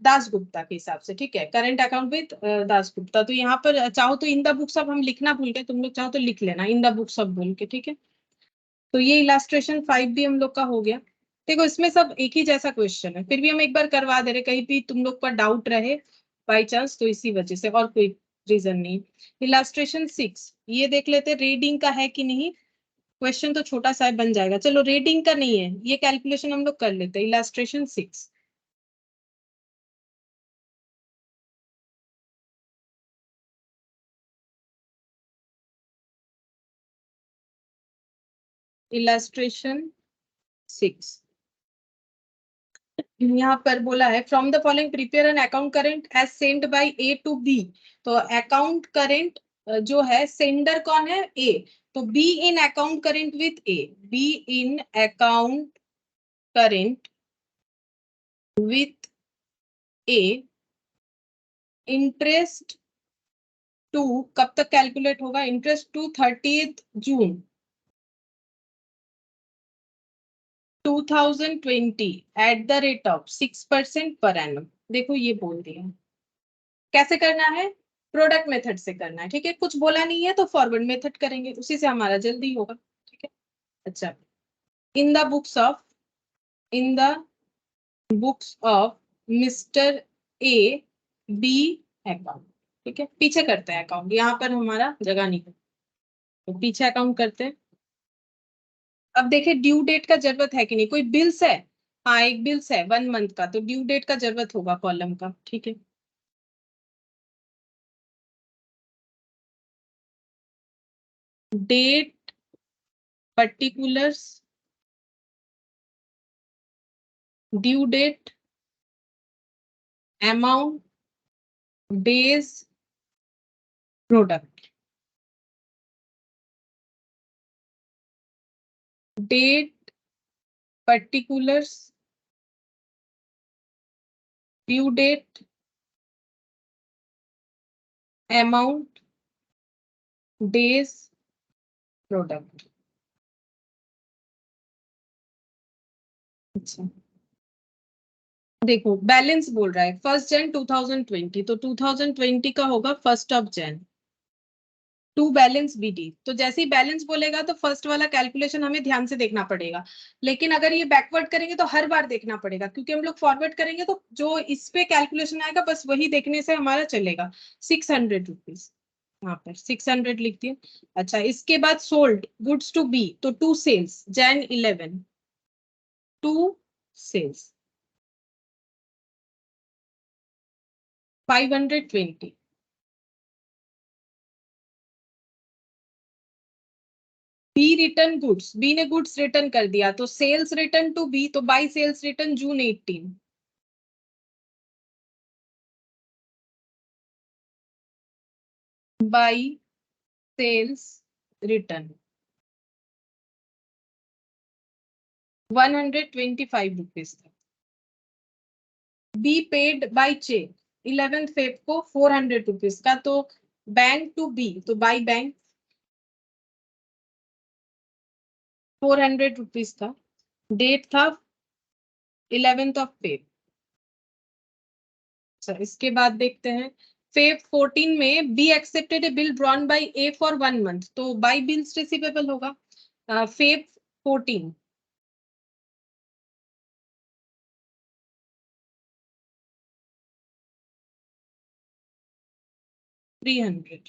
दासगुप्ता के हिसाब से. ठीक है, करंट अकाउंट विद दासगुप्ता. तो यहाँ पर चाहो तो इन द बुक्स अब हम लिखना भूल गए, तुम लोग चाहो तो लिख लेना इन द बुक्स अब बोल के. ठीक है, तो ये इलास्ट्रेशन 5 भी हम लोग का हो गया. देखो इसमें सब एक ही जैसा क्वेश्चन है, फिर भी हम एक बार करवा दे रहे, कहीं भी तुम लोग का डाउट रहे बाई चांस, तो इसी वजह से, और कोई रीजन नहीं. इलास्ट्रेशन 6 ये देख लेते रीडिंग का है कि नहीं. क्वेश्चन तो छोटा सा बन जाएगा। चलो रेटिंग का नहीं है, ये कैलकुलेशन हम लोग कर लेते हैं। इलास्ट्रेशन 6, इलास्ट्रेशन 6 यहाँ पर बोला है from the following prepare an account current as send by A to B. तो अकाउंट करेंट जो है सेंडर कौन है? ए। तो B in account current with A, B in account current with A, interest to कब तक calculate होगा? Interest to 30th June 2020 at the rate of 6% per annum. देखो ये बोल दिया, कैसे करना है? प्रोडक्ट मेथड से करना है, ठीक है। कुछ बोला नहीं है तो फॉरवर्ड मेथड करेंगे, उसी से हमारा जल्दी होगा, ठीक है। अच्छा, in the books of, in the books of mister A B account, ठीक है। पीछे करते हैं अकाउंट, यहाँ पर हमारा जगह नहीं है तो पीछे अकाउंट करते हैं। अब देखिए ड्यू डेट का जरूरत है कि नहीं, कोई बिल्स है? हाँ एक बिल्स है 1 मंथ का, तो ड्यू डेट का जरूरत होगा कॉलम का, ठीक है। Date, particulars, due date, amount, days, product. Date, particulars, due date, amount, days, product. अच्छा देखो बैलेंस बोल रहा है 1 जन 2020, तो 2020 का होगा 1 जन टू बैलेंस बीडी। तो जैसे ही बैलेंस बोलेगा तो फर्स्ट वाला कैलकुलेशन हमें ध्यान से देखना पड़ेगा। लेकिन अगर ये बैकवर्ड करेंगे तो हर बार देखना पड़ेगा, क्योंकि हम लोग फॉरवर्ड करेंगे तो जो इस पे कैलकुलेशन आएगा बस वही देखने से हमारा चलेगा। 600 रुपीज, यहाँ पर 600 लिख दिया। अच्छा इसके बाद सोल्ड गुड्स टू बी, तो to sales Jan 11, to sales 520। B return goods, B ने गुड्स रिटर्न कर दिया तो सेल्स रिटर्न टू बी, तो by sales return June 18, by sales return 125 था। B paid by cheque 11th Feb को 400 rupees का, तो बैंक टू बी, तो बाई बैंक 400 रुपीज का। डेट था 11th ऑफ फेब। अच्छा इसके बाद देखते हैं फेब 14 में B accepted a bill drawn by A for 1 month, तो बाई बिल्स रिसीवेबल होगा। Feb 14 300।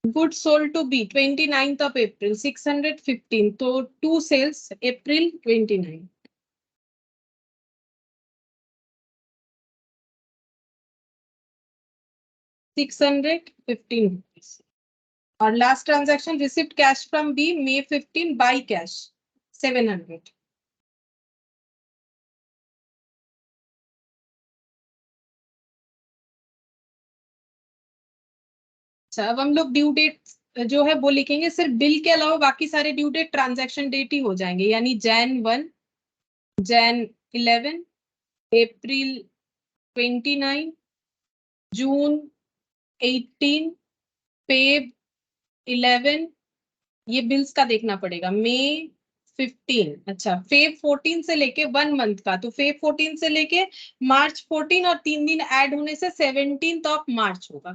Goods sold to B 29th of April 615, तो टू सेल्स अप्रैल 29 615 रुपीज। और last transaction receipt cash from B May 15 by cash 700। अच्छा अब हम लोग due date जो है वो लिखेंगे, सिर्फ बिल के अलावा बाकी सारे ड्यू डेट ट्रांजैक्शन डेट ही हो जाएंगे, यानी जैन 1, जैन 11, अप्रैल 29, जून 18, फेब 11। ये बिल्स का देखना पड़ेगा May 15। अच्छा फेब 14 से लेके 1 मंथ का, तो फेब 14 से लेके मार्च 14 और 3 दिन ऐड होने से 17th ऑफ मार्च होगा,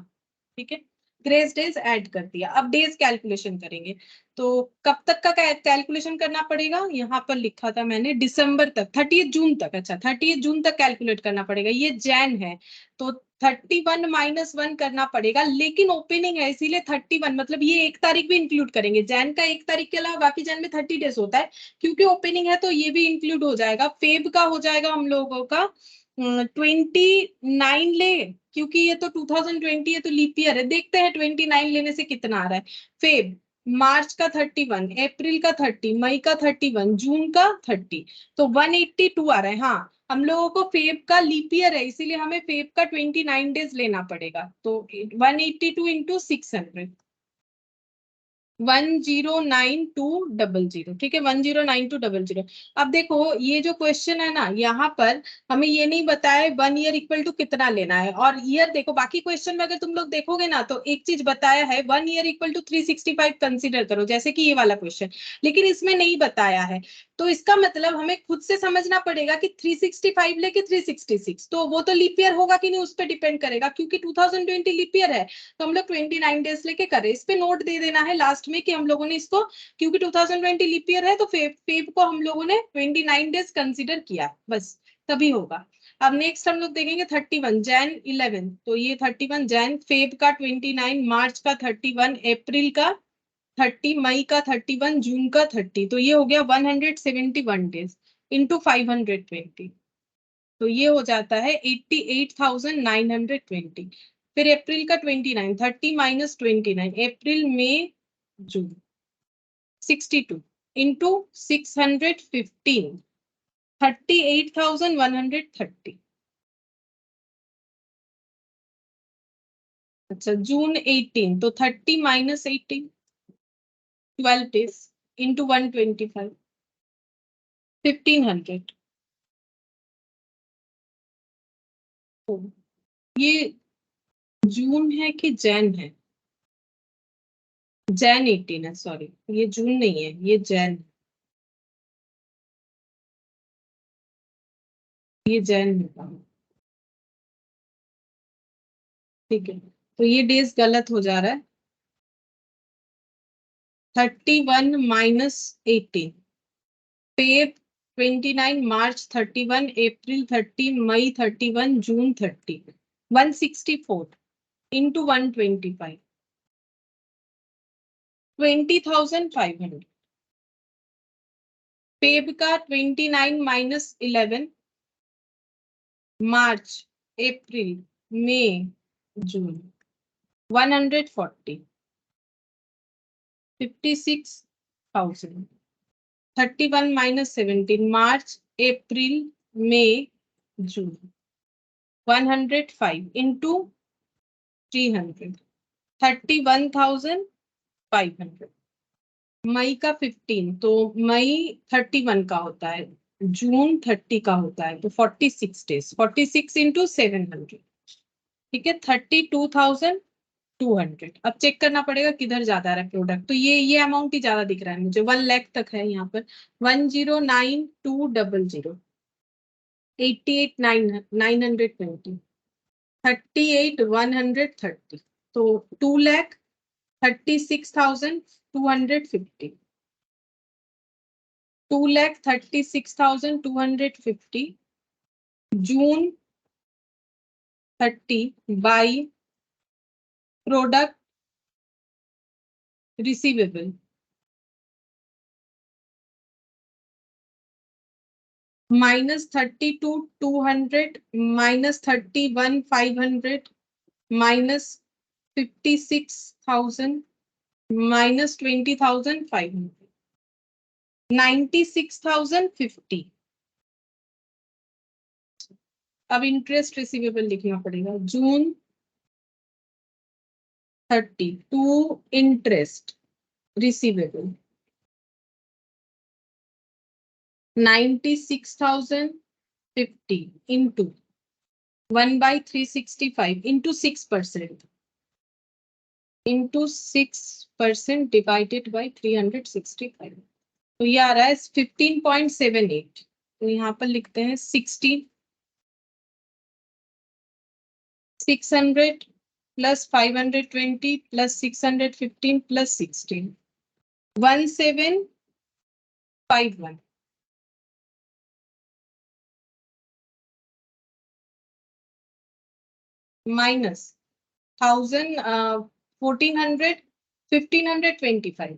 ठीक है। ग्रेस डेज ऐड कर दिया। अब डेज कैलकुलेशन करेंगे, तो कब तक का कैलकुलेशन करना पड़ेगा, यहाँ पर लिखा था मैंने दिसंबर तक, 30 जून तक। अच्छा, 30 जून तक कैलकुलेट करना पड़ेगा। ये जैन है तो 31 माइनस 1 करना पड़ेगा, लेकिन ओपनिंग है इसीलिए 31, मतलब ये 1 तारीख भी इंक्लूड करेंगे। जैन का 1 तारीख के अलावा बाकी जैन में 30 डेज होता है, क्योंकि ओपनिंग है तो ये भी इंक्लूड हो जाएगा। फेब का हो जाएगा हम लोगों का 29 ले, क्योंकि ये तो 2020 है तो लीप ईयर है। देखते हैं 29 लेने से कितना आ रहा है। फेब मार्च का 31, अप्रैल का 30, मई का 31, जून का 30, तो 182 आ रहा है। हाँ, हम लोगों को फेब का लीप ईयर है इसीलिए हमें फेब का 29 डेज लेना पड़ेगा। तो 182 इंटू 600, 109200, ठीक है, 109200। अब देखो ये जो क्वेश्चन है ना, यहाँ पर हमें ये नहीं बताया 1 ईयर इक्वल टू कितना लेना है। और ईयर देखो, बाकी क्वेश्चन में अगर तुम लोग देखोगे ना तो एक चीज बताया है 1 ईयर इक्वल टू 365 कंसिडर करो, जैसे कि ये वाला क्वेश्चन, लेकिन इसमें नहीं बताया है। तो इसका मतलब हमें खुद से समझना पड़ेगा कि 365 लेके 366, तो वो तो लीप ईयर होगा कि नहीं उस पर डिपेंड करेगा, क्योंकि 2020 लीप ईयर है तो हम लोग 29 डेज लेके करें। इस पे नोट दे देना है लास्ट में कि हम लोगों ने इसको, क्योंकि 2020 लीप ईयर है तो फेब को हम लोगों ने 29 डेज कंसिडर किया, बस तभी होगा। अब नेक्स्ट हम लोग देखेंगे 31 जैन 11, तो ये 31 जैन, फेब का 29, मार्च का 31, अप्रैल का 30, मई का 31, जून का 30, तो ये हो गया 171 डेज इंटू 520, तो ये हो जाता है 88,920। फिर अप्रैल का 29, 30 माइनस 29, अप्रैल मई जून 62 इंटू 615, 38,130। अच्छा, जून 18, तो 30 माइनस 18, 12 डेज इंटू 125, 1500। ये जून है कि जैन है? जैन 18 है, सॉरी, ये जून नहीं है, ये जैन, ये जैन है। ठीक है, तो ये डेज गलत हो जा रहा है। 31 माइनस 18, फेब 29, मार्च 31, अप्रैल 30, मई 31, जून 30, 164 इंटू 125, 20,500। फेब का 29 माइनस 11, मार्च, अप्रैल, मई, जून 140, 56,000। 31 माइनस 17, मार्च, अप्रैल, मई, जून 105 इंटू 300, 31,500। मई का 15, तो मई 31 का होता है, जून 30 का होता है, तो 46 डेज, 46 इंटू 700, ठीक है, 32,200। अब चेक करना पड़ेगा किधर ज्यादा आ रहा है प्रोडक्ट, तो ये अमाउंट ही ज्यादा दिख रहा है मुझे, 1 लाख तक है यहाँ पर। 109200, 88,920, 38,130, तो 2,36,250, 2,36,250 June 30 by product receivable minus 32,200 minus 31,500 minus 56,000 minus 20,500, 96,050। अब इंटरेस्ट रिसीवेबल लिखना पड़ेगा, June 30 to interest receivable 96,050 into 1/365 into 6%, into 6% divided by 365, तो ये आ रहा है 15.78। तो यहाँ पर लिखते हैं 16, 600 प्लस 520 प्लस 615 प्लस 16 1751 माइनस 1000 1400 1525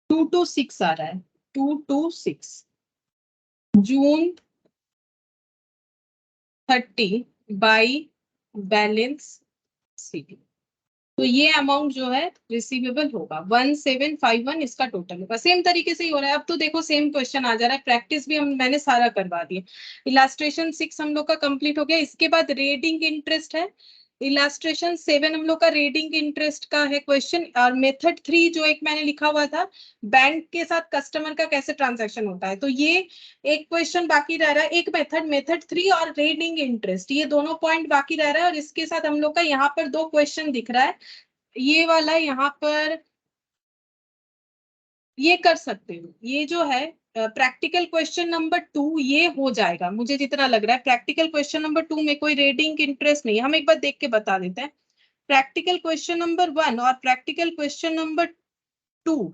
226 आ रहा है 226 जून 30 बाई बैलेंस सी। तो ये अमाउंट जो है रिसीवेबल होगा 1751 इसका टोटल होगा। सेम तरीके से ही हो रहा है। अब तो देखो सेम क्वेश्चन आ जा रहा है। प्रैक्टिस भी मैंने सारा करवा दिया। इलास्ट्रेशन 6 हम लोग का कंप्लीट हो गया। इसके बाद रेडिंग इंटरेस्ट है। इलास्ट्रेशन 7 हम लोग का रेडिंग इंटरेस्ट का है क्वेश्चन। और मेथड 3 जो एक मैंने लिखा हुआ था, बैंक के साथ कस्टमर का कैसे ट्रांजेक्शन होता है, तो ये एक क्वेश्चन बाकी रह रहा है। एक मेथड 3 और रेडिंग इंटरेस्ट, ये दोनों पॉइंट बाकी रह रहा है। और इसके साथ हम लोग का यहाँ पर 2 क्वेश्चन दिख रहा है। ये वाला यहाँ पर ये कर सकते हो। ये जो है प्रैक्टिकल क्वेश्चन नंबर 2 ये हो जाएगा मुझे जितना लग रहा है। प्रैक्टिकल क्वेश्चन नंबर 2 में कोई रेडिंग इंटरेस्ट नहीं है। हम एक बार देख के बता देते हैं। प्रैक्टिकल क्वेश्चन नंबर 1 और प्रैक्टिकल क्वेश्चन नंबर 2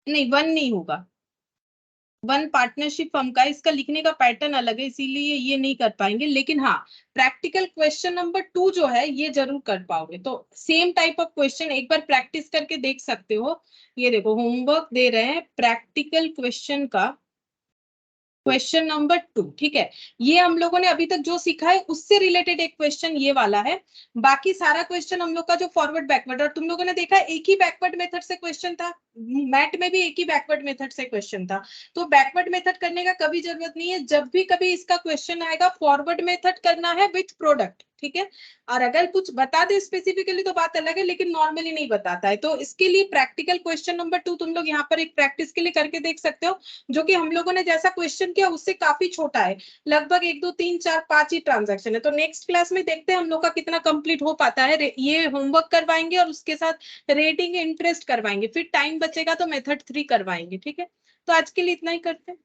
नहीं, 1 नहीं होगा। 1 पार्टनरशिप फर्म का, इसका लिखने का पैटर्न अलग है इसीलिए ये नहीं कर पाएंगे। लेकिन हाँ, प्रैक्टिकल क्वेश्चन नंबर 2 जो है ये जरूर कर पाओगे। तो सेम टाइप ऑफ क्वेश्चन एक बार प्रैक्टिस करके देख सकते हो। ये देखो होमवर्क दे रहे हैं प्रैक्टिकल क्वेश्चन का क्वेश्चन नंबर 2, ठीक है। ये हम लोगों ने अभी तक जो सीखा है उससे रिलेटेड एक क्वेश्चन ये वाला है। बाकी सारा क्वेश्चन हम लोग का जो फॉरवर्ड बैकवर्ड, और तुम लोगों ने देखा एक ही बैकवर्ड मेथड से क्वेश्चन था। मैट में भी एक ही बैकवर्ड मेथड से क्वेश्चन था। तो बैकवर्ड मेथड करने का कभी जरूरत नहीं है। जब भी कभी इसका क्वेश्चन आएगा फॉरवर्ड मेथड करना है विथ प्रोडक्ट, ठीक है। और अगर कुछ बता दे स्पेसिफिकली तो बात अलग है, लेकिन नॉर्मली नहीं बताता है। तो इसके लिए प्रैक्टिकल क्वेश्चन नंबर 2 तुम लोग यहाँ पर एक प्रैक्टिस के लिए करके देख सकते हो, जो कि हम लोगों ने जैसा क्वेश्चन किया उससे काफी छोटा है। लगभग 1 2 3 4 5 ही ट्रांजैक्शन है। तो नेक्स्ट क्लास में देखते हैं हम लोग का कितना कंप्लीट हो पाता है। ये होमवर्क करवाएंगे और उसके साथ रेटिंग इंटरेस्ट करवाएंगे। फिर टाइम बचेगा तो मेथड 3 करवाएंगे, ठीक है। तो आज के लिए इतना ही करते हैं।